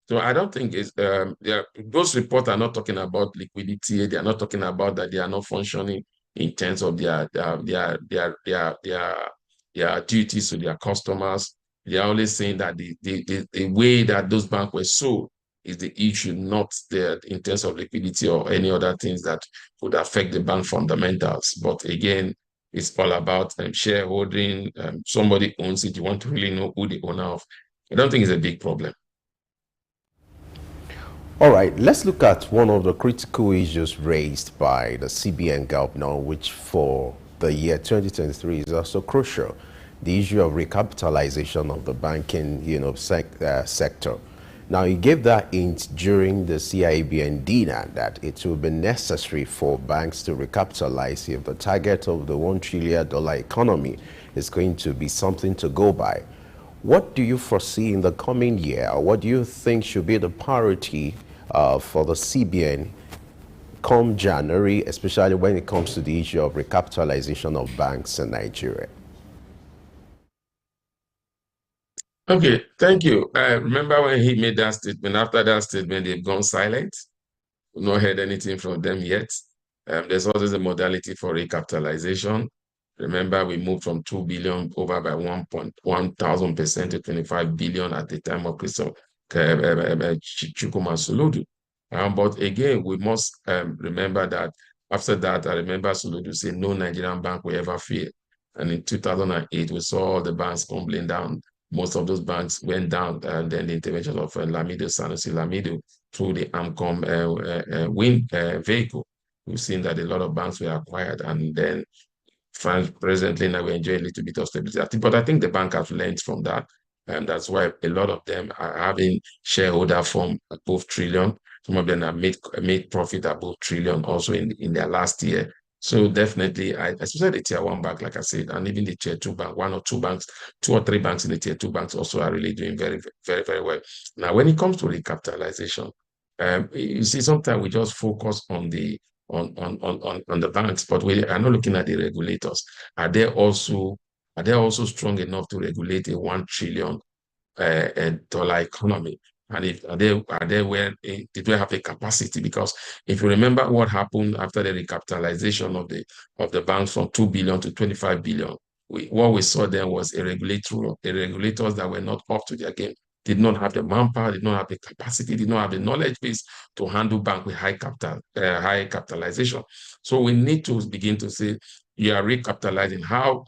So I don't think it's those reports are not talking about liquidity. They are not talking about that they are not functioning in terms of their duties to their customers. They are always saying that the way that those banks were sold is the issue, not in terms of liquidity or any other things that would affect the bank fundamentals. But again, it's all about shareholding. Somebody owns it. You want to really know who the owner of. I don't think it's a big problem.
All right, let's look at one of the critical issues raised by the CBN governor, which for the year 2023 is also crucial: the issue of recapitalization of the banking, sector. Now, he gave that hint during the CIBN dinner that it will be necessary for banks to recapitalize if the target of the $1 trillion economy is going to be something to go by. What do you foresee in the coming year? What do you think should be the priority for the CBN come January, especially when it comes to the issue of recapitalization of banks in Nigeria?
Okay, thank you. I remember when he made that statement. After that statement, they've gone silent. We've not heard anything from them yet. There's always a modality for recapitalization. Remember, we moved from 2 billion over by 1,000% to 25 billion at the time of Christopher Chukwuma Soludo. But again, we must remember that after that, I remember Soludo saying no Nigerian bank will ever fail. And in 2008, we saw all the banks tumbling down. Most of those banks went down, and then the intervention of Sanusi Lamido through the AMCOM wind vehicle. We've seen that a lot of banks were acquired, and then presently now we enjoy a little bit of stability. But I think the bank has learned from that, and that's why a lot of them are having shareholder form above trillion. Some of them have made profit above trillion also in their last year. So definitely, especially the tier 1 bank, like I said, and even the tier 2 bank, 1 or 2 banks, 2 or 3 banks in the tier 2 banks also are really doing very, very, very well. Now, when it comes to recapitalization, you see, sometimes we just focus on the banks, but we are not looking at the regulators. Are they also strong enough to regulate a $1 trillion economy? And if are they where did they have a capacity? Because if you remember what happened after the recapitalization of the banks from 2 billion to 25 billion, what we saw then was the regulators that were not up to their game, did not have the manpower, did not have the capacity, did not have the knowledge base to handle bank with high capitalization. So we need to begin to say, you are recapitalizing. How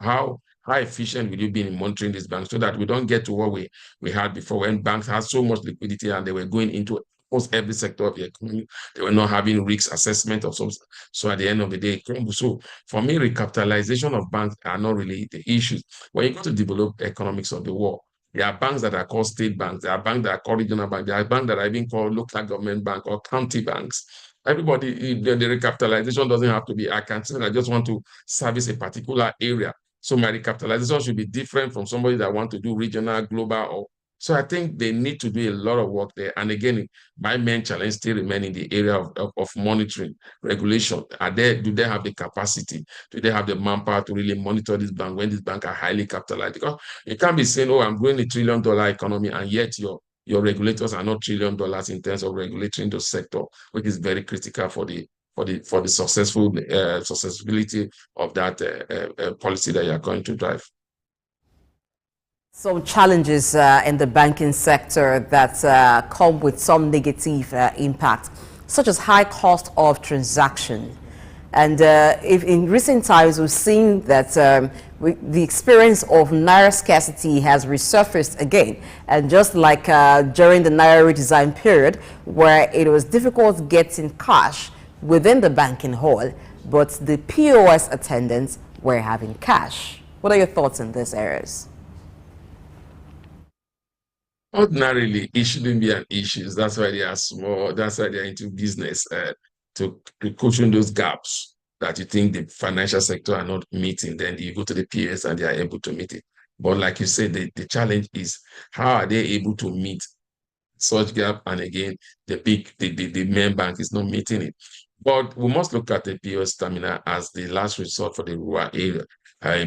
efficient will you be in monitoring these banks so that we don't get to what we had before, when banks had so much liquidity and they were going into almost every sector of the economy. They were not having risk assessment of some. So at the end of the day, so for me, recapitalization of banks are not really the issues. When you go to develop economics of the world, there are banks that are called state banks. There are banks that are called regional banks. There are banks that are even called local government bank or county banks. Everybody, the recapitalization doesn't have to be, I just want to service a particular area. So my recapitalization should be different from somebody that want to do regional, global. So I think they need to do a lot of work there. And again, my main challenge still remains in the area of monitoring, regulation. Do they have the capacity? Do they have the manpower to really monitor this bank when these banks are highly capitalized? Because you can't be saying, oh, I'm growing $1 trillion economy, and yet your regulators are not $1 trillion in terms of regulating the sector, which is very critical for the successful successibility of that policy that you are going to drive.
Some challenges in the banking sector that come with some negative impact, such as high cost of transaction. And if in recent times we've seen that the experience of Naira scarcity has resurfaced again. And just like during the Naira redesign period, where it was difficult getting cash within the banking hall, but the POS attendants were having cash. What are your thoughts in these areas?
Ordinarily, it shouldn't be an issue. That's why they are small. That's why they're into business, to cushion those gaps that you think the financial sector are not meeting. Then you go to the peers and they are able to meet it. But like you said, the challenge is how are they able to meet such gap? And again, the main bank is not meeting it. But we must look at the POS terminal as the last resort for the rural area.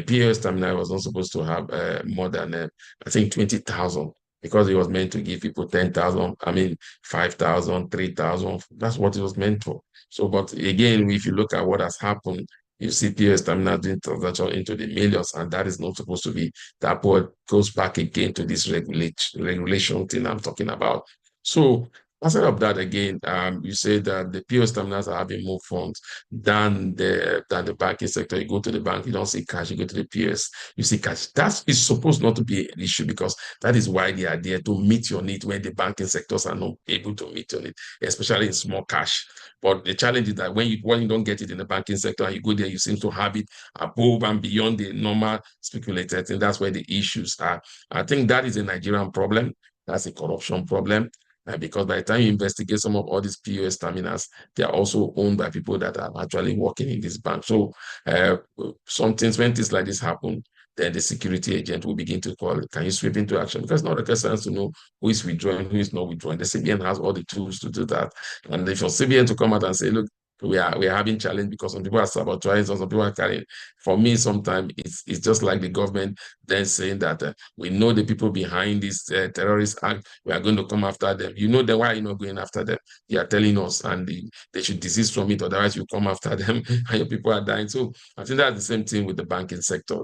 POS terminal was not supposed to have more than, I think, 20,000, because it was meant to give people 10,000, I mean, 5,000, 3,000. That's what it was meant for. So, but again, if you look at what has happened, you see POS terminal doing transaction into the millions, and that is not supposed to be. That what goes back again to this regulation thing I'm talking about. So aside of that, again, you say that the POS terminals are having more funds than the banking sector. You go to the bank, you don't see cash. You go to the POS, you see cash. That is supposed not to be an issue, because that is why they are there, to meet your need when the banking sectors are not able to meet your need, especially in small cash. But the challenge is that when you don't get it in the banking sector and you go there, you seem to have it above and beyond the normal speculated, and that's where the issues are. I think that is a Nigerian problem. That's a corruption problem. Because by the time you investigate some of all these POS terminals, they are also owned by people that are actually working in this bank. So when things like this happen, then the security agent will begin to call, can you sweep into action? Because it's not rocket science to know who is withdrawing, who is not withdrawing. The CBN has all the tools to do that. And if your CBN to come out and say, look, we are having challenge because some people are sabotaging, some people are carrying. For me, sometimes it's just like the government then saying that we know the people behind this terrorist act, we are going to come after them. You know then why are you not going after them? They are telling us, and they should desist from it, otherwise you come after them and your people are dying. So I think that's the same thing with the banking sector.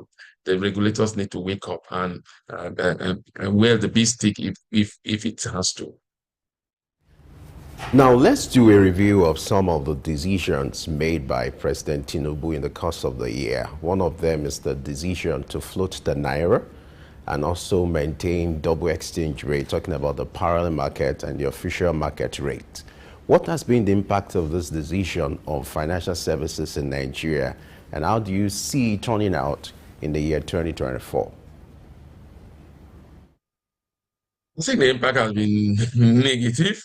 The regulators need to wake up and wear the big stick if it has to.
Now, let's do a review of some of the decisions made by President Tinubu in the course of the year. One of them is the decision to float the Naira and also maintain double exchange rate, talking about the parallel market and the official market rate. What has been the impact of this decision on financial services in Nigeria, and how do you see it turning out in the year 2024?
I think the impact has been negative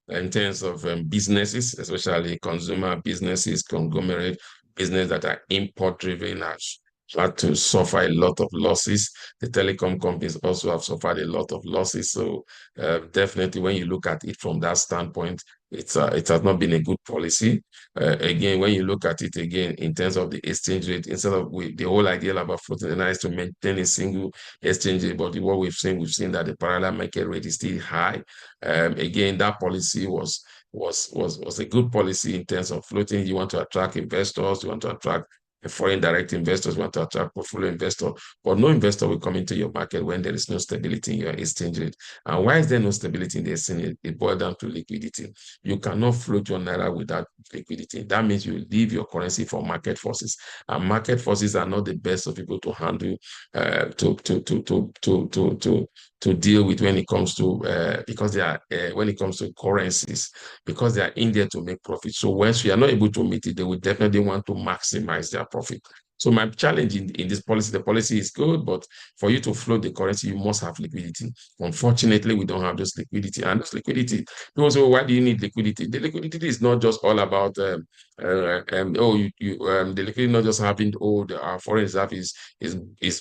in terms of businesses, especially consumer businesses, conglomerate business that are import-driven, have had to suffer a lot of losses. The telecom companies also have suffered a lot of losses. So definitely, when you look at it from that standpoint, it has not been a good policy. Again, when you look at it again in terms of the exchange rate, instead of the whole idea about floating the Naira is to maintain a single exchange rate, but what we've seen that the parallel market rate is still high. Again, that policy was a good policy in terms of floating. You want to attract investors, you want to attract foreign direct investors, you want to attract portfolio investors, but no investor will come into your market when there is no stability in your exchange rate. And why is there no stability in the exchange rate? It boils down to liquidity. You cannot float your Naira without liquidity. That means you leave your currency for market forces, and market forces are not the best of people to handle, to deal with when it comes to because they are when it comes to currencies, because they are in there to make profit. So once we are not able to meet it, they will definitely want to maximize their profit. So my challenge in this policy, the policy is good, but for you to float the currency, you must have liquidity. Unfortunately, we don't have this liquidity. And this liquidity, people say, why do you need liquidity? The liquidity is not just all about, the liquidity not just having, our foreign reserve is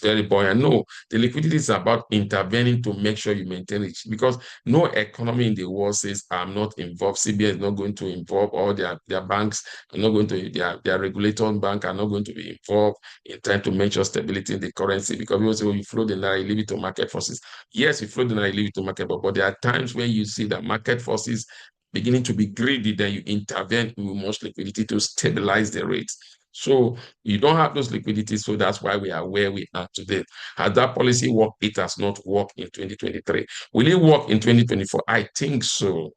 very buoyant. No, the liquidity is about intervening to make sure you maintain it, because no economy in the world says, I'm not involved. CBN is not going to involve, all their banks are not going to, their regulator bank are not going to be involved in trying to make sure stability in the currency, because people say, you float the Naira, you leave it to market forces. Yes, you float the Naira, you leave it to market, but there are times when you see that market forces beginning to be greedy, then you intervene with much liquidity to stabilize the rates. So you don't have those liquidities, so that's why we are where we are today. Has that policy worked? It has not worked in 2023. Will it work in 2024? I think so.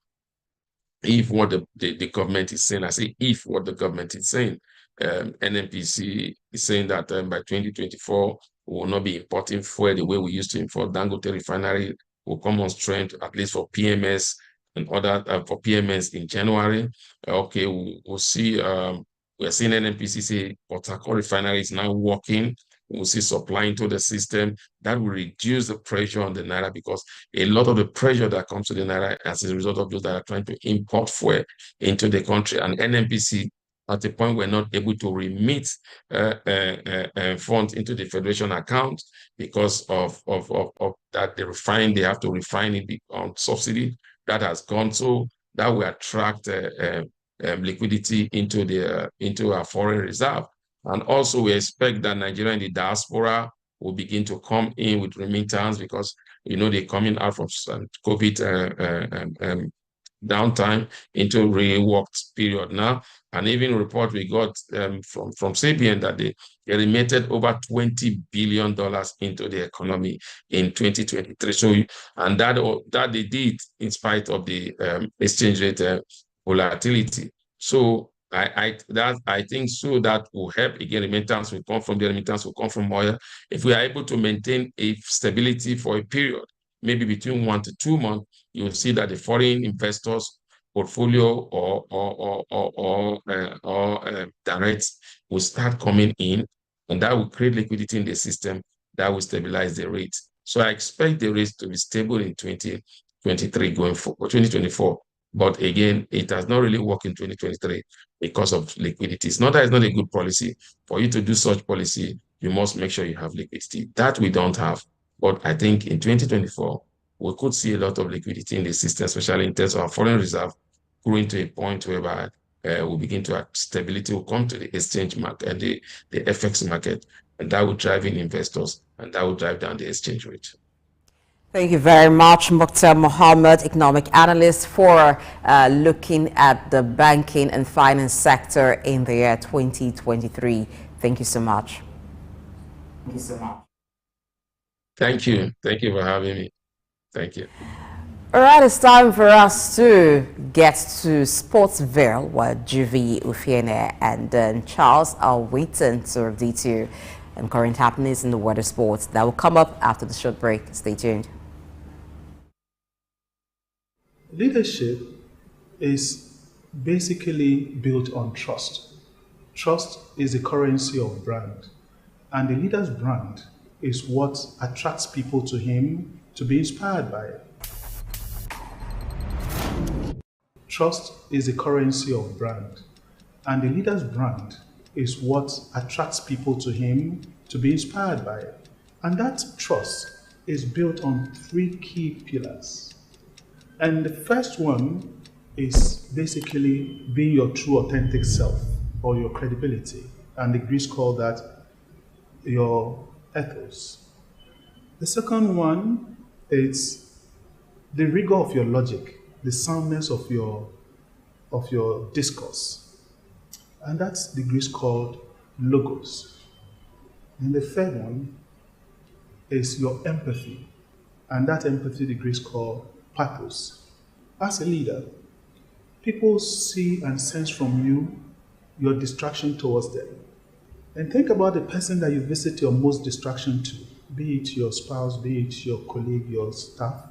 If what the government is saying, I say if what the government is saying, NNPC is saying that by 2024, we will not be importing fuel the way we used to import. Dangote refinery will come on strength, at least for PMS and other, for PMS in January. Okay, we'll see, we're seeing NNPC say Port Harcourt refinery is now working. We'll see supply into the system. That will reduce the pressure on the Naira, because a lot of the pressure that comes to the Naira as a result of those that are trying to import fuel into the country. And NNPC, at the point we're not able to remit funds into the Federation account because of that they have to refine it on subsidy. That has gone, so that will attract liquidity into our foreign reserve. And also we expect that Nigeria in the diaspora will begin to come in with remittance, because they're coming out from COVID downtime into reworked period now. And even report we got from CBN that they remitted over $20 billion into the economy in 2023. So, and that they did in spite of the exchange rate volatility. So I think so that will help. Again, remittance will come from oil. If we are able to maintain a stability for a period, maybe between 1 to 2 months, you'll see that the foreign investors' portfolio or direct will start coming in, and that will create liquidity in the system. That will stabilize the rate. So I expect the rates to be stable in 2023 going forward, 2024. But again, it has not really worked in 2023 because of liquidity. It's not that it's not a good policy. For you to do such policy, you must make sure you have liquidity. That we don't have. But I think in 2024, we could see a lot of liquidity in the system, especially in terms of our foreign reserve, growing to a point whereby we begin to have stability will come to the exchange market and the FX market, and that will drive in investors, and that will drive down the exchange rate.
Thank you very much, Mukhtar Mohammed, economic analyst, for looking at the banking and finance sector in the year 2023. Thank you so much. Thank you so much.
Thank you. Thank you for having me. Thank you.
All right, it's time for us to get to Sportsville, where Juvi Ufiene and Charles are waiting to update you on current happenings in the water sports. That will come up after the short break. Stay tuned.
Leadership is basically built on trust. Trust is the currency of brand, and the leader's brand is what attracts people to him to be inspired by it. Trust is the currency of brand, and the leader's brand is what attracts people to him to be inspired by it. And that trust is built on 3 key pillars. And the first one is basically being your true authentic self, or your credibility. And the Greeks call that your ethos. The second one is the rigor of your logic, the soundness of your discourse. And that's the Greeks called logos. And the third one is your empathy. And that empathy the Greeks call pathos. As a leader, people see and sense from you your distraction towards them. And think about the person that you visit your most distraction to, be it your spouse, be it your colleague, your staff.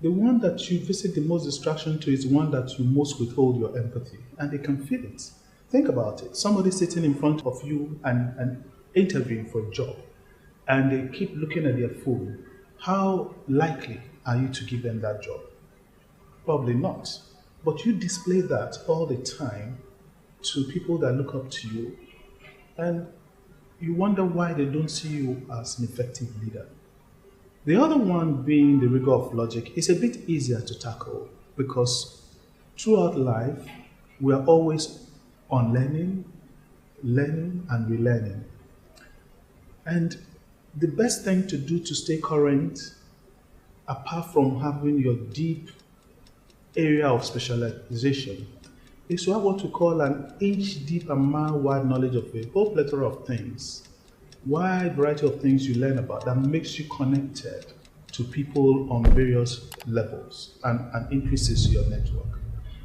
The one that you visit the most distraction to is the one that you most withhold your empathy, and they can feel it. Think about it. Somebody sitting in front of you and interviewing for a job, and they keep looking at their phone. How likely are you to give them that job? Probably not. But you display that all the time to people that look up to you, and you wonder why they don't see you as an effective leader. The other one, being the rigor of logic, is a bit easier to tackle, because throughout life we are always on learning and relearning. And the best thing to do to stay current, apart from having your deep area of specialization, is to have what we call an inch deep and mile wide knowledge of a whole plethora of things, wide variety of things you learn about that makes you connected to people on various levels and increases your network.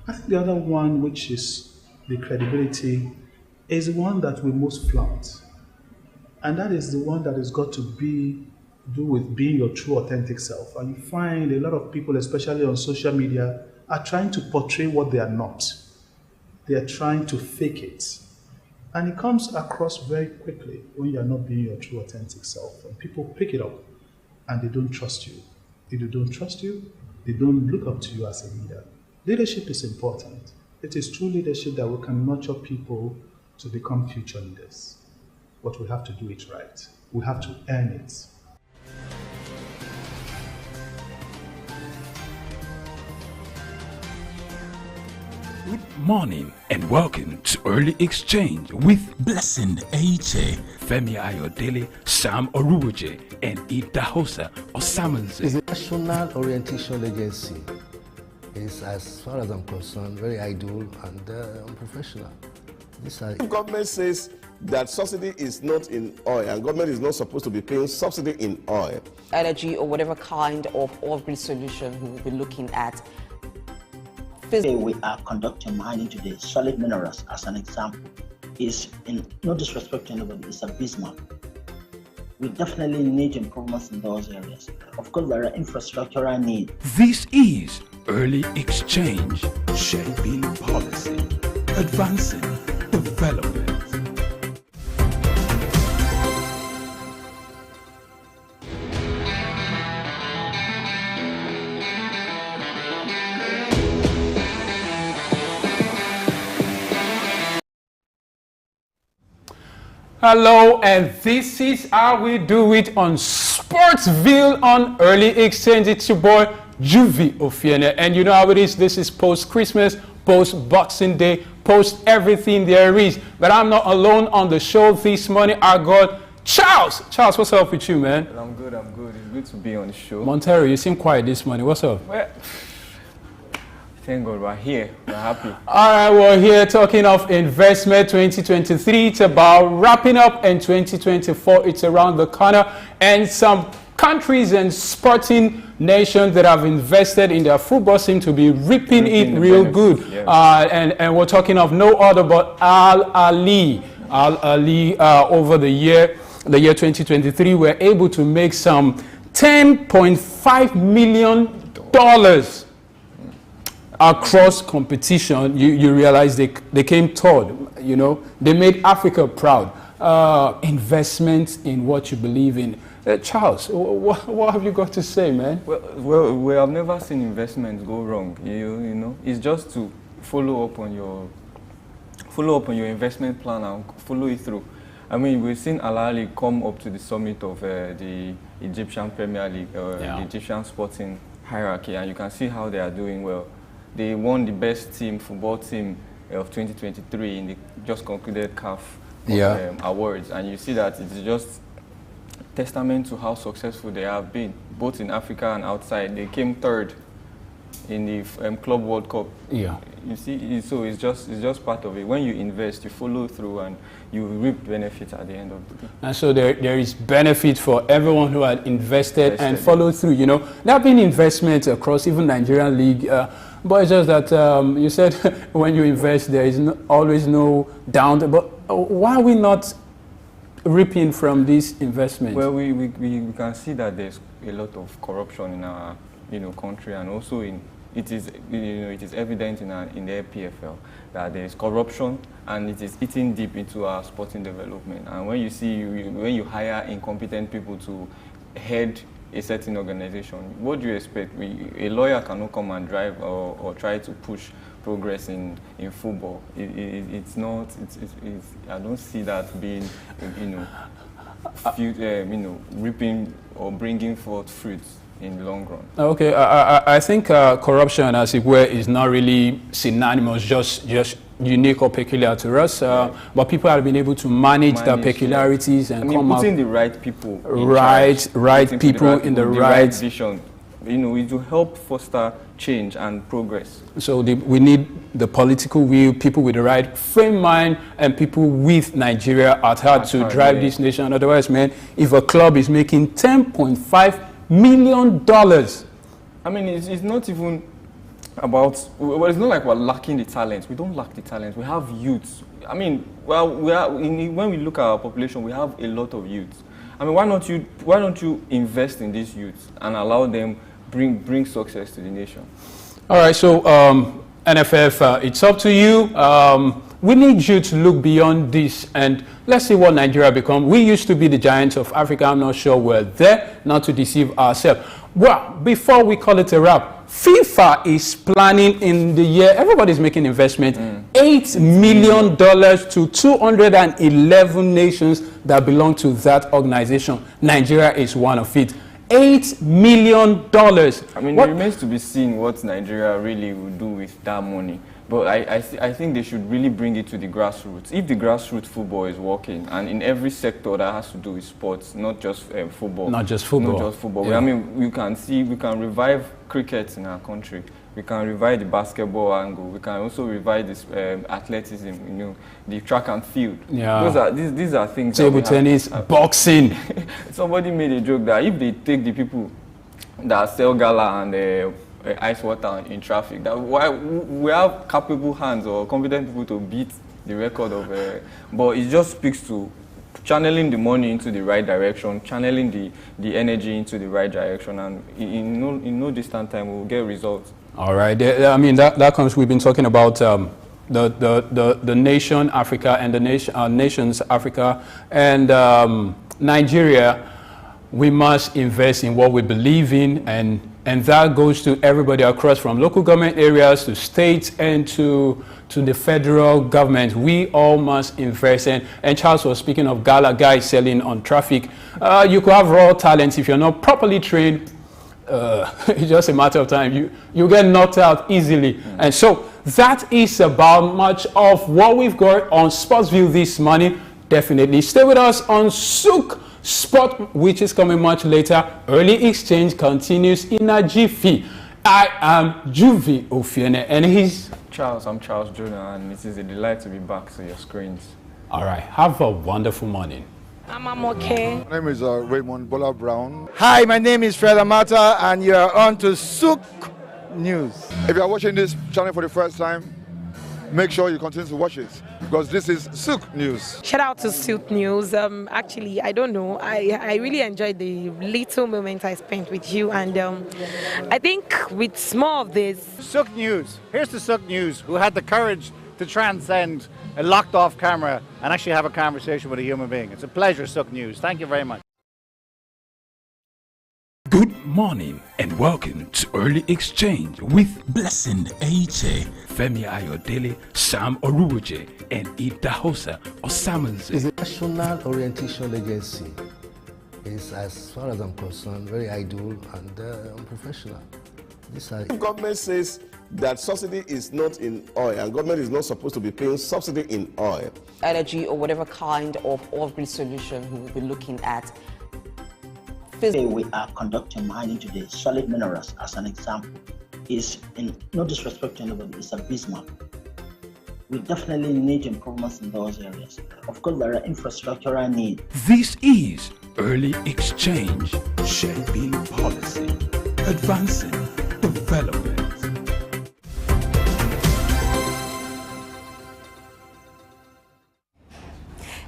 I think the other one, which is the credibility, is the one that we most flaunt. And that is the one that has got to do with being your true authentic self. And you find a lot of people, especially on social media, are trying to portray what they are not. They are trying to fake it. And it comes across very quickly when you're not being your true authentic self. And people pick it up and they don't trust you. If they don't trust you, they don't look up to you as a leader. Leadership is important. It is true leadership that we can nurture people to become future leaders. But we have to do it right. We have to earn it.
Good morning and welcome to Early Exchange with Blessing H.A., Femi Ayodele, Sam Oruwoje, and Idahosa Osamanze.
It's a national orientation agency. It's, as far as I'm concerned, very idle and unprofessional.
If government says that subsidy is not in oil and government is not supposed to be paying subsidy in oil,
energy or whatever kind of off-grid solution we will be looking at.
Today we are conducting mining today. Solid minerals, as an example, is, in no disrespect to anybody, it's abysmal. We definitely need improvements in those areas. Of course, there are infrastructural needs.
This is Early Exchange, shaping policy, advancing development.
Hello, and this is how we do it on Sportsville on Early Exchange. It's your boy Juvie Ofiene, and you know how it is. This is post-Christmas, post-Boxing Day, post everything there is. But I'm not alone on the show this morning. I got Charles. Charles, what's up with you, man?
I'm good. It's good to be on the show.
Montero, you seem quiet this morning. What's up?
Well, thank God we're here. We're happy.
All right, we're here talking of investment 2023. It's about wrapping up, and 2024, it's around the corner. And some countries and sporting nations that have invested in their football seem to be reaping it real good.
Yes.
And we're talking of no other but Al Ahly. Al Ahly, over the year 2023, were able to make some $10.5 million across competition. You realize they came third. You know, they made Africa proud. Investment in what you believe in. Charles, what have you got to say, man?
Well, we have never seen investments go wrong. You know, it's just to follow up on your investment plan and follow it through. I mean, we've seen Al Ahly come up to the summit of the Egyptian Premier League, the Egyptian sporting hierarchy, and you can see how they are doing well. They won the best football team of 2023 in the just concluded CAF awards, and you see that it's just testament to how successful they have been, both in Africa and outside. They came third in the Club World Cup.
Yeah.
You see, so it's just part of it. When you invest, you follow through, and you reap benefits at the end of the day.
And so there is benefit for everyone who had invested and followed through. You know, there have been investments across even Nigerian league. But it's just that you said when you invest, there is always no down. But why are we not reaping from this investment?
Well, we can see that there's a lot of corruption in our country, and also it is evident in the PFL that there is corruption, and it is eating deep into our sporting development. And when you hire incompetent people to head a certain organization, what do you expect? A lawyer cannot come and drive or try to push progress in football. It's not. I don't see that being, reaping or bringing forth fruits in the long run.
Okay, I think corruption, as it were, is not really synonymous, just unique or peculiar to us. But people have been able to manage their peculiarities and come
putting
out.
the right people,
right people in the right
vision. It will help foster change and progress.
So we need the political will, people with the right frame mind, and people with Nigeria at heart to drive this nation. Otherwise, man, if a club is making $10.5 million,
I mean, it's not even about. Well, it's not like we're lacking the talent. We don't lack the talent. We have youths. I mean, when we look at our population, we have a lot of youths. I mean, why don't you invest in these youths and allow them bring success to the nation?
All right, so NFF, it's up to you. we need you to look beyond this and let's see what Nigeria become. We used to be the giants of Africa. I'm not sure we're there, not to deceive ourselves. Well, before we call it a wrap, FIFA is planning in the year, everybody's making investment, $8 million to 211 nations that belong to that organization. Nigeria is one of it. $8 million.
I mean, it remains to be seen what Nigeria really will do with that money. But I think they should really bring it to the grassroots. If the grassroots football is working, and in every sector that has to do with sports, not just football.
Not just football.
Not just football.
Yeah.
I mean, we can revive cricket in our country. We can revive the basketball angle. We can also revive this athleticism, you know, the track and field.
Yeah.
These are things.
Table tennis, boxing.
Somebody made a joke that if they take the people that sell gala and ice water in traffic, that why we have capable hands or competent people to beat the record of but it just speaks to channeling the money into the right direction, channeling the energy into the right direction, and in no distant time we'll get results.
All right, I mean that comes, we've been talking about the nation Africa and the nations Africa and Nigeria. We must invest in what we believe in, and that goes to everybody across, from local government areas to states and to the federal government. We all must invest in. And Charles was speaking of gala guys selling on traffic. You could have raw talents. If you're not properly trained, it's just a matter of time. You get knocked out easily. And so that is about much of what we've got on Sportsview this morning. Definitely stay with us on Souq Sport, which is coming much later. Early exchange continues in a jiffy. I am Juvi Ofiene, and he's
Charles. I'm Charles Jonah, and it is a delight to be back to your screens.
All right, have a wonderful morning.
I'm okay.
My name is Raymond Bola Brown.
Hi, my name is Fred Amata, and you are on to Souq News.
If you are watching this channel for the first time, make sure you continue to watch it, because this is Souq News.
Shout out to Souq News. Actually, I don't know. I really enjoyed the little moment I spent with you, and I think with more of this.
Souq News. Here's the Souq News, who had the courage to transcend a locked-off camera and actually have a conversation with a human being. It's a pleasure, Souq News. Thank you very much.
Good morning and welcome to Early Exchange with Blessing H.A., Femi Ayodele, Sam Oruoje, and Idahosa Osamanze.
It's a national orientation agency. It's, as far as I'm concerned, very ideal and unprofessional.
Government says that subsidy is not in oil, and government is not supposed to be paying subsidy in oil.
Energy or whatever kind of off-grid solution we will be looking at.
Today we are conducting mining today. Solid minerals, as an example, is, in no disrespect to anybody, it's abysmal. We definitely need improvements in those areas. Of course, there are infrastructural needs.
This is Early Exchange, shaping policy, advancing development.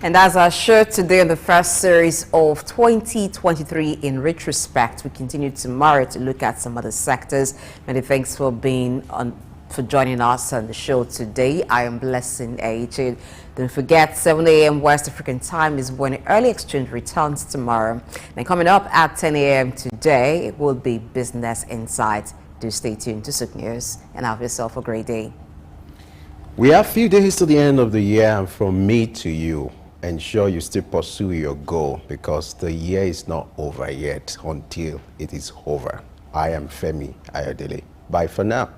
And as our show today on the first series of 2023 in retrospect, we continue tomorrow to look at some other sectors. Many thanks for for joining us on the show today. I am Blessing A.J. Don't forget, 7 a.m. West African time is when Early Exchange returns tomorrow. And coming up at 10 a.m. today, it will be Business Insights. Do stay tuned to Souq News and have yourself a great day.
We have few days to the end of the year, and from me to you, ensure you still pursue your goal, because the year is not over yet until it is over. I am Femi Ayodele. Bye for now.